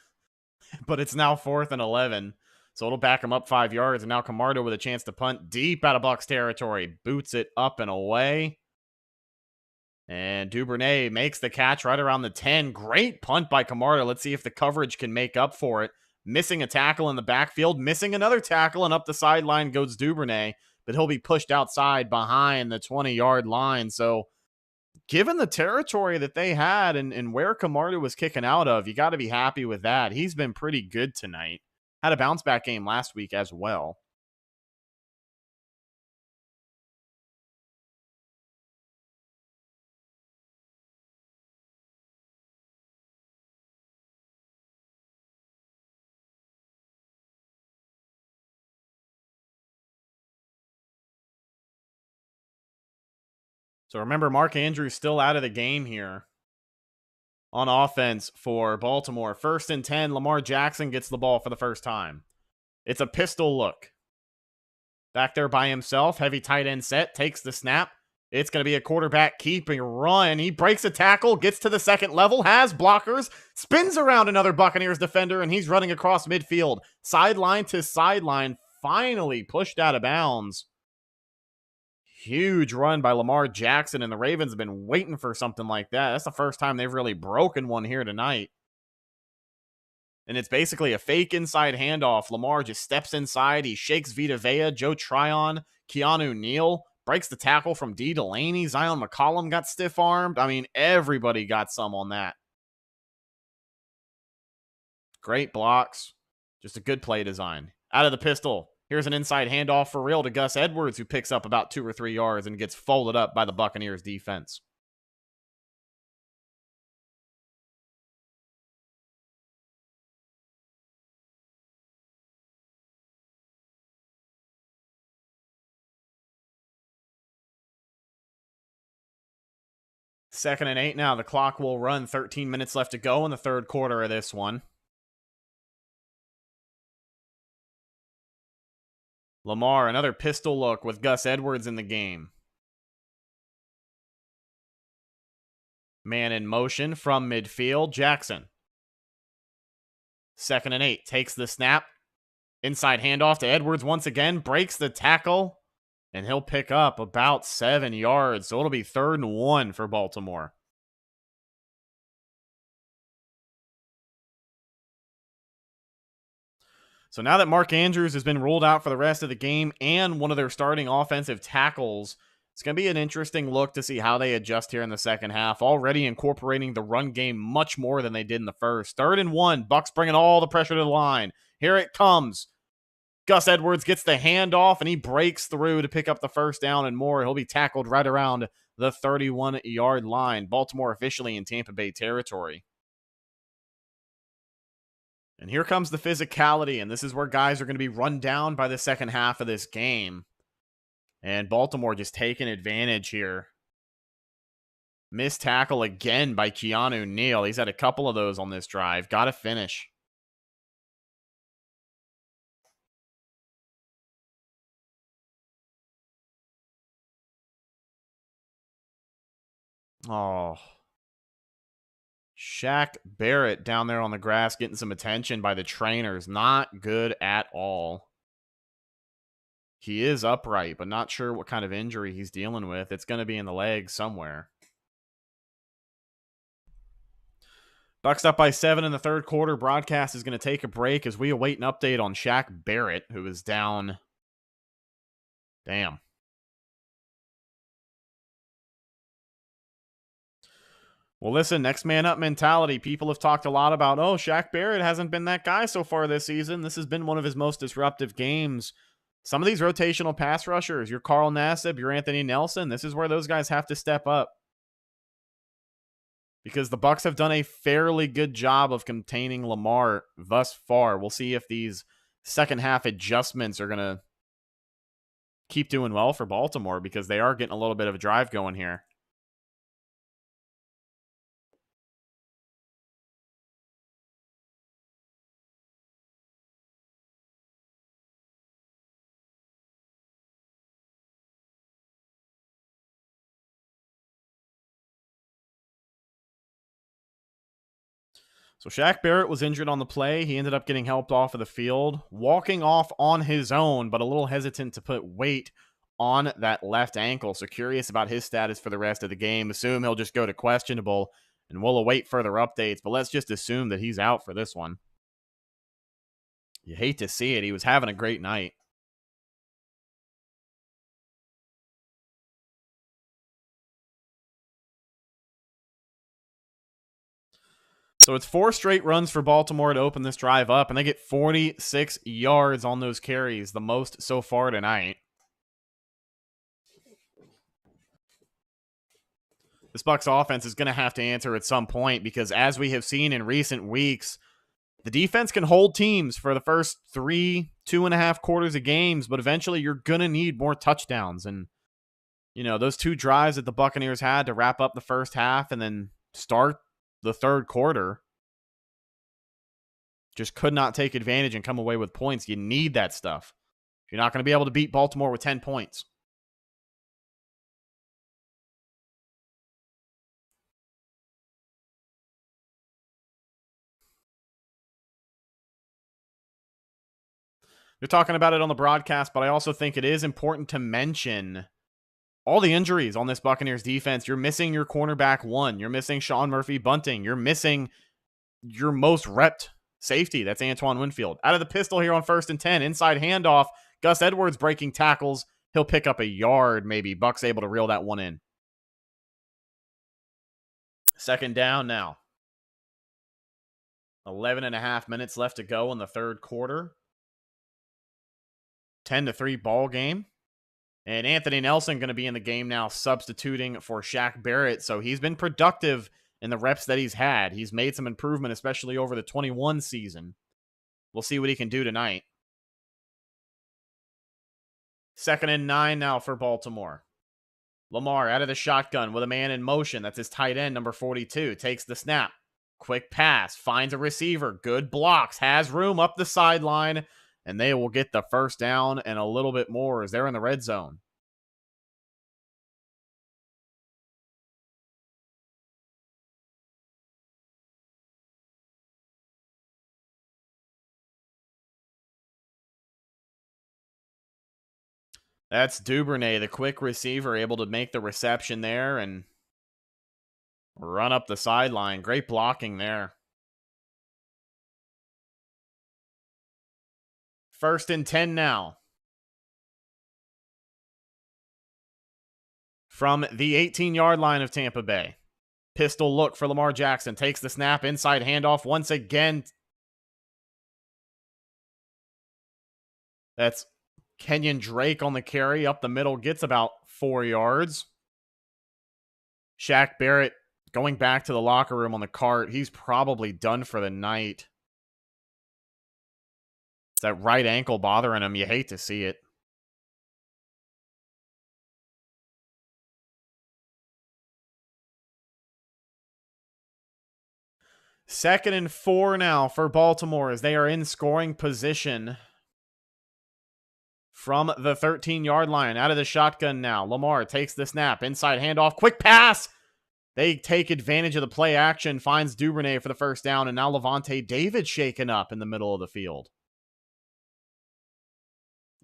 but it's now 4th and 11. So it'll back him up 5 yards. And now Camardo with a chance to punt deep out of Bucs territory. Boots it up and away. And Duvernay makes the catch right around the 10. Great punt by Camardo. Let's see if the coverage can make up for it. Missing a tackle in the backfield. Missing another tackle. And up the sideline goes Duvernay. But he'll be pushed outside behind the 20-yard line. So given the territory that they had and where Camardo was kicking out of, you got to be happy with that. He's been pretty good tonight. Had a bounce back game last week as well. So remember, Mark Andrews still out of the game here on offense for Baltimore. 1st and 10, Lamar Jackson gets the ball for the first time. It's a pistol look. Back there by himself, heavy tight end set, takes the snap. It's going to be a quarterback keeping run. He breaks a tackle, gets to the second level, has blockers, spins around another Buccaneers defender, and he's running across midfield. Sideline to sideline, finally pushed out of bounds. Huge run by Lamar Jackson, and the Ravens have been waiting for something like that. That's the first time they've really broken one here tonight. And it's basically a fake inside handoff. Lamar just steps inside. He shakes Vita Vea, Joe Tryon, Keanu Neal, breaks the tackle from D. Delaney. Zion McCollum got stiff-armed. I mean, everybody got some on that. Great blocks. Just a good play design. Out of the pistol. Here's an inside handoff for real to Gus Edwards, who picks up about 2 or 3 yards and gets folded up by the Buccaneers defense. Second and 8 now. The clock will run. 13 minutes left to go in the third quarter of this one. Lamar, another pistol look with Gus Edwards in the game. Man in motion from midfield. Jackson. 2nd and 8. Takes the snap. Inside handoff to Edwards once again. Breaks the tackle. And he'll pick up about 7 yards. So it'll be 3rd and 1 for Baltimore. So now that Mark Andrews has been ruled out for the rest of the game and one of their starting offensive tackles, it's going to be an interesting look to see how they adjust here in the second half, already incorporating the run game much more than they did in the first. 3rd and 1, Bucs bringing all the pressure to the line. Here it comes. Gus Edwards gets the handoff, and he breaks through to pick up the first down and more. He'll be tackled right around the 31-yard line. Baltimore officially in Tampa Bay territory. And here comes the physicality, and this is where guys are going to be run down by the second half of this game. And Baltimore just taking advantage here. Missed tackle again by Keanu Neal. He's had a couple of those on this drive. Got to finish. Oh. Shaq Barrett down there on the grass getting some attention by the trainers. Not good at all. He is upright, but not sure what kind of injury he's dealing with. It's going to be in the leg somewhere. Bucs up by 7 in the third quarter. Broadcast is going to take a break as we await an update on Shaq Barrett, who is down. Damn. Well, listen, next man up mentality. People have talked a lot about, oh, Shaq Barrett hasn't been that guy so far this season. This has been one of his most disruptive games. Some of these rotational pass rushers, your Carl Nassib, your Anthony Nelson, this is where those guys have to step up. Because the Bucs have done a fairly good job of containing Lamar thus far. We'll see if these second half adjustments are going to keep doing well for Baltimore, because they are getting a little bit of a drive going here. So Shaq Barrett was injured on the play. He ended up getting helped off of the field, walking off on his own, but a little hesitant to put weight on that left ankle. So curious about his status for the rest of the game. Assume he'll just go to questionable, and we'll await further updates, but let's just assume that he's out for this one. You hate to see it. He was having a great night. So it's 4 straight runs for Baltimore to open this drive up, and they get 46 yards on those carries, the most so far tonight. This Bucs offense is going to have to answer at some point because, as we have seen in recent weeks, the defense can hold teams for the first 2.5 quarters of games, but eventually you're going to need more touchdowns. And, those 2 drives that the Buccaneers had to wrap up the first half and then start the third quarter just could not take advantage and come away with points. You need that stuff. You're not going to be able to beat Baltimore with 10 points. You're talking about it on the broadcast, but I also think it is important to mention all the injuries on this Buccaneers defense. You're missing your cornerback 1. You're missing Sean Murphy-Bunting. You're missing your most repped safety. That's Antoine Winfield. Out of the pistol here on 1st and 10. Inside handoff. Gus Edwards breaking tackles. He'll pick up a yard maybe. Bucs able to reel that one in. 2nd down now. 11.5 minutes left to go in the third quarter. 10-3 ball game. And Anthony Nelson going to be in the game now, substituting for Shaq Barrett. So he's been productive in the reps that he's had. He's made some improvement, especially over the 21 season. We'll see what he can do tonight. 2nd and 9 now for Baltimore. Lamar out of the shotgun with a man in motion. That's his tight end, number 42. Takes the snap. Quick pass. Finds a receiver. Good blocks. Has room up the sideline. And they will get the first down and a little bit more as they're in the red zone. That's Duvernay, the quick receiver, able to make the reception there and run up the sideline. Great blocking there. 1st and 10 now. From the 18-yard line of Tampa Bay. Pistol look for Lamar Jackson. Takes the snap. Inside handoff once again. That's Kenyon Drake on the carry. Up the middle. Gets about 4 yards. Shaq Barrett going back to the locker room on the cart. He's probably done for the night. It's that right ankle bothering him. You hate to see it. Second and 4 now for Baltimore as they are in scoring position from the 13-yard line. Out of the shotgun now. Lamar takes the snap. Inside handoff. Quick pass. They take advantage of the play action. Finds Duvernay for the first down. And now Levante David shaken up in the middle of the field.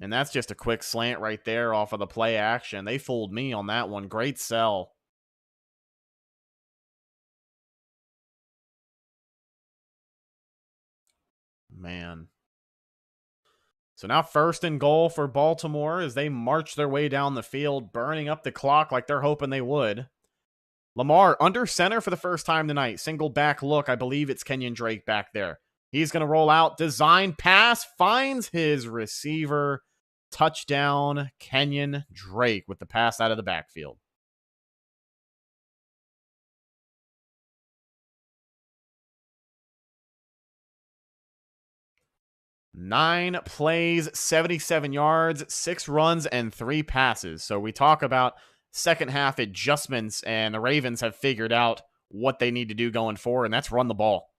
And that's just a quick slant right there off of the play action. They fooled me on that one. Great sell. Man. So now 1st and goal for Baltimore as they march their way down the field, burning up the clock like they're hoping they would. Lamar under center for the first time tonight. Single back look. I believe it's Kenyon Drake back there. He's going to roll out. Design pass. Finds his receiver. Touchdown, Kenyon Drake with the pass out of the backfield. Nine plays, 77 yards, 6 runs, and 3 passes. So we talk about second half adjustments, and the Ravens have figured out what they need to do going forward, and that's run the ball.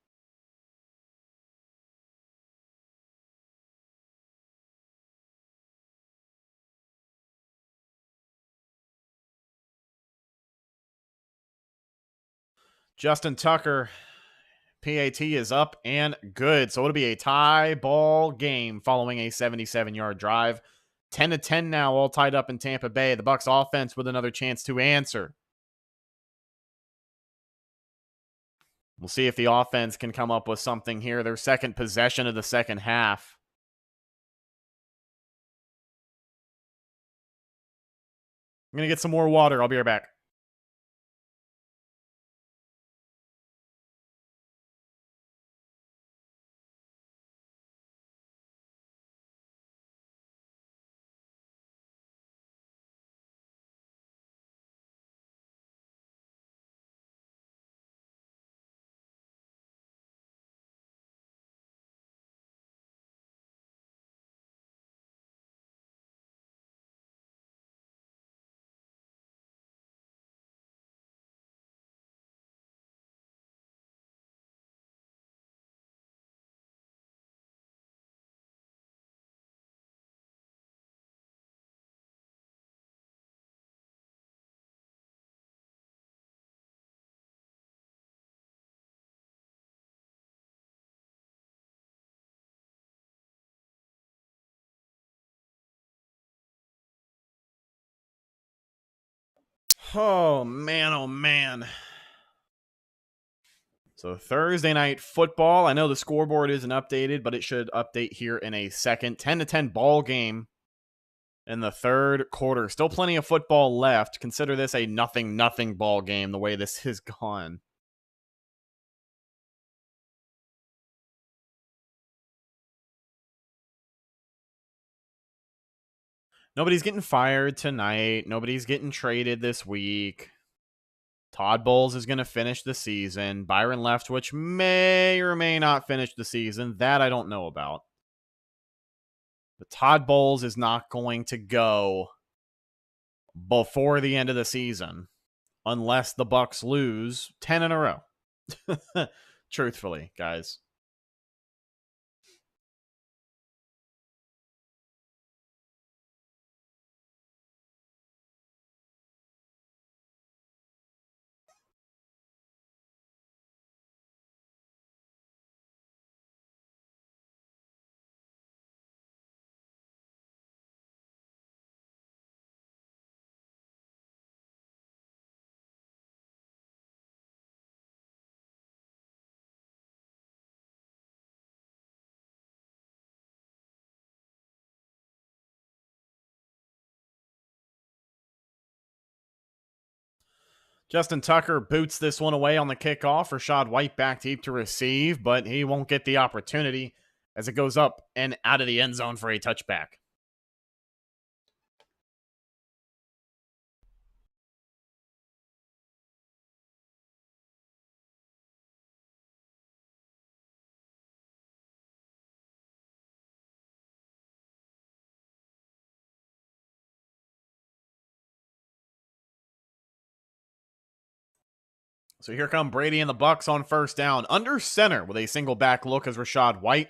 Justin Tucker PAT is up and good. So it'll be a tie ball game following a 77-yard drive. 10-10 now, all tied up in Tampa Bay. The Bucs offense with another chance to answer. We'll see if the offense can come up with something here. Their second possession of the second half. I'm going to get some more water. I'll be right back. Oh, man. So Thursday night football. I know the scoreboard isn't updated, but it should update here in a second. 10-10 ball game in the third quarter. Still plenty of football left. Consider this a 0-0 ball game the way this has gone. Nobody's getting fired tonight. Nobody's getting traded this week. Todd Bowles is going to finish the season. Byron Leftwich may or may not finish the season. That I don't know about. But Todd Bowles is not going to go before the end of the season unless the Bucs lose 10 in a row. Truthfully, guys. Justin Tucker boots this one away on the kickoff. Rachaad White back deep to receive, but he won't get the opportunity as it goes up and out of the end zone for a touchback. So here come Brady and the Bucs on first down. Under center with a single back look as Rachaad White.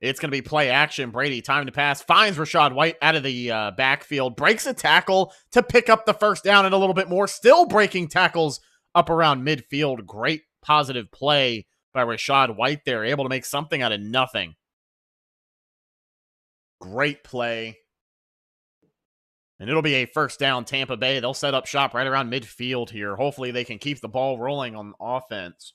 It's going to be play action. Brady, time to pass, finds Rachaad White out of the backfield. Breaks a tackle to pick up the first down and a little bit more. Still breaking tackles up around midfield. Great positive play by Rachaad White there. Able to make something out of nothing. Great play. And it'll be a first down Tampa Bay. They'll set up shop right around midfield here. Hopefully they can keep the ball rolling on offense.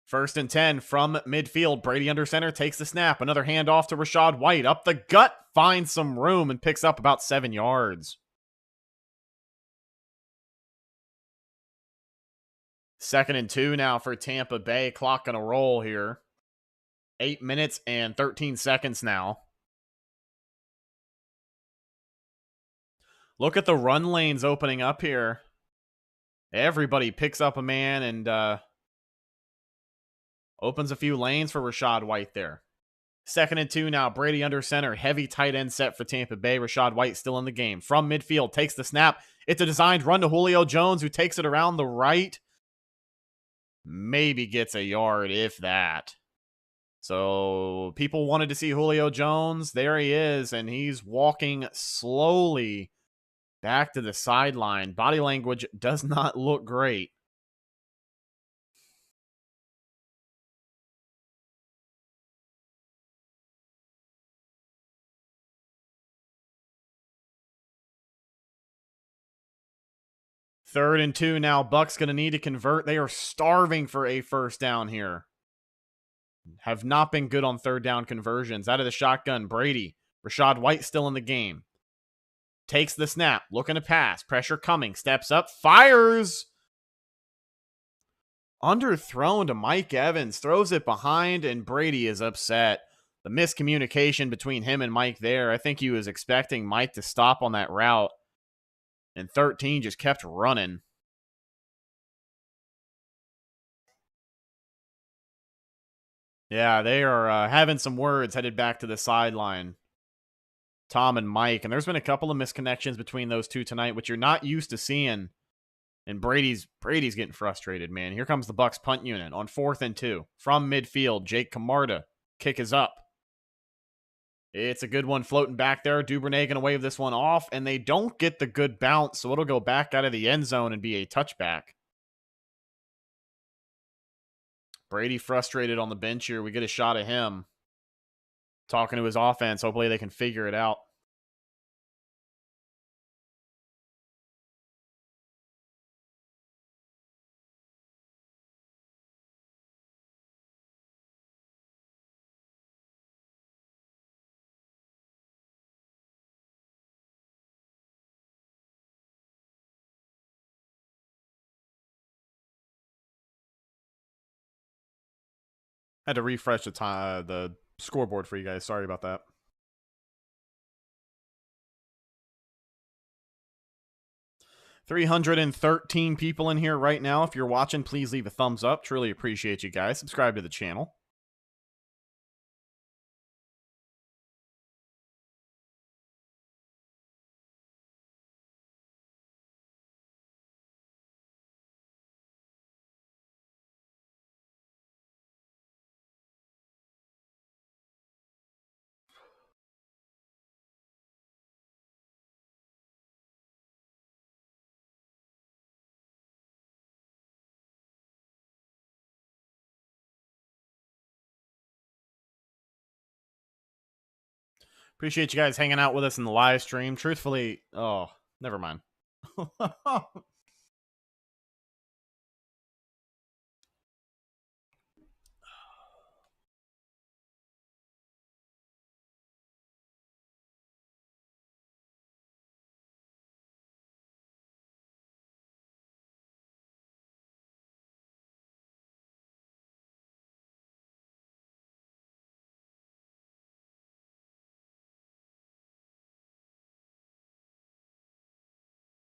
First and 10 from midfield. Brady under center takes the snap. Another handoff to Rachaad White. Up the gut, finds some room and picks up about 7 yards. Second and 2 now for Tampa Bay. Clock gonna roll here. 8 minutes and 13 seconds now. Look at the run lanes opening up here. Everybody picks up a man and opens a few lanes for Rachaad White there. Second and 2 now. Brady under center. Heavy tight end set for Tampa Bay. Rachaad White still in the game. From midfield, takes the snap. It's a designed run to Julio Jones, who takes it around the right. Maybe gets a yard, if that. So people wanted to see Julio Jones. There he is, and he's walking slowly back to the sideline. Body language does not look great. Third and 2 now. Bucs going to need to convert. They are starving for a first down here. Have not been good on third down conversions. Out of the shotgun, Brady. Rachaad White still in the game. Takes the snap. Looking to pass. Pressure coming. Steps up. Fires. Underthrown to Mike Evans. Throws it behind, and Brady is upset. The miscommunication between him and Mike there. I think he was expecting Mike to stop on that route. And 13 just kept running. Yeah, they are having some words headed back to the sideline. Tom and Mike. And there's been a couple of misconnections between those two tonight, which you're not used to seeing. And Brady's getting frustrated, man. Here comes the Bucs punt unit on 4th and 2. From midfield, Jake Camarda. Kick is up. It's a good one floating back there. Duvernay going to wave this one off, and they don't get the good bounce, so it'll go back out of the end zone and be a touchback. Brady frustrated on the bench here. We get a shot of him talking to his offense. Hopefully they can figure it out. Had to refresh the scoreboard for you guys. Sorry about that. $313 people in here right now. If you're watching, please leave a thumbs up. Truly appreciate you guys. Subscribe to the channel. Appreciate you guys hanging out with us in the live stream. Truthfully, oh, never mind.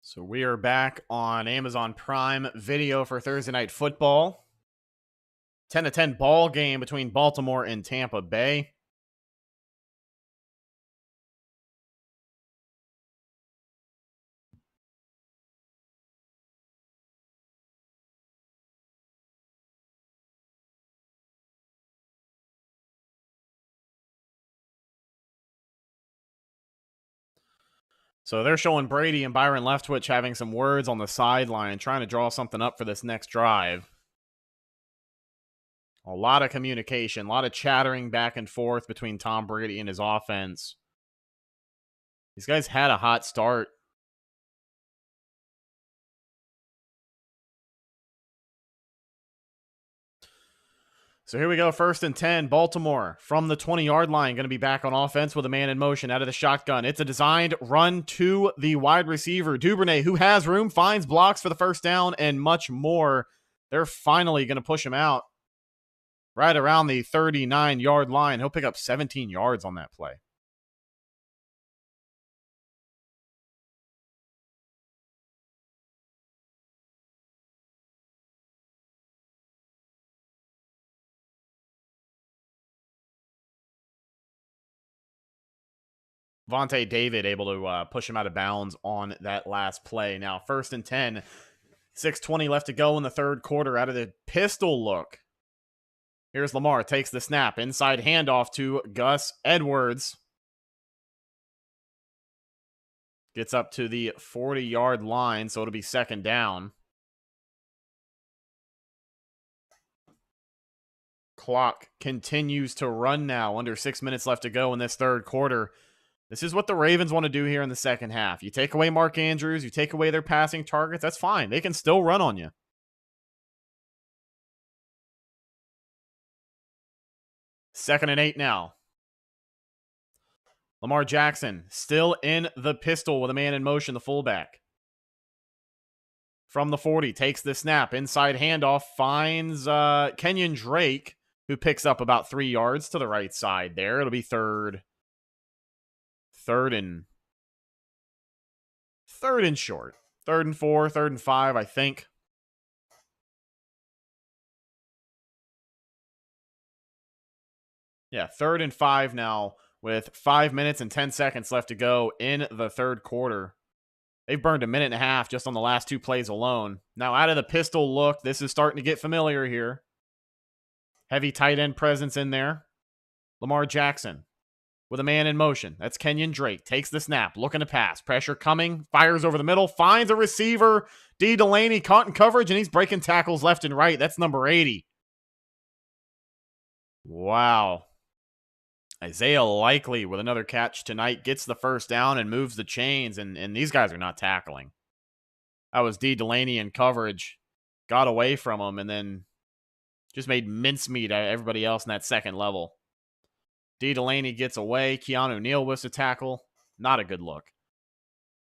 So we are back on Amazon Prime Video for Thursday Night Football. 10-10 ball game between Baltimore and Tampa Bay. So they're showing Brady and Byron Leftwich having some words on the sideline, trying to draw something up for this next drive. A lot of communication, a lot of chattering back and forth between Tom Brady and his offense. These guys had a hot start. So here we go, 1st and 10, Baltimore from the 20-yard line, going to be back on offense with a man in motion out of the shotgun. It's a designed run to the wide receiver, Duvernay, who has room, finds blocks for the first down, and much more. They're finally going to push him out right around the 39-yard line. He'll pick up 17 yards on that play. Vontae David able to push him out of bounds on that last play. Now, 1st and 10, 6:20 left to go in the third quarter out of the pistol look. Here's Lamar, takes the snap, inside handoff to Gus Edwards. Gets up to the 40-yard line, so it'll be second down. Clock continues to run now. Under 6 minutes left to go in this third quarter. This is what the Ravens want to do here in the second half. You take away Mark Andrews, you take away their passing targets, that's fine. They can still run on you. Second and 8 now. Lamar Jackson still in the pistol with a man in motion, the fullback. From the 40, takes the snap. Inside handoff, finds Kenyon Drake, who picks up about 3 yards to the right side there. It'll be third and short. 3rd and 4, 3rd and 5, I think. Yeah, 3rd and 5 now with 5 minutes and 10 seconds left to go in the third quarter. They've burned a minute and a half just on the last 2 plays alone. Now, out of the pistol look, this is starting to get familiar here. Heavy tight end presence in there. Lamar Jackson with a man in motion. That's Kenyon Drake. Takes the snap, looking to pass. Pressure coming, fires over the middle, finds a receiver. D. Delaney caught in coverage, and he's breaking tackles left and right. That's number 80. Wow. Isaiah Likely with another catch tonight gets the first down and moves the chains, and these guys are not tackling. That was D. Delaney in coverage. Got away from him and then just made mincemeat out of everybody else in that second level. D. Delaney gets away. Keanu Neal was to tackle. Not a good look.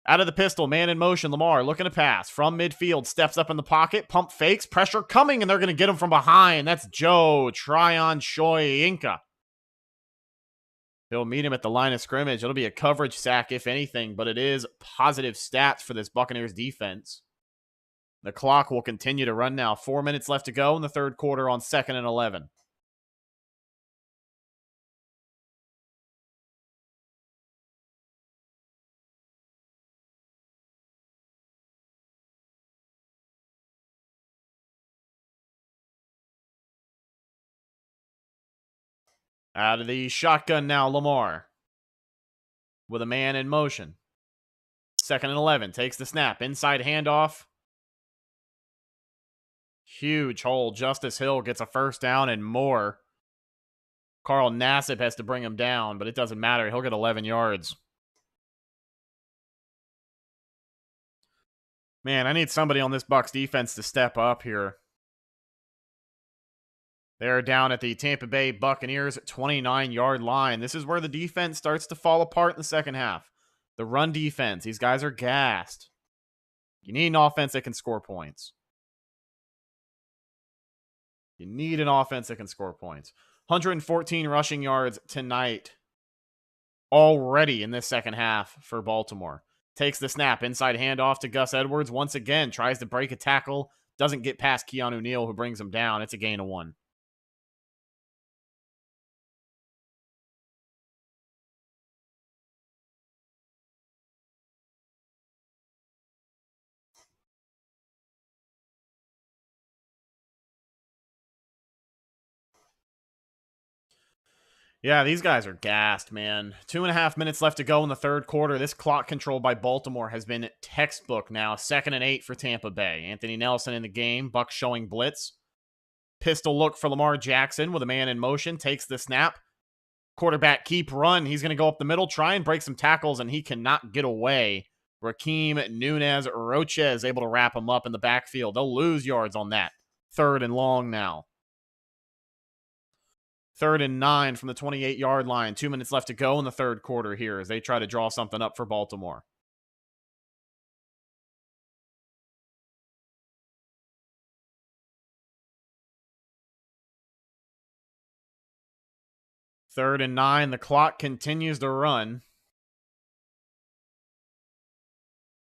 Out of the pistol, man in motion. Lamar looking to pass. From midfield, steps up in the pocket. Pump fakes. Pressure coming, and they're going to get him from behind. That's Joe Tryon Shoyinka. He'll meet him at the line of scrimmage. It'll be a coverage sack, if anything, but it is positive stats for this Buccaneers defense. The clock will continue to run now. 4 minutes left to go in the third quarter on 2nd and 11. Out of the shotgun now, Lamar. With a man in motion. 2nd and 11. Takes the snap. Inside handoff. Huge hole. Justice Hill gets a first down and more. Carl Nassib has to bring him down, but it doesn't matter. He'll get 11 yards. Man, I need somebody on this Bucs defense to step up here. They're down at the Tampa Bay Buccaneers 29-yard line. This is where the defense starts to fall apart in the second half. The run defense. These guys are gassed. You need an offense that can score points. You need an offense that can score points. 114 rushing yards tonight already in this second half for Baltimore. Takes the snap. Inside handoff to Gus Edwards. Once again, tries to break a tackle. Doesn't get past Keanu Neal, who brings him down. It's a gain of 1. Yeah, these guys are gassed, man. 2.5 minutes left to go in the third quarter. This clock control by Baltimore has been textbook now. 2nd and 8 for Tampa Bay. Anthony Nelson in the game. Bucs showing blitz. Pistol look for Lamar Jackson with a man in motion. Takes the snap. Quarterback keep run. He's going to go up the middle, try and break some tackles, and he cannot get away. Raheem Nunez Roche is able to wrap him up in the backfield. They'll lose yards on that. 3rd and long now. 3rd and 9 from the 28-yard line. 2 minutes left to go in the third quarter here as they try to draw something up for Baltimore. Third and 9. The clock continues to run.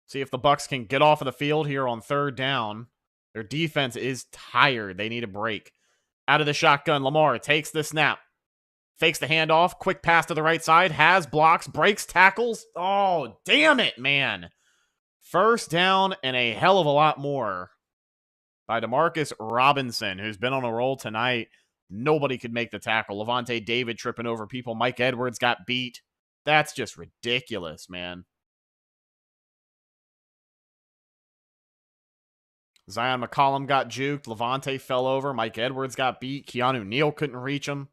See if the Bucs can get off of the field here on 3rd down. Their defense is tired. They need a break. Out of the shotgun, Lamar takes the snap. Fakes the handoff. Quick pass to the right side. Has blocks. Breaks tackles. Oh, damn it, man. First down and a hell of a lot more by Demarcus Robinson, who's been on a roll tonight. Nobody could make the tackle. Levante David tripping over people. Mike Edwards got beat. That's just ridiculous, man. Zion McCollum got juked. Levante fell over. Mike Edwards got beat. Keanu Neal couldn't reach him.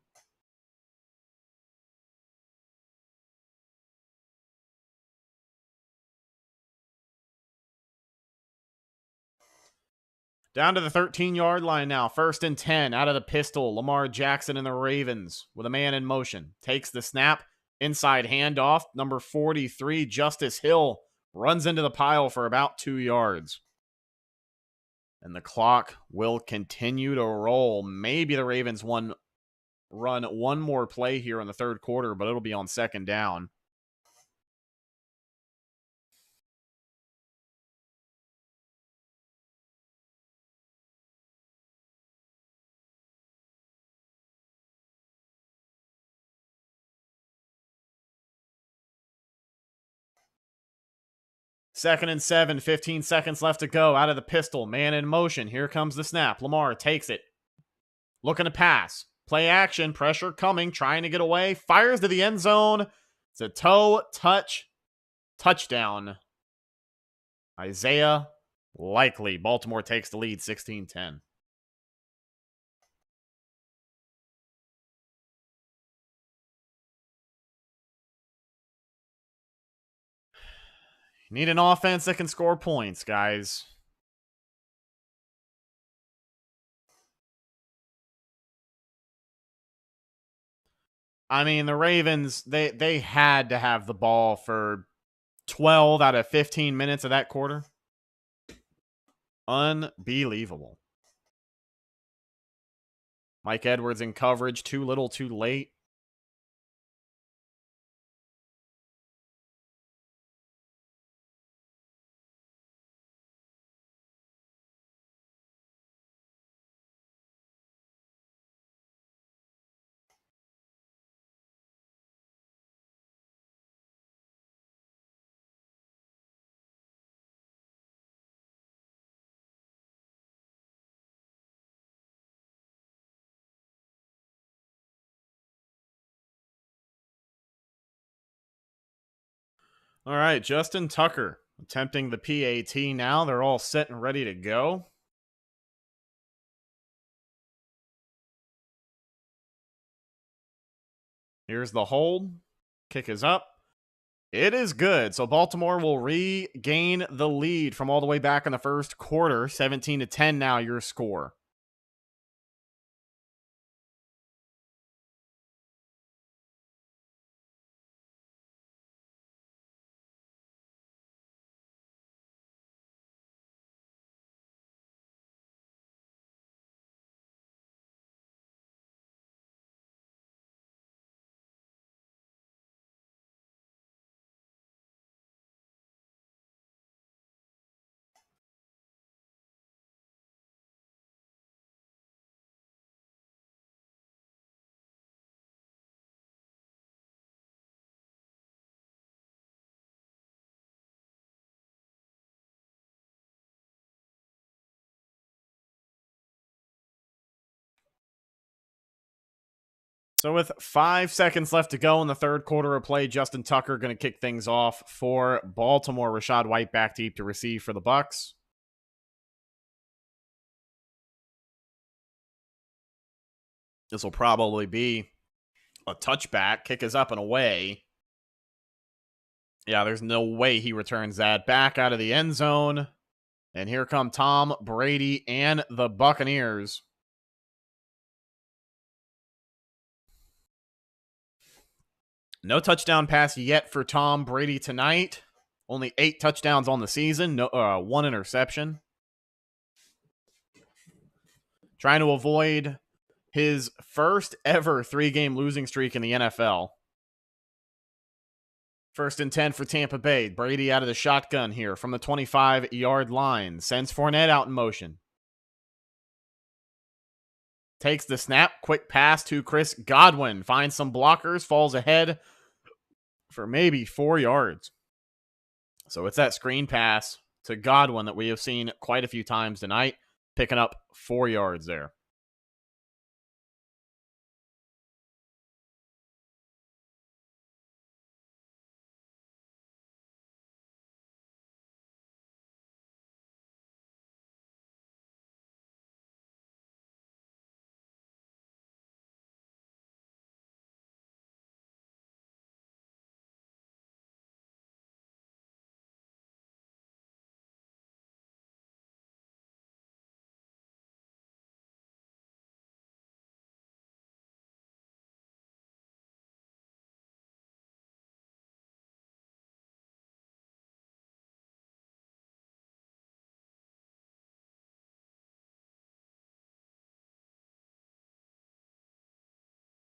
Down to the 13-yard line now. 1st and 10 out of the pistol. Lamar Jackson and the Ravens with a man in motion. Takes the snap. Inside handoff. Number 43, Justice Hill, runs into the pile for about 2 yards. And the clock will continue to roll. Maybe the Ravens run one more play here in the third quarter, but it'll be on 2nd down. Second and 7, 15 seconds left to go. Out of the pistol, man in motion. Here comes the snap. Lamar takes it. Looking to pass. Play action, pressure coming, trying to get away. Fires to the end zone. It's a touchdown. Isaiah Likely. Baltimore takes the lead, 16-10. Need an offense that can score points, guys. I mean, the Ravens, they had to have the ball for 12 out of 15 minutes of that quarter. Unbelievable. Mike Edwards in coverage, too little, too late. All right, Justin Tucker attempting the PAT now. They're all set and ready to go. Here's the hold. Kick is up. It is good. So Baltimore will regain the lead from all the way back in the first quarter. 17-10 now, your score. So with 5 seconds left to go in the third quarter of play, Justin Tucker going to kick things off for Baltimore. Rachaad White back deep to receive for the Bucs. This will probably be a touchback. Kick is up and away. Yeah, there's no way he returns that. Back out of the end zone. And here come Tom Brady and the Buccaneers. No touchdown pass yet for Tom Brady tonight. Only 8 touchdowns on the season. No, 1 interception. Trying to avoid his first ever 3-game losing streak in the NFL. 1st and 10 for Tampa Bay. Brady out of the shotgun here from the 25-yard line. Sends Fournette out in motion. Takes the snap. Quick pass to Chris Godwin. Finds some blockers. Falls ahead for maybe 4 yards. So it's that screen pass to Godwin that we have seen quite a few times tonight. Picking up 4 yards there.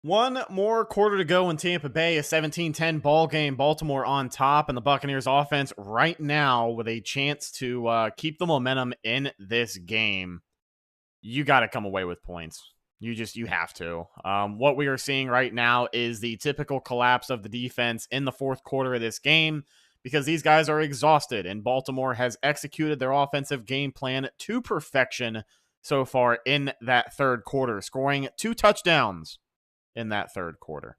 One more quarter to go in Tampa Bay, a 17-10 ball game. Baltimore on top, and the Buccaneers offense right now with a chance to keep the momentum in this game. You got to come away with points. You have to. What we are seeing right now is the typical collapse of the defense in the fourth quarter of this game because these guys are exhausted, and Baltimore has executed their offensive game plan to perfection so far in that third quarter, scoring 2 touchdowns in that third quarter.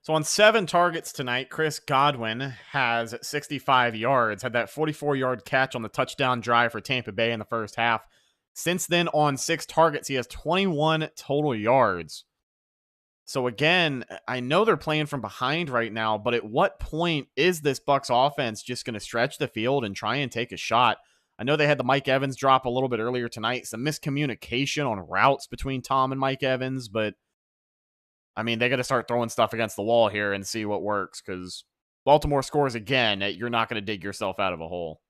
So on 7 targets tonight, Chris Godwin has 65 yards, had that 44-yard catch on the touchdown drive for Tampa Bay in the first half. Since then, on 6 targets, he has 21 total yards. So again, I know they're playing from behind right now, but at what point is this Bucs offense just going to stretch the field and try and take a shot? I know they had the Mike Evans drop a little bit earlier tonight, some miscommunication on routes between Tom and Mike Evans, but I mean, they got to start throwing stuff against the wall here and see what works, because Baltimore scores again, you're not going to dig yourself out of a hole.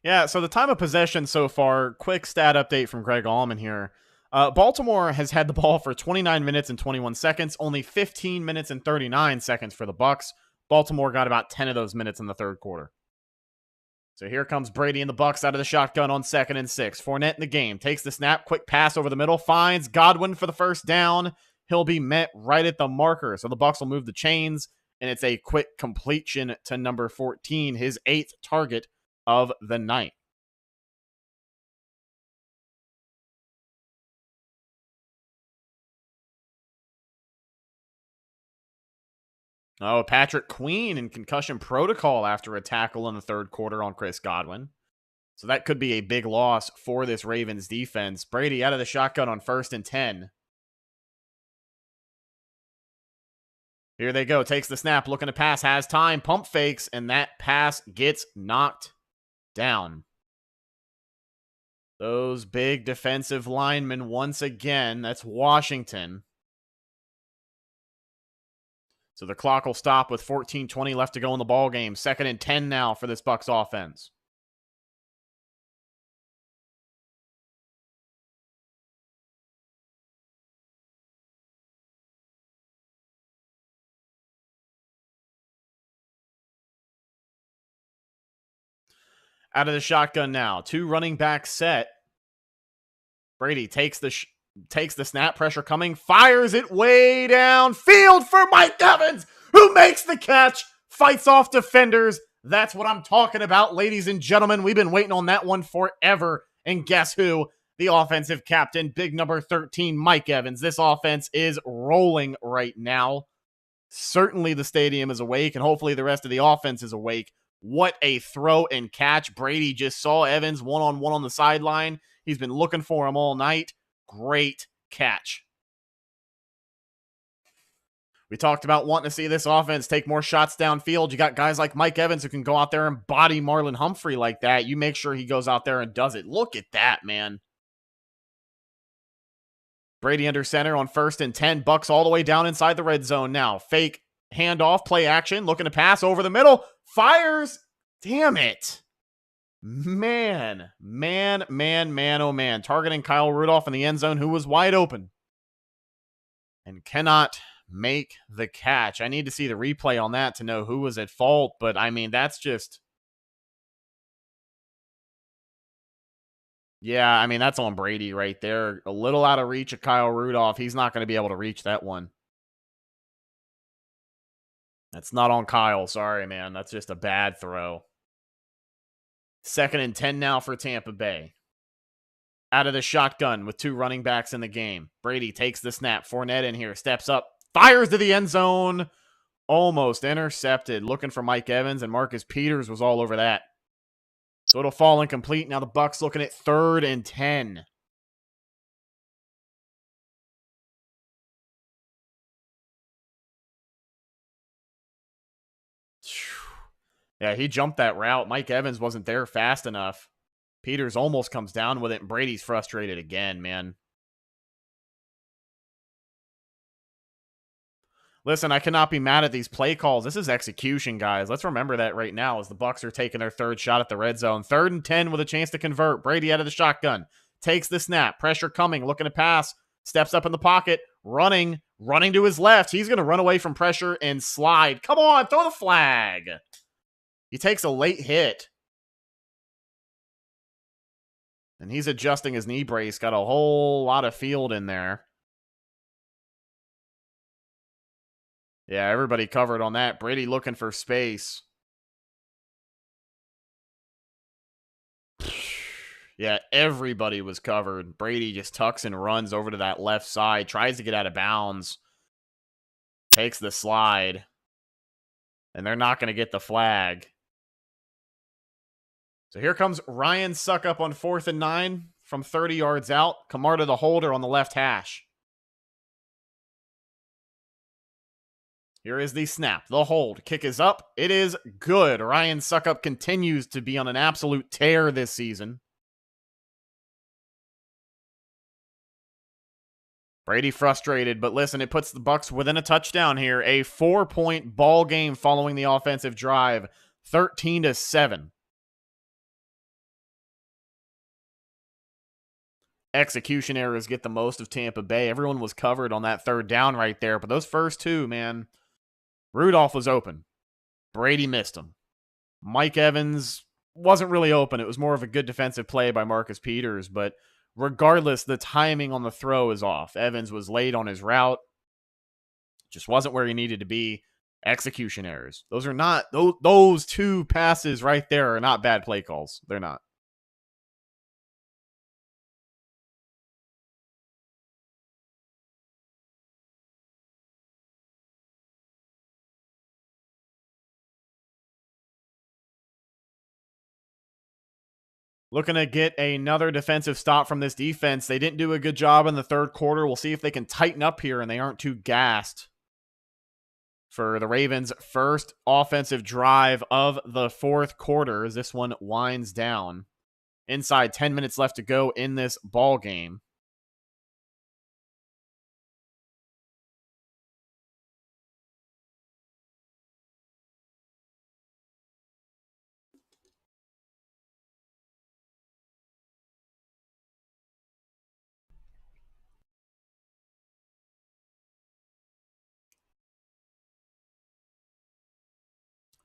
Yeah, so the time of possession so far, quick stat update from Greg Allman here. Baltimore has had the ball for 29 minutes and 21 seconds, only 15 minutes and 39 seconds for the Bucs. Baltimore got about 10 of those minutes in the third quarter. So here comes Brady and the Bucs out of the shotgun on 2nd and 6. Fournette in the game, takes the snap, quick pass over the middle, finds Godwin for the first down. He'll be met right at the marker, so the Bucs will move the chains, and it's a quick completion to number 14, his 8th target of the night. Oh, Patrick Queen in concussion protocol after a tackle in the third quarter on Chris Godwin. So that could be a big loss for this Ravens defense. Brady out of the shotgun on 1st and 10. Here they go. Takes the snap, looking to pass, has time, pump fakes, and that pass gets knocked down. Those big defensive linemen once again. That's Washington. So the clock will stop with 14:20 left to go in the ball game. 2nd and 10 now for this Bucs offense. Out of the shotgun now. 2 running back set. Brady takes the snap, pressure coming, fires it way downfield for Mike Evans, who makes the catch, fights off defenders. That's what I'm talking about, ladies and gentlemen. We've been waiting on that one forever. And guess who? The offensive captain, big number 13, Mike Evans. This offense is rolling right now. Certainly the stadium is awake, and hopefully the rest of the offense is awake. What a throw and catch. Brady just saw Evans one-on-one on the sideline. He's been looking for him all night. Great catch. We talked about wanting to see this offense take more shots downfield. You got guys like Mike Evans who can go out there and body Marlon Humphrey like that. You make sure he goes out there and does it. Look at that, man. Brady under center on 1st and 10. Bucs all the way down inside the red zone now. Fake handoff, play action, looking to pass over the middle. Fires. Damn it. Man, oh man. Targeting Kyle Rudolph in the end zone, who was wide open and cannot make the catch. I need to see the replay on that to know who was at fault, but I mean, that's just... Yeah, I mean, that's on Brady right there. A little out of reach of Kyle Rudolph. He's not going to be able to reach that one. That's not on Kyle. Sorry, man. That's just a bad throw. 2nd and 10 now for Tampa Bay. Out of the shotgun with 2 running backs in the game. Brady takes the snap. Fournette in here, steps up, fires to the end zone. Almost intercepted. Looking for Mike Evans, and Marcus Peters was all over that. So it'll fall incomplete. Now the Bucs looking at 3rd and 10. Yeah, he jumped that route. Mike Evans wasn't there fast enough. Peters almost comes down with it, and Brady's frustrated again, man. Listen, I cannot be mad at these play calls. This is execution, guys. Let's remember that right now as the Bucs are taking their 3rd shot at the red zone. 3rd and 10 with a chance to convert. Brady out of the shotgun. Takes the snap. Pressure coming. Looking to pass. Steps up in the pocket. Running to his left. He's going to run away from pressure and slide. Come on, throw the flag. He takes a late hit. And he's adjusting his knee brace. Got a whole lot of field in there. Yeah, everybody covered on that. Brady looking for space. Yeah, everybody was covered. Brady just tucks and runs over to that left side. Tries to get out of bounds. Takes the slide. And they're not going to get the flag. So here comes Ryan Suckup on 4th and 9 from 30 yards out. Camarda the holder on the left hash. Here is the snap. The hold. Kick is up. It is good. Ryan Suckup continues to be on an absolute tear this season. Brady frustrated, but listen, it puts the Bucs within a touchdown here. A 4-point ball game following the offensive drive. 13-7. Execution errors get the most of Tampa Bay. Everyone was covered on that 3rd down right there, but those first 2, man, Rudolph was open. Brady missed him. Mike Evans wasn't really open. It was more of a good defensive play by Marcus Peters, but regardless, the timing on the throw is off. Evans was late on his route. Just wasn't where he needed to be. Execution errors. Those are not, those 2 passes right there are not bad play calls. They're not. Looking to get another defensive stop from this defense. They didn't do a good job in the 3rd quarter. We'll see if they can tighten up here and they aren't too gassed. For the Ravens' first offensive drive of the 4th quarter as this one winds down. Inside 10 minutes left to go in this ball game.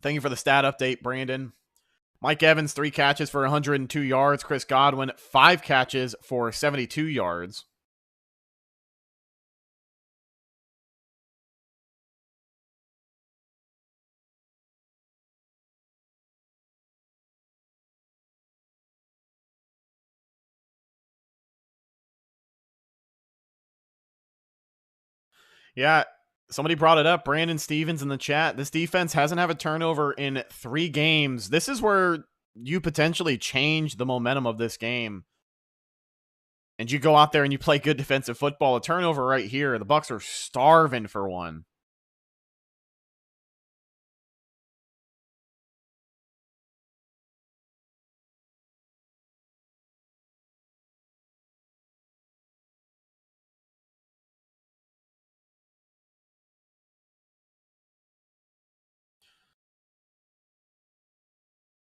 Thank you for the stat update, Brandon. Mike Evans, 3 catches for 102 yards. Chris Godwin, 5 catches for 72 yards. Yeah, somebody brought it up. Brandon Stevens in the chat. This defense hasn't had a turnover in 3 games. This is where you potentially change the momentum of this game. And you go out there and you play good defensive football. A turnover right here. The Bucs are starving for one.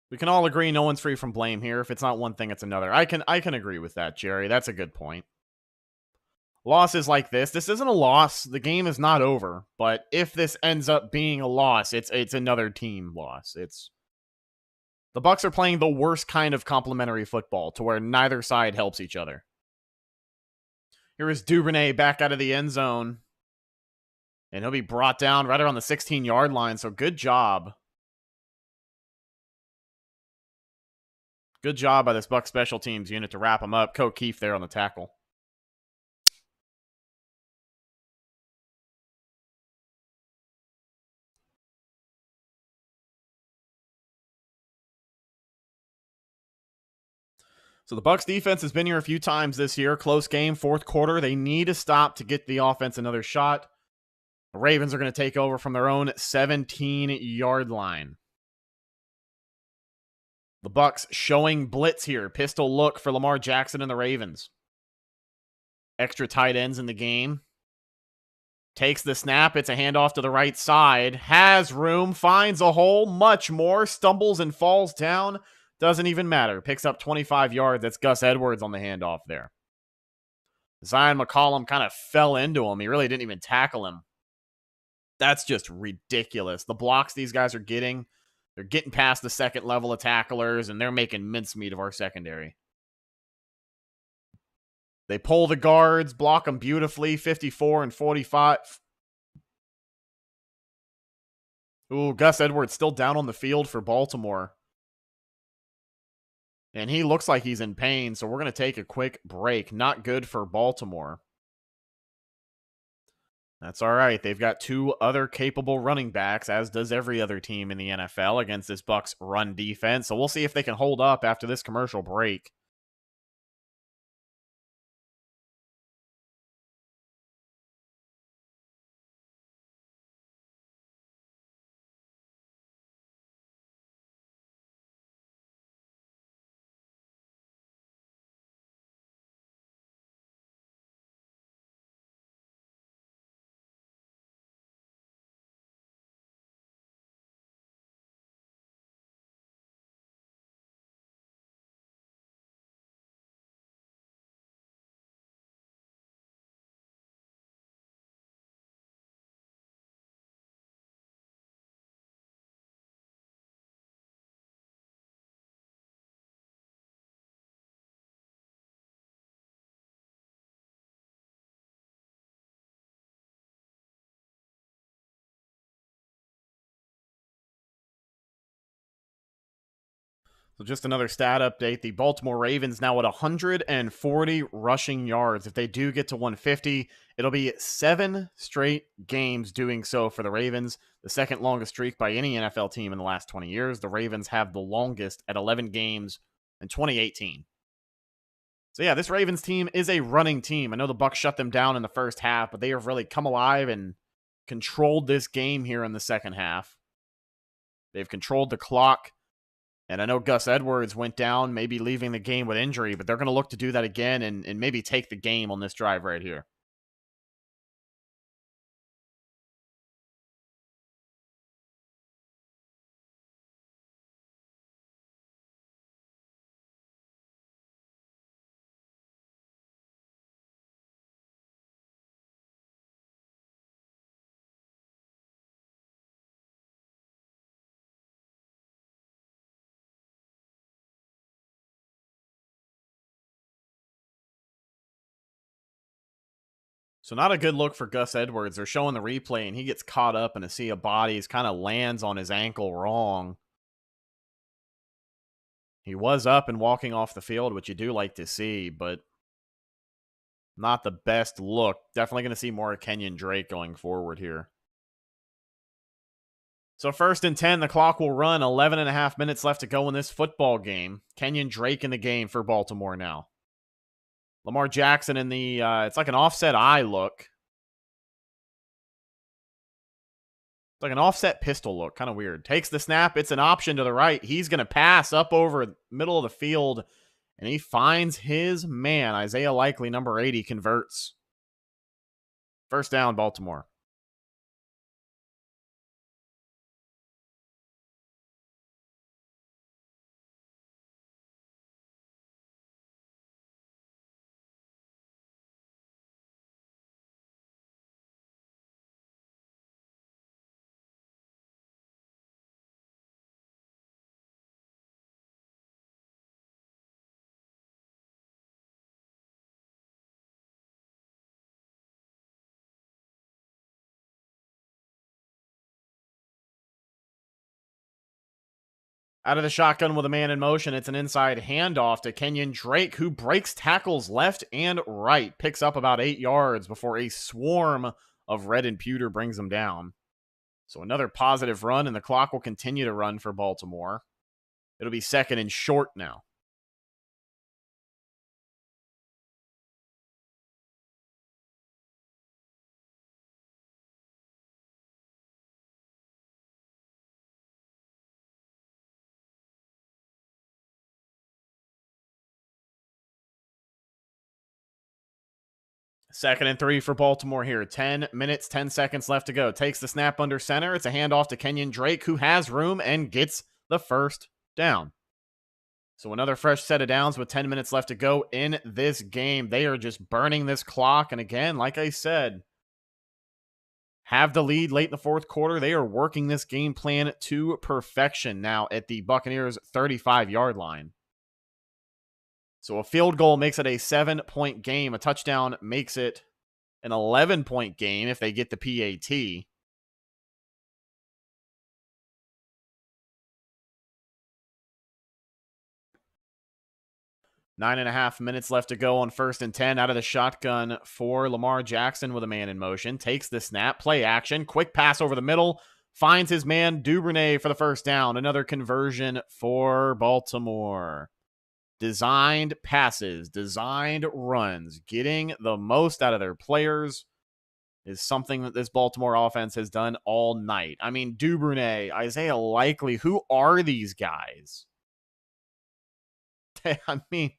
We can all agree no one's free from blame here. If it's not one thing, it's another. I can agree with that, Jerry. That's a good point. Losses like this isn't a loss. The game is not over. But if this ends up being a loss, it's another team loss. The Bucs are playing the worst kind of complementary football to where neither side helps each other. Here is Duvernay back out of the end zone. And he'll be brought down right around the 16-yard line. So good job. Good job by this Bucs special teams unit to wrap them up. Coach Keefe there on the tackle. So the Bucs defense has been here a few times this year. Close game, fourth quarter. They need to stop to get the offense another shot. The Ravens are going to take over from their own 17-yard line. The Bucs showing blitz here. Pistol look for Lamar Jackson and the Ravens. Extra tight ends in the game. Takes the snap. It's a handoff to the right side. Has room. Finds a hole. Much more. Stumbles and falls down. Doesn't even matter. Picks up 25 yards. That's Gus Edwards on the handoff there. Zion McCollum kind of fell into him. He really didn't even tackle him. That's just ridiculous. The blocks these guys are getting, they're getting past the second level of tacklers, and they're making mincemeat of our secondary. They pull the guards, block them beautifully, 54 and 45. Ooh, Gus Edwards still down on the field for Baltimore. And he looks like he's in pain, so we're going to take a quick break. Not good for Baltimore. That's all right. They've got two other capable running backs, as does every other team in the NFL, against this Bucs run defense. So we'll see if they can hold up after this commercial break. So just another stat update. The Baltimore Ravens now at 140 rushing yards. If they do get to 150, it'll be 7 straight games doing so for the Ravens. The second longest streak by any NFL team in the last 20 years. The Ravens have the longest at 11 games in 2018. So yeah, this Ravens team is a running team. I know the Bucs shut them down in the first half, but they have really come alive and controlled this game here in the second half. They've controlled the clock. And I know Gus Edwards went down, maybe leaving the game with injury, but they're going to look to do that again and maybe take the game on this drive right here. So not a good look for Gus Edwards. They're showing the replay, and he gets caught up in a sea of bodies, kind of lands on his ankle wrong. He was up and walking off the field, which you do like to see, but not the best look. Definitely going to see more of Kenyon Drake going forward here. So 1st and 10, the clock will run. 11 and a half minutes left to go in this football game. Kenyon Drake in the game for Baltimore now. Lamar Jackson in the, it's like an offset eye look. It's like an offset pistol look. Kind of weird. Takes the snap. It's an option to the right. He's going to pass up over middle of the field, and he finds his man. Isaiah Likely, number 80, converts. First down, Baltimore. Out of the shotgun with a man in motion, it's an inside handoff to Kenyon Drake, who breaks tackles left and right, picks up about 8 yards before a swarm of red and pewter brings him down. So another positive run, and the clock will continue to run for Baltimore. It'll be second and short now. Second and 3 for Baltimore here. 10 minutes, 10 seconds left to go. Takes the snap under center. It's a handoff to Kenyon Drake, who has room and gets the first down. So another fresh set of downs with 10 minutes left to go in this game. They are just burning this clock. And again, like I said, have the lead late in the fourth quarter. They are working this game plan to perfection now at the Buccaneers' 35-yard line. So a field goal makes it a 7-point game. A touchdown makes it an 11-point game if they get the PAT. Nine and a half minutes left to go on 1st and 10 out of the shotgun for Lamar Jackson with a man in motion. Takes the snap, play action, quick pass over the middle, finds his man Duvernay for the first down. Another conversion for Baltimore. Designed passes, designed runs, getting the most out of their players is something that this Baltimore offense has done all night. I mean, Duvernay, Isaiah Likely, who are these guys? I mean,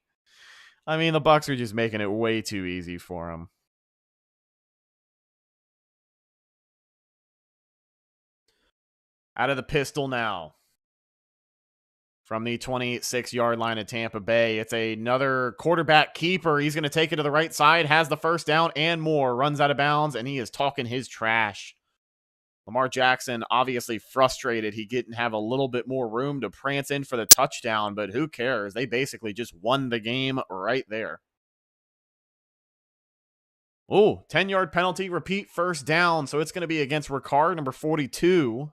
the Bucs are just making it way too easy for them. Out of the pistol now. From the 26-yard line at Tampa Bay. It's another quarterback keeper. He's going to take it to the right side, has the first down and more, runs out of bounds, and he is talking his trash. Lamar Jackson obviously frustrated. He didn't have a little bit more room to prance in for the touchdown, but who cares? They basically just won the game right there. Oh, 10-yard penalty, repeat first down. So it's going to be against Ricard, number 42.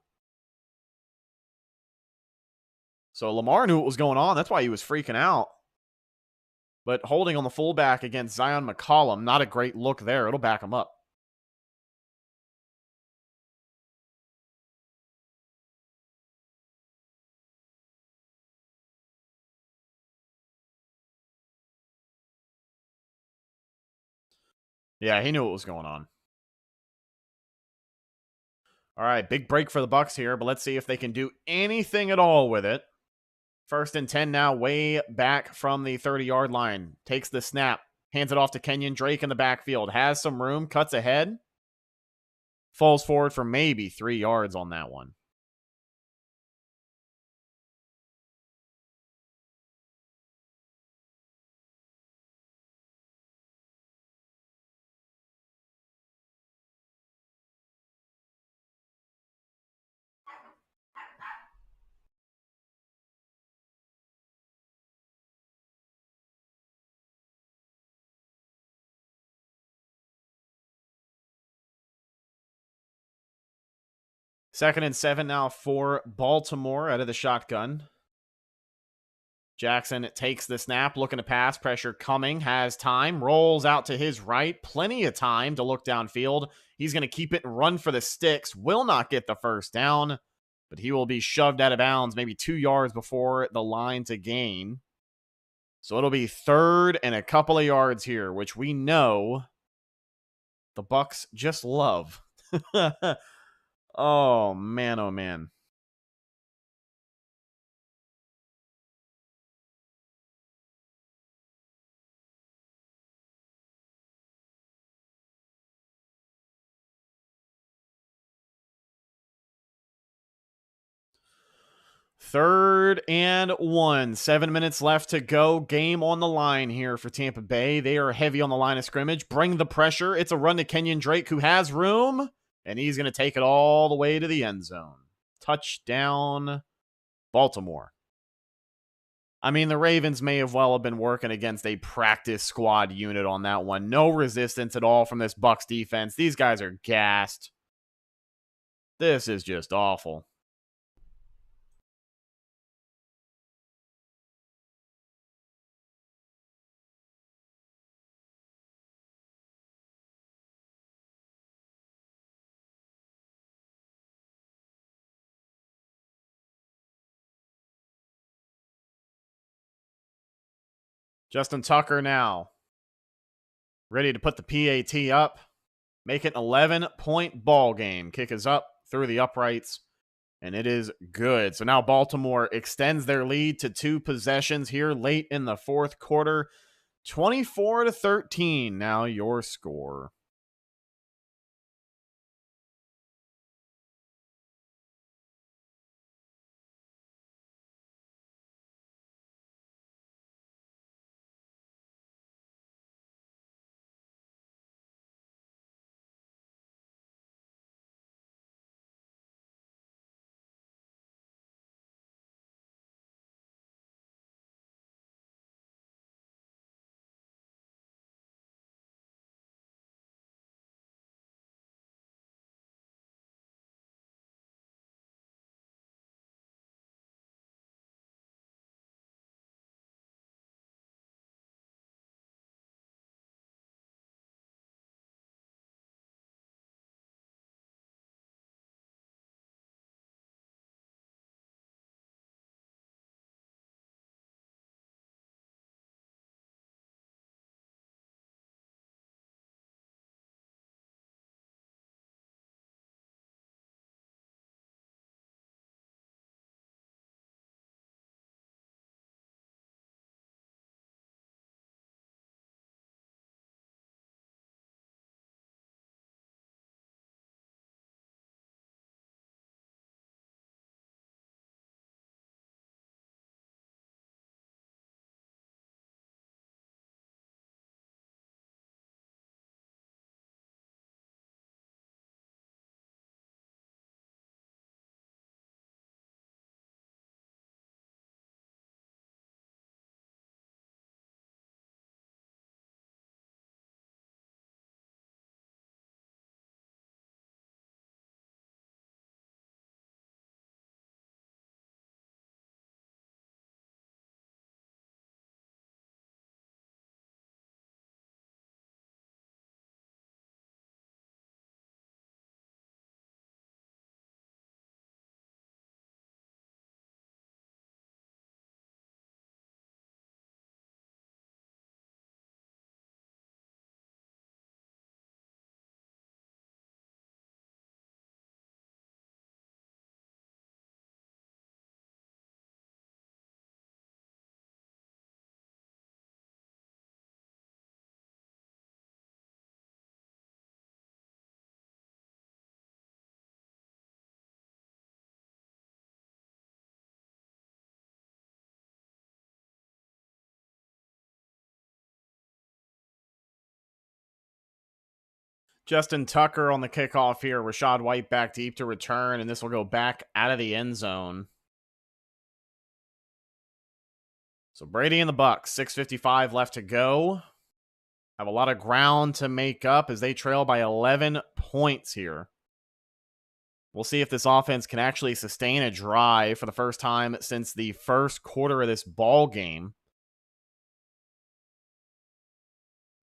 So Lamar knew what was going on. That's why he was freaking out. But holding on the fullback against Zion McCollum, not a great look there. It'll back him up. Yeah, he knew what was going on. All right, big break for the Bucs here, but let's see if they can do anything at all with it. 1st and 10 now, way back from the 30-yard line. Takes the snap, hands it off to Kenyon Drake in the backfield. Has some room, cuts ahead. Falls forward for maybe 3 yards on that one. Second and 7 now for Baltimore out of the shotgun. Jackson takes the snap, looking to pass, pressure coming, has time, rolls out to his right, plenty of time to look downfield. He's going to keep it and run for the sticks, will not get the first down, but he will be shoved out of bounds maybe 2 yards before the line to gain. So it'll be 3rd and a couple of yards here, which we know the Bucs just love. Oh, man, oh, man. Third and 1. 7 minutes left to go. Game on the line here for Tampa Bay. They are heavy on the line of scrimmage. Bring the pressure. It's a run to Kenyon Drake, who has room. And he's going to take it all the way to the end zone. Touchdown, Baltimore. I mean, the Ravens may have well have been working against a practice squad unit on that one. No resistance at all from this Bucs defense. These guys are gassed. This is just awful. Justin Tucker now ready to put the PAT up. Make it an 11-point ball game. Kick is up through the uprights, and it is good. So now Baltimore extends their lead to 2 possessions here late in the fourth quarter. 24-13 now your score. Justin Tucker on the kickoff here. Rachaad White back deep to return, and this will go back out of the end zone. So Brady and the Bucs, 6:55 left to go. Have a lot of ground to make up as they trail by 11 points here. We'll see if this offense can actually sustain a drive for the first time since the first quarter of this ball game.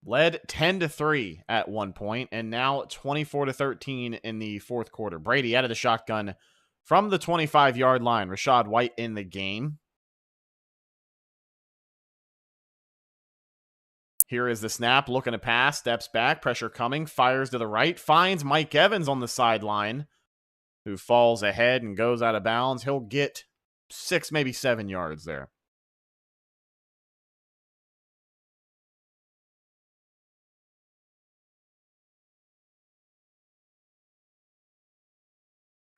Led 10-3 at one point, and now 24-13 in the fourth quarter. Brady out of the shotgun from the 25-yard line. Rachaad White in the game. Here is the snap, looking to pass, steps back, pressure coming, fires to the right, finds Mike Evans on the sideline, who falls ahead and goes out of bounds. He'll get 6, maybe 7 yards there.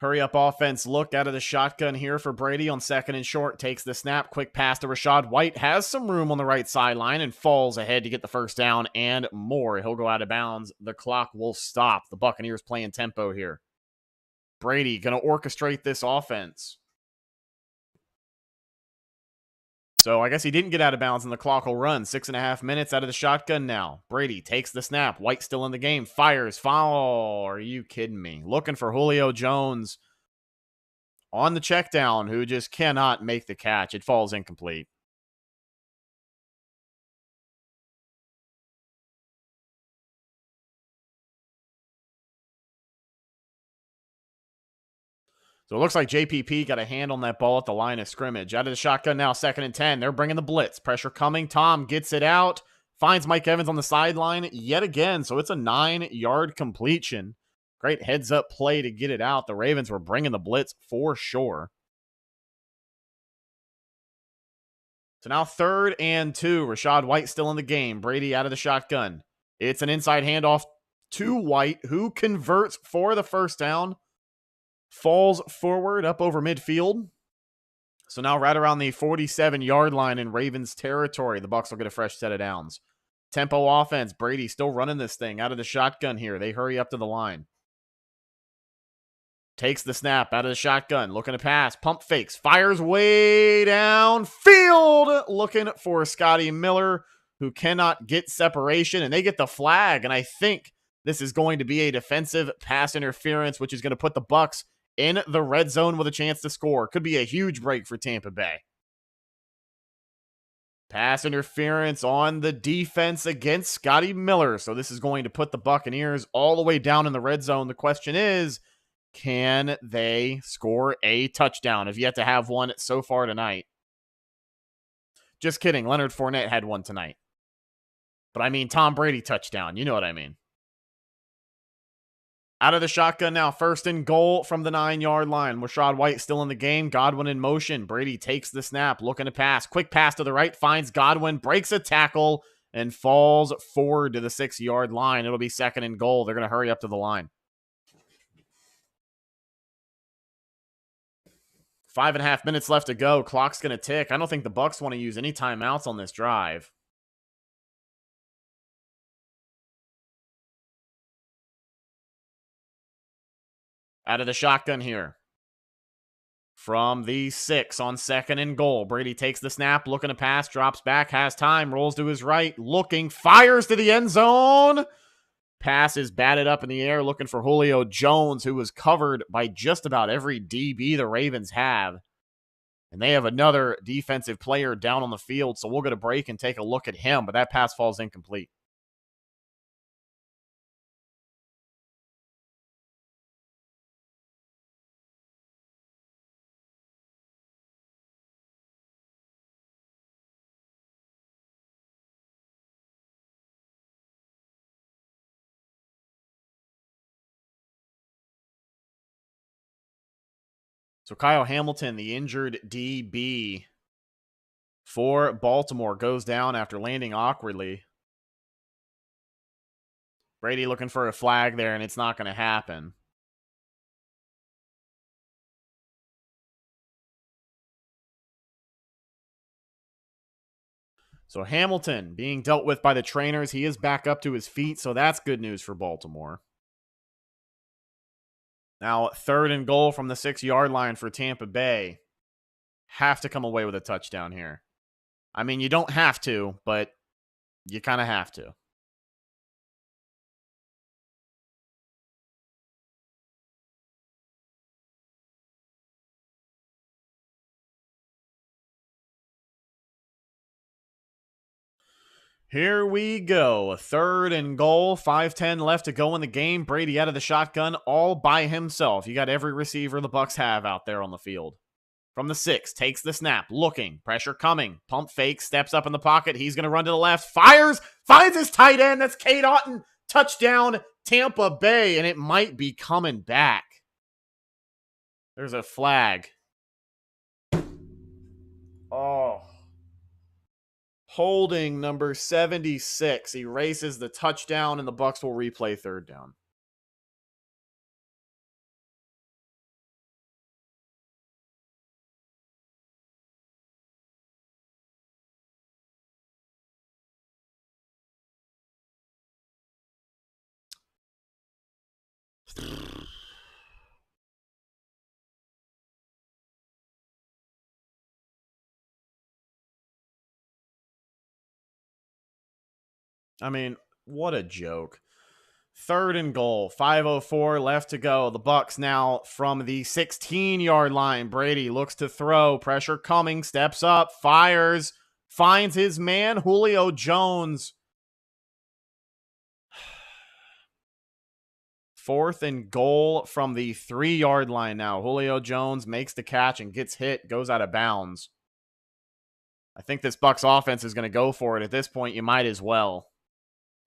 Hurry up offense look out of the shotgun here for Brady on second and short. Takes the snap. Quick pass to Rachaad White. Has some room on the right sideline and falls ahead to get the first down and more. He'll go out of bounds. The clock will stop. The Buccaneers playing tempo here. Brady going to orchestrate this offense. So I guess he didn't get out of bounds and the clock will run. 6.5 minutes out of the shotgun now. Brady takes the snap. White still in the game. Fires. Foul. Are you kidding me? Looking for Julio Jones on the check down, who just cannot make the catch. It falls incomplete. So it looks like JPP got a hand on that ball at the line of scrimmage. Out of the shotgun now, 2nd and 10. They're bringing the blitz. Pressure coming. Tom gets it out. Finds Mike Evans on the sideline yet again. So it's a 9-yard completion. Great heads-up play to get it out. The Ravens were bringing the blitz for sure. So now 3rd and 2. Rachaad White still in the game. Brady out of the shotgun. It's an inside handoff to White, who converts for the first down. Falls forward up over midfield. So now right around the 47-yard line in Ravens territory, the Bucs will get a fresh set of downs. Tempo offense. Brady still running this thing out of the shotgun here. They hurry up to the line. Takes the snap out of the shotgun. Looking to pass. Pump fakes. Fires way downfield. Looking for Scotty Miller, who cannot get separation. And they get the flag. And I think this is going to be a defensive pass interference, which is going to put the Bucs in the red zone with a chance to score. Could be a huge break for Tampa Bay. Pass interference on the defense against Scotty Miller. So this is going to put the Buccaneers all the way down in the red zone. The question is, can they score a touchdown? Have yet to have one so far tonight. Just kidding. Leonard Fournette had one tonight. But I mean Tom Brady touchdown. You know what I mean. Out of the shotgun now, 1st and goal from the 9-yard line. Rachaad White still in the game. Godwin in motion. Brady takes the snap, looking to pass. Quick pass to the right, finds Godwin, breaks a tackle, and falls forward to the 6-yard line. It'll be 2nd and goal. They're going to hurry up to the line. 5.5 minutes left to go. Clock's going to tick. I don't think the Bucs want to use any timeouts on this drive. Out of the shotgun here. From the 6 on 2nd and goal. Brady takes the snap, looking to pass, drops back, has time, rolls to his right, looking, fires to the end zone. Pass is batted up in the air, looking for Julio Jones, who was covered by just about every DB the Ravens have. And they have another defensive player down on the field, so we'll get a break and take a look at him, but that pass falls incomplete. So Kyle Hamilton, the injured DB for Baltimore, goes down after landing awkwardly. Brady looking for a flag there, and it's not going to happen. So Hamilton being dealt with by the trainers. He is back up to his feet, so that's good news for Baltimore. Now, 3rd and goal from the 6-yard line for Tampa Bay. Have to come away with a touchdown here. I mean, you don't have to, but you kind of have to. Here we go. 3rd and goal. 5:10 left to go in the game. Brady out of the shotgun all by himself. You got every receiver the Bucs have out there on the field. From the 6, takes the snap, looking, pressure coming, pump fake, steps up in the pocket. He's going to run to the left, fires, finds his tight end. That's Cade Otton. Touchdown, Tampa Bay, and it might be coming back. There's a flag. Oh. Holding number 76 erases the touchdown, and the Bucs will replay 3rd down. I mean, what a joke. 3rd and goal, 5:04 left to go. The Bucs now from the 16-yard line. Brady looks to throw, pressure coming, steps up, fires, finds his man, Julio Jones. 4th and goal from the 3-yard line now. Julio Jones makes the catch and gets hit, goes out of bounds. I think this Bucs offense is going to go for it. At this point, you might as well.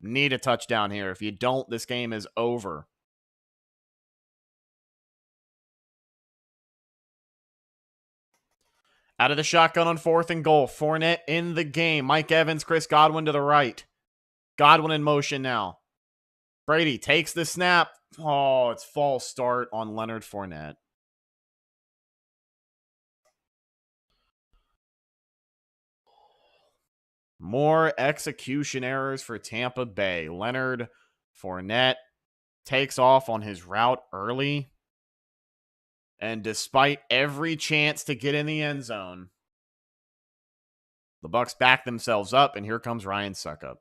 Need a touchdown here. If you don't, this game is over. Out of the shotgun on 4th and goal. Fournette in the game. Mike Evans, Chris Godwin to the right. Godwin in motion now. Brady takes the snap. Oh, it's false start on Leonard Fournette. More execution errors for Tampa Bay. Leonard Fournette takes off on his route early. And despite every chance to get in the end zone, the Bucs back themselves up, and here comes Ryan Suckup.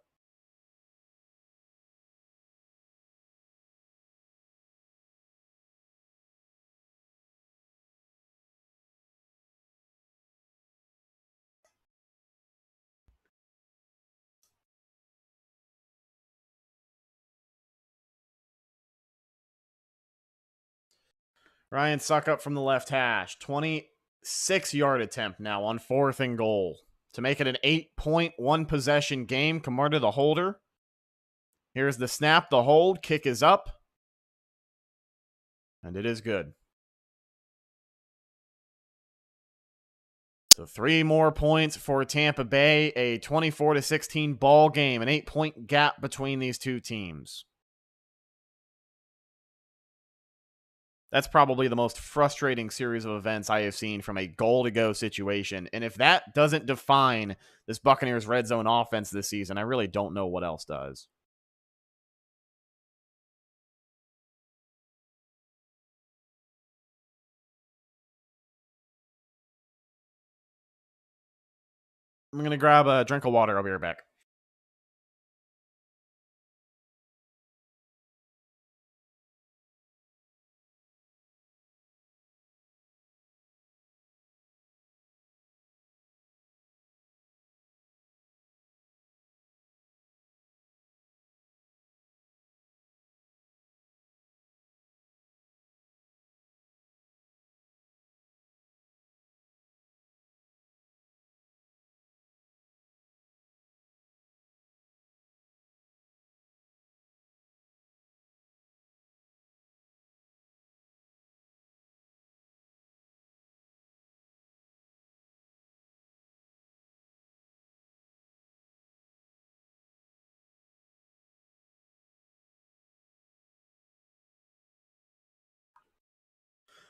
Ryan Suckup from the left hash. 26-yard attempt now on 4th and goal. To make it an 8-point, possession game. Camarda the holder. Here's the snap, the hold. Kick is up. And it is good. So 3 more points for Tampa Bay. A 24-16 ball game. An 8-point gap between these two teams. That's probably the most frustrating series of events I have seen from a goal-to-go situation. And if that doesn't define this Buccaneers red zone offense this season, I really don't know what else does. I'm going to grab a drink of water. I'll be right back.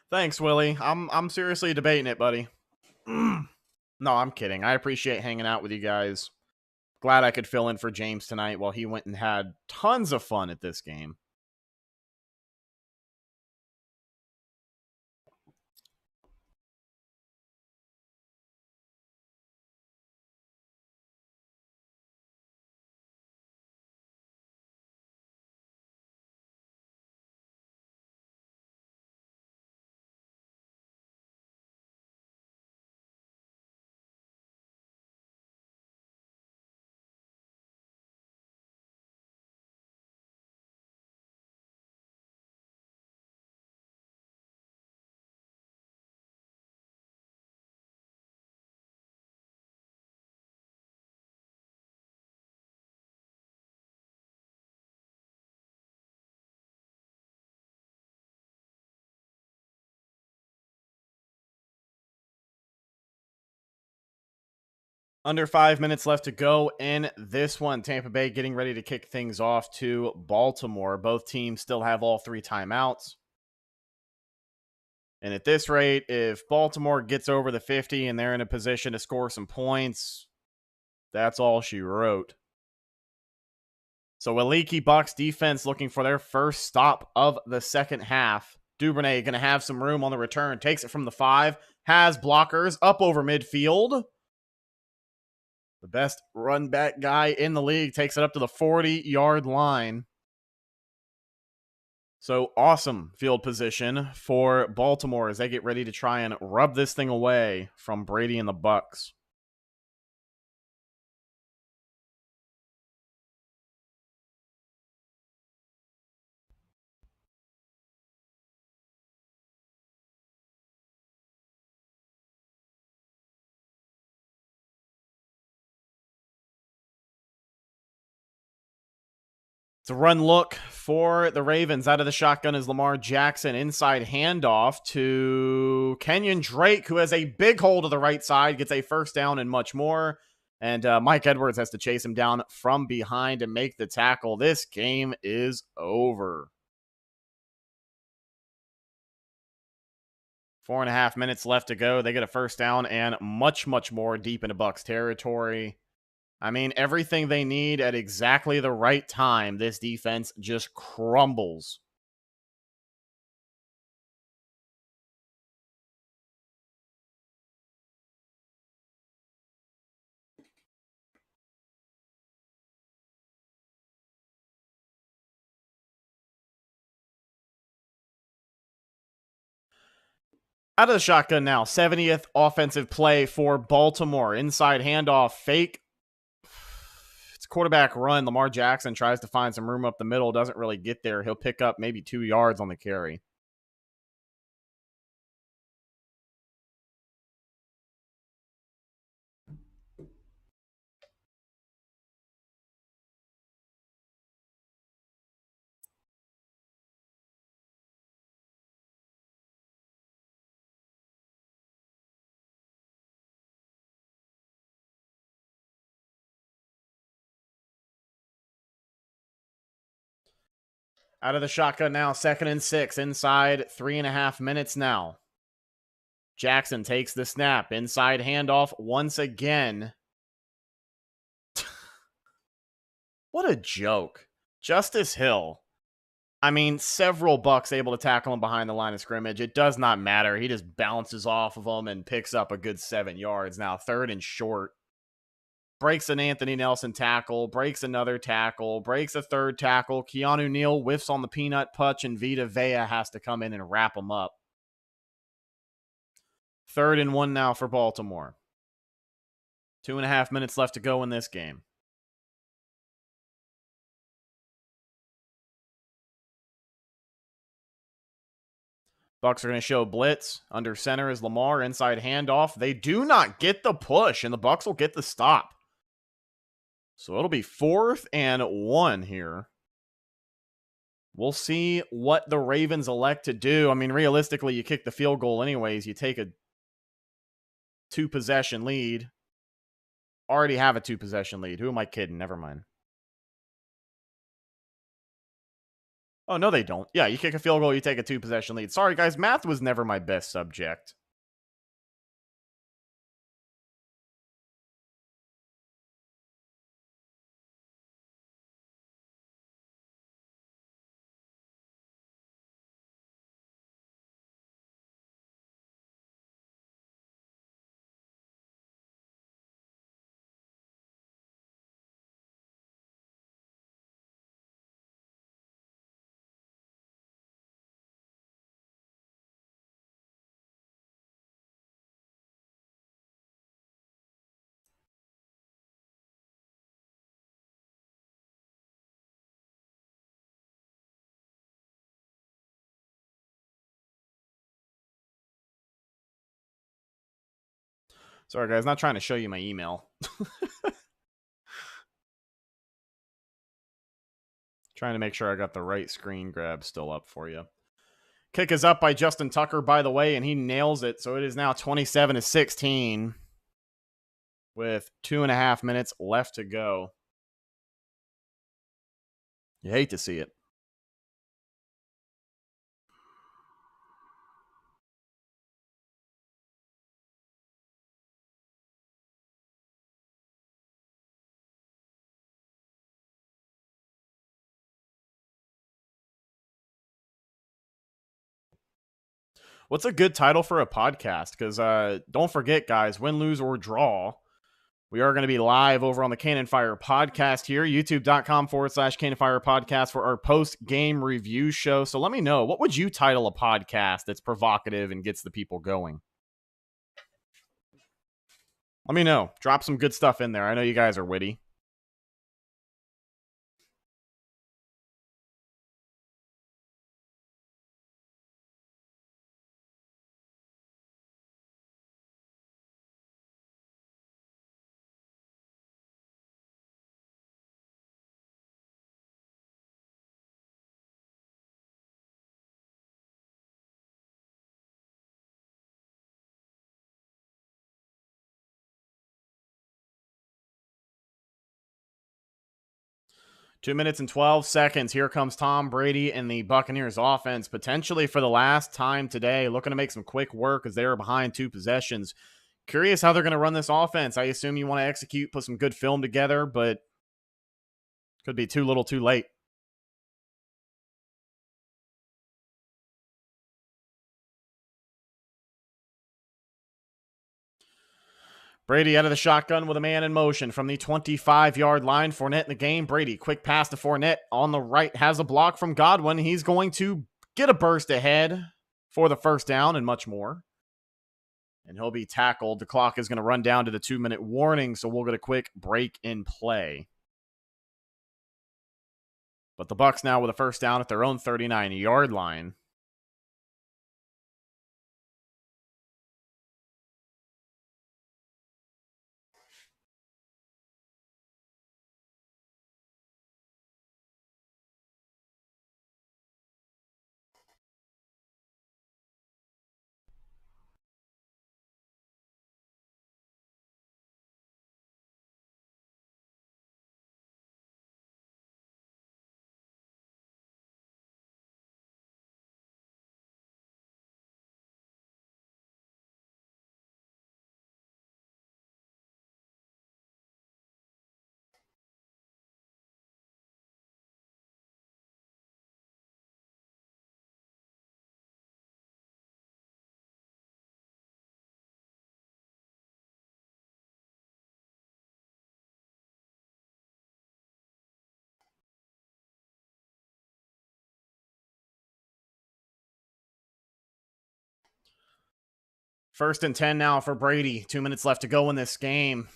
Thanks, Willie. I'm seriously debating it, buddy. No, I'm kidding. I appreciate hanging out with you guys. Glad I could fill in for James tonight while he went and had tons of fun at this game. Under 5 minutes left to go in this one. Tampa Bay getting ready to kick things off to Baltimore. Both teams still have all 3 timeouts. And at this rate, if Baltimore gets over the 50 and they're in a position to score some points, that's all she wrote. So a leaky Bucs defense looking for their first stop of the second half. Duvernay going to have some room on the return. Takes it from the 5. Has blockers up over midfield. The best run back guy in the league takes it up to the 40-yard line. So awesome field position for Baltimore as they get ready to try and rub this thing away from Brady and the Bucs. It's a run look for the Ravens. Out of the shotgun is Lamar Jackson. Inside handoff to Kenyon Drake, who has a big hole to the right side, gets a first down and much more. And Mike Edwards has to chase him down from behind and make the tackle. This game is over. 4.5 minutes left to go. They get a first down and much, much more deep into Bucs territory. I mean, everything they need at exactly the right time. This defense just crumbles. Out of the shotgun now. 70th offensive play for Baltimore. Inside handoff, fake. It's quarterback run. Lamar Jackson tries to find some room up the middle. Doesn't really get there. He'll pick up maybe 2 yards on the carry. Out of the shotgun now, 2nd and 6. Inside 3.5 minutes now. Jackson takes the snap. Inside handoff once again. What a joke. Justice Hill. I mean, several Bucs able to tackle him behind the line of scrimmage. It does not matter. He just bounces off of them and picks up a good 7 yards. Now 3rd and short. Breaks an Anthony Nelson tackle, breaks another tackle, breaks a 3rd tackle. Keanu Neal whiffs on the peanut punch, and Vita Vea has to come in and wrap him up. 3rd and 1 now for Baltimore. 2.5 minutes left to go in this game. Bucs are going to show blitz. Under center is Lamar. Inside handoff. They do not get the push, and the Bucs will get the stop. So it'll be 4th and 1 here. We'll see what the Ravens elect to do. I mean, realistically, you kick the field goal anyways. You take a 2-possession lead. Already have a 2-possession lead. Who am I kidding? Never mind. Oh, no, they don't. Yeah, you kick a field goal, you take a 2-possession lead. Sorry, guys, math was never my best subject. Sorry, guys, not trying to show you my email. Trying to make sure I got the right screen grab still up for you. Kick is up by Justin Tucker, by the way, and he nails it. So it is now 27-16 with 2.5 minutes left to go. You hate to see it. What's a good title for a podcast? Because don't forget, guys, win, lose, or draw, we are going to be live over on the Cannon Fire podcast here, youtube.com/Cannon Fire podcast for our post-game review show. So let me know, what would you title a podcast that's provocative and gets the people going? Let me know. Drop some good stuff in there. I know you guys are witty. 2 minutes and 12 seconds. Here comes Tom Brady and the Buccaneers offense, potentially for the last time today, looking to make some quick work as they are behind 2 possessions. Curious how they're going to run this offense. I assume you want to execute, put some good film together, but could be too little too late. Brady out of the shotgun with a man in motion from the 25-yard line. Fournette in the game. Brady, quick pass to Fournette on the right. Has a block from Godwin. He's going to get a burst ahead for the first down and much more. And he'll be tackled. The clock is going to run down to the 2-minute warning, so we'll get a quick break in play. But the Bucs now with a first down at their own 39-yard line. First and 10 now for Brady. 2 minutes left to go in this game.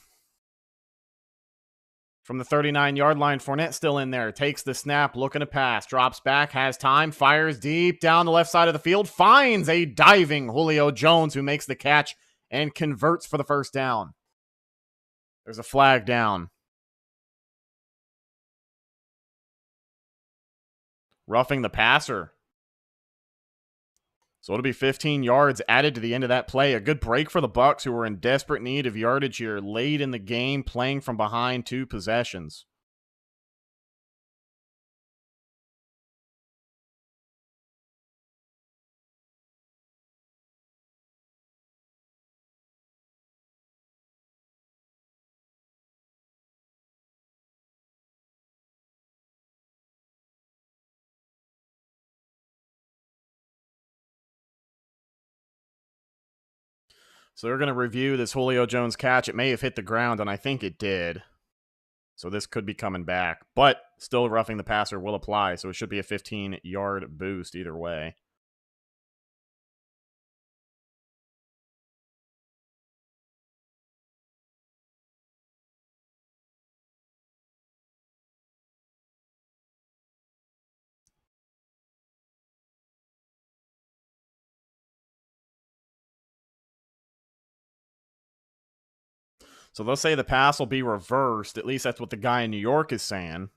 From the 39-yard line, Fournette still in there. Takes the snap, looking to pass. Drops back, has time, fires deep down the left side of the field. Finds a diving Julio Jones who makes the catch and converts for the first down. There's a flag down. Roughing the passer. So it'll be 15 yards added to the end of that play. A good break for the Bucs, who were in desperate need of yardage here late in the game, playing from behind 2 possessions. So they're going to review this Julio Jones catch. It may have hit the ground, and I think it did. So this could be coming back. But still roughing the passer will apply, so it should be a 15-yard boost either way. So they'll say the pass will be reversed. At least that's what the guy in New York is saying.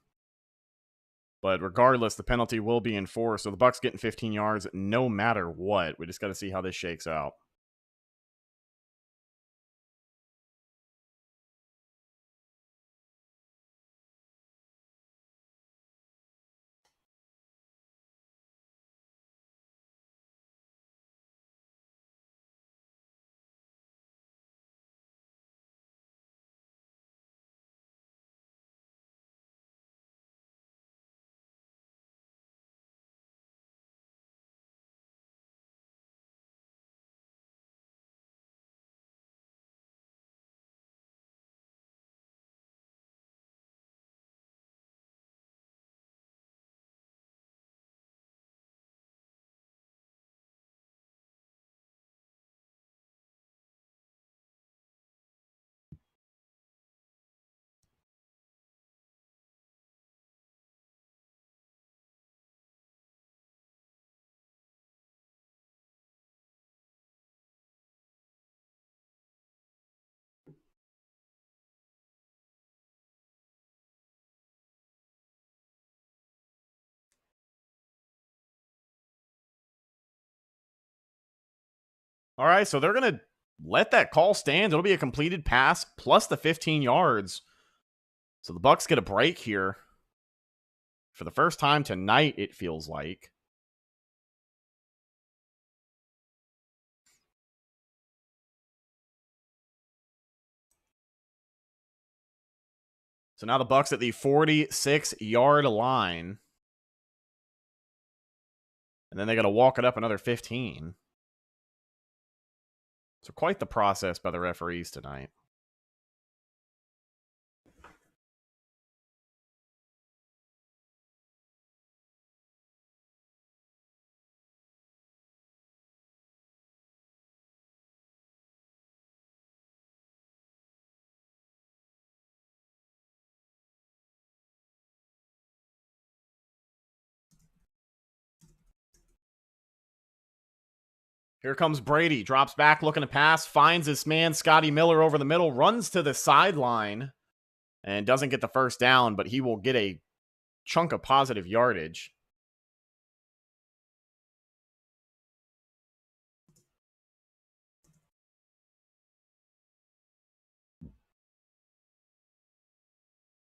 But regardless, the penalty will be enforced. So the Bucs getting 15 yards no matter what. We just got to see how this shakes out. All right, so they're going to let that call stand. It'll be a completed pass plus the 15 yards. So the Bucs get a break here. for the first time tonight, it feels like. So now the Bucs at the 46-yard line. And then they got to walk it up another 15. So quite the process by the referees tonight. Here comes Brady, drops back looking to pass, finds his man Scotty Miller over the middle, runs to the sideline, and doesn't get the first down, but he will get a chunk of positive yardage.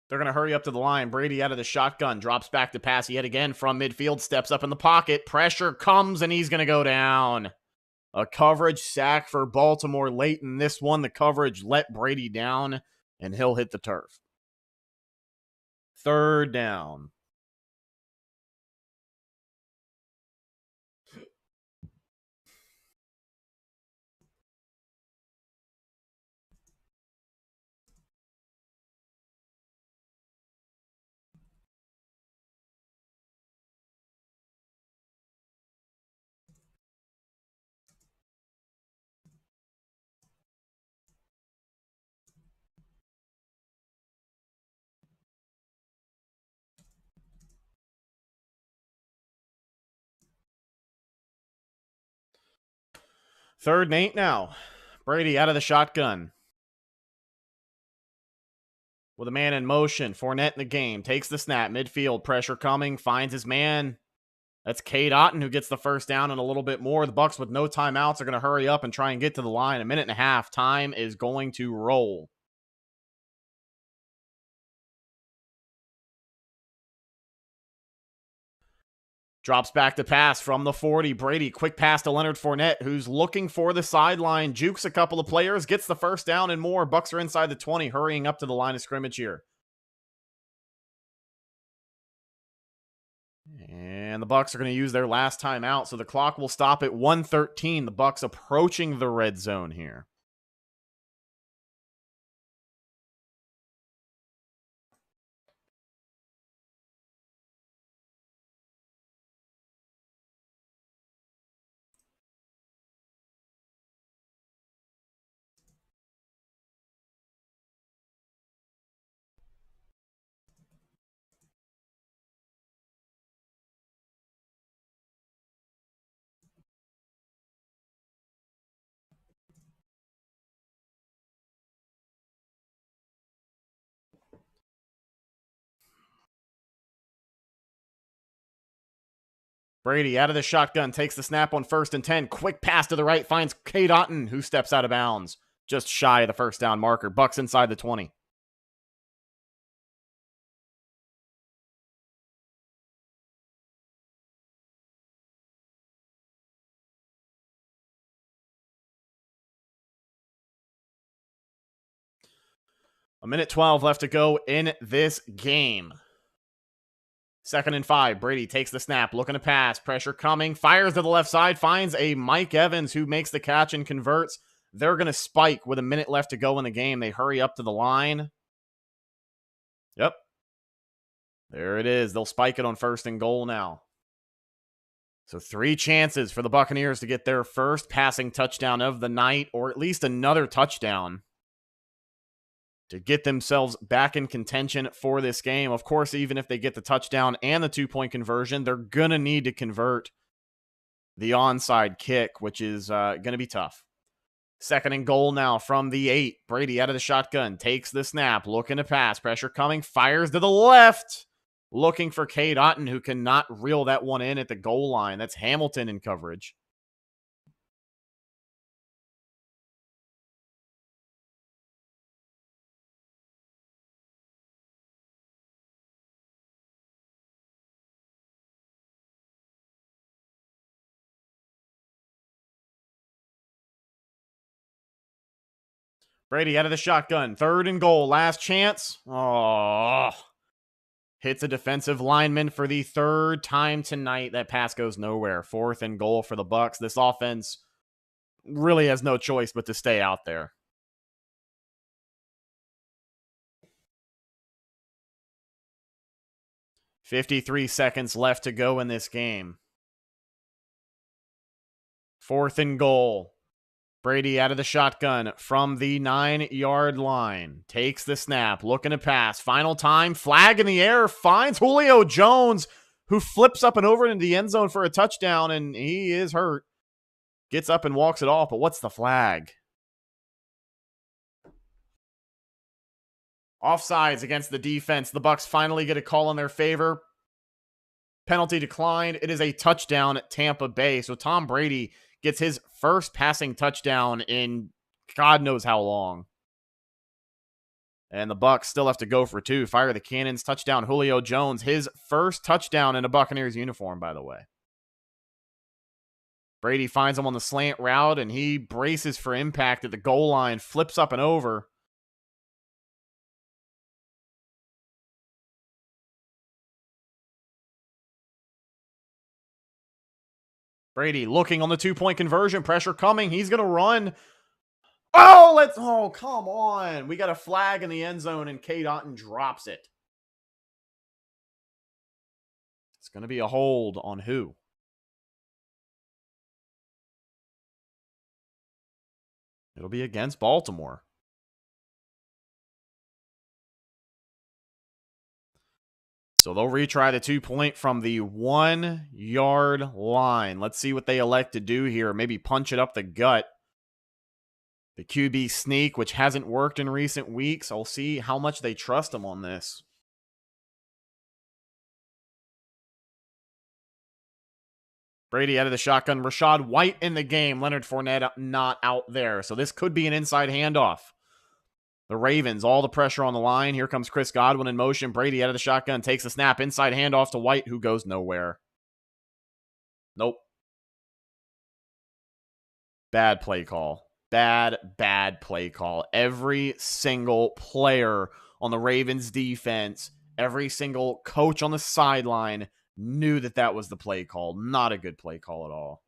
They're going to hurry up to the line. Brady out of the shotgun, drops back to pass yet again from midfield, steps up in the pocket. Pressure comes, and he's going to go down. A coverage sack for Baltimore late in this one. The coverage let Brady down, and he'll hit the turf. Third down. Third and 8 now. Brady out of the shotgun. With a man in motion. Fournette in the game. Takes the snap. Midfield. Pressure coming. Finds his man. That's Cade Otton who gets the first down and a little bit more. The Bucs with no timeouts are going to hurry up and try and get to the line. A minute and a half. Time is going to roll. Drops back to pass from the 40. Brady, quick pass to Leonard Fournette, who's looking for the sideline. Jukes a couple of players, gets the first down and more. Bucs are inside the 20, hurrying up to the line of scrimmage here. And the Bucs are going to use their last timeout, so the clock will stop at 1:13. The Bucs approaching the red zone here. Brady out of the shotgun, takes the snap on 1st and 10. Quick pass to the right, finds Cade Otton, who steps out of bounds. Just shy of the first down marker. Bucs inside the 20. A minute 12 left to go in this game. 2nd and 5. Brady takes the snap, looking to pass. Pressure coming. Fires to the left side. Finds a Mike Evans who makes the catch and converts. They're going to spike with a minute left to go in the game. They hurry up to the line. Yep. There it is. They'll spike it on 1st and goal now. So 3 chances for the Buccaneers to get their first passing touchdown of the night, or at least another touchdown, to get themselves back in contention for this game. Of course, even if they get the touchdown and the 2-point conversion, they're going to need to convert the onside kick, which is going to be tough. 2nd and goal now from the 8. Brady out of the shotgun, takes the snap, looking to pass. Pressure coming, fires to the left. Looking for Cade Otton, who cannot reel that one in at the goal line. That's Hamilton in coverage. Brady out of the shotgun. 3rd and goal. Last chance. Oh. Hits a defensive lineman for the 3rd time tonight. That pass goes nowhere. 4th and goal for the Bucs. This offense really has no choice but to stay out there. .53 seconds left to go in this game. 4th and goal. Brady out of the shotgun from the 9-yard line. Takes the snap, looking to pass. Final time, flag in the air, finds Julio Jones, who flips up and over into the end zone for a touchdown, and he is hurt. Gets up and walks it off, but what's the flag? Offsides against the defense. The Bucs finally get a call in their favor. Penalty declined. It is a touchdown at Tampa Bay. So Tom Brady gets his first passing touchdown in God knows how long. And the Bucs still have to go for 2. Fire the cannons. Touchdown Julio Jones. His first touchdown in a Buccaneers uniform, by the way. Brady finds him on the slant route, and he braces for impact at the goal line. Flips up and over. Brady looking on the 2-point conversion. Pressure coming. He's going to run. Oh, come on. We got a flag in the end zone, and Cade Otton drops it. It's going to be a hold on who? It'll be against Baltimore. So they'll retry the 2-point from the 1-yard line. Let's see what they elect to do here. Maybe punch it up the gut. The QB sneak, which hasn't worked in recent weeks. I'll see how much they trust him on this. Brady out of the shotgun. Rachaad White in the game. Leonard Fournette not out there. So this could be an inside handoff. The Ravens, all the pressure on the line. Here comes Chris Godwin in motion. Brady out of the shotgun. Takes a snap. Inside handoff to White, who goes nowhere. Nope. Bad play call. Bad play call. Every single player on the Ravens defense, every single coach on the sideline knew that that was the play call. Not a good play call at all.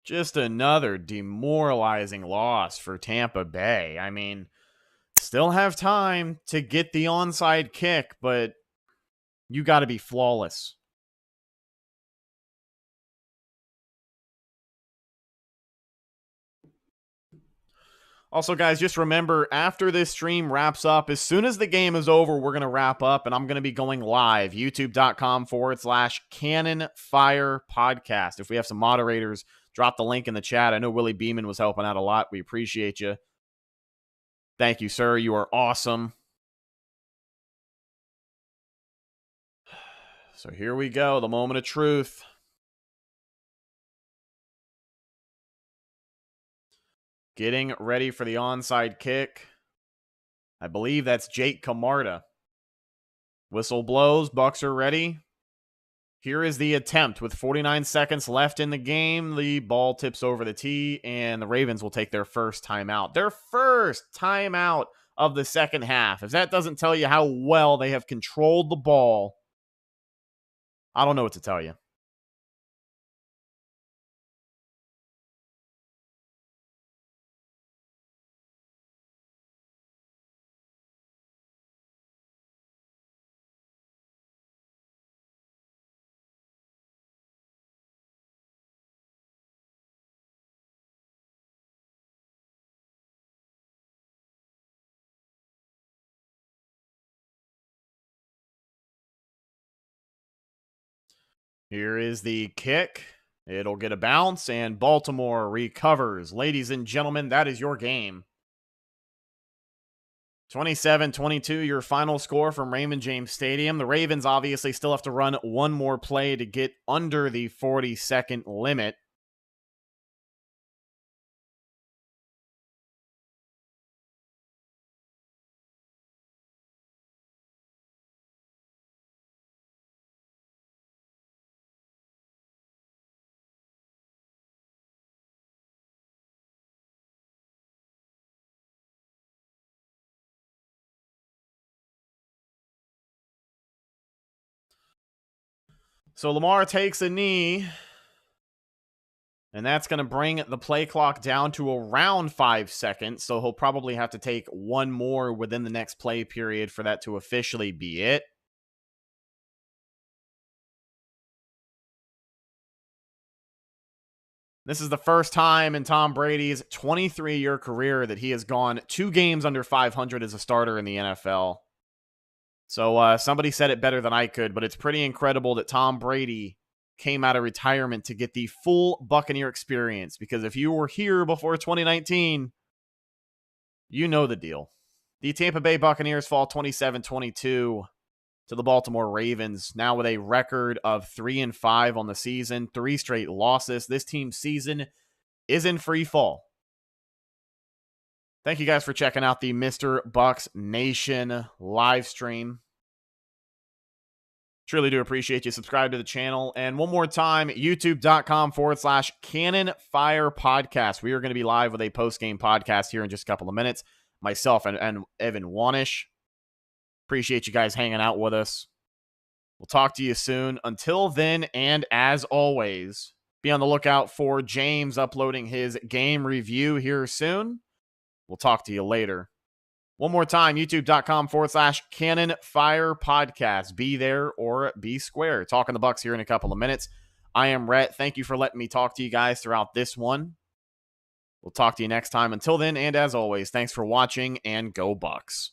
Just another demoralizing loss for Tampa Bay. I mean, still have time to get the onside kick, but you got to be flawless. Also, guys, just remember, after this stream wraps up, as soon as the game is over, we're going to wrap up, and I'm going to be going live, youtube.com/Cannon Fire Podcast. If we have some moderators, drop the link in the chat. I know Willie Beeman was helping out a lot. We appreciate you. Thank you, sir. You are awesome. So here we go, the moment of truth. Getting ready for the onside kick. I believe that's Jake Camarda. Whistle blows. Bucs are ready. Here is the attempt with 49 seconds left in the game. The ball tips over the tee, and the Ravens will take their first timeout. Their first timeout of the second half. If that doesn't tell you how well they have controlled the ball, I don't know what to tell you. Here is the kick. It'll get a bounce, and Baltimore recovers. Ladies and gentlemen, that is your game. 27-22, your final score from Raymond James Stadium. The Ravens obviously still have to run one more play to get under the 40-second limit. So Lamar takes a knee, and that's going to bring the play clock down to around 5 seconds. So he'll probably have to take one more within the next play period for that to officially be it. This is the first time in Tom Brady's 23-year career that he has gone 2 games under 500 as a starter in the NFL. So somebody said it better than I could, but it's pretty incredible that Tom Brady came out of retirement to get the full Buccaneer experience, because if you were here before 2019, you know the deal. The Tampa Bay Buccaneers fall 27-22 to the Baltimore Ravens, now with a record of 3-5 on the season, 3 straight losses. This team's season is in free fall. Thank you guys for checking out the Mr. Bucs Nation live stream. Truly do appreciate you. Subscribe to the channel. And one more time, youtube.com/Cannon Fire Podcast. We are going to be live with a post-game podcast here in just a couple of minutes. Myself and Evan Wanish. Appreciate you guys hanging out with us. We'll talk to you soon. Until then, and as always, be on the lookout for James uploading his game review here soon. We'll talk to you later. One more time, youtube.com/Cannon Fire Podcast. Be there or be square. Talking the Bucs here in a couple of minutes. I am Rhett. Thank you for letting me talk to you guys throughout this one. We'll talk to you next time. Until then, and as always, thanks for watching, and go Bucs.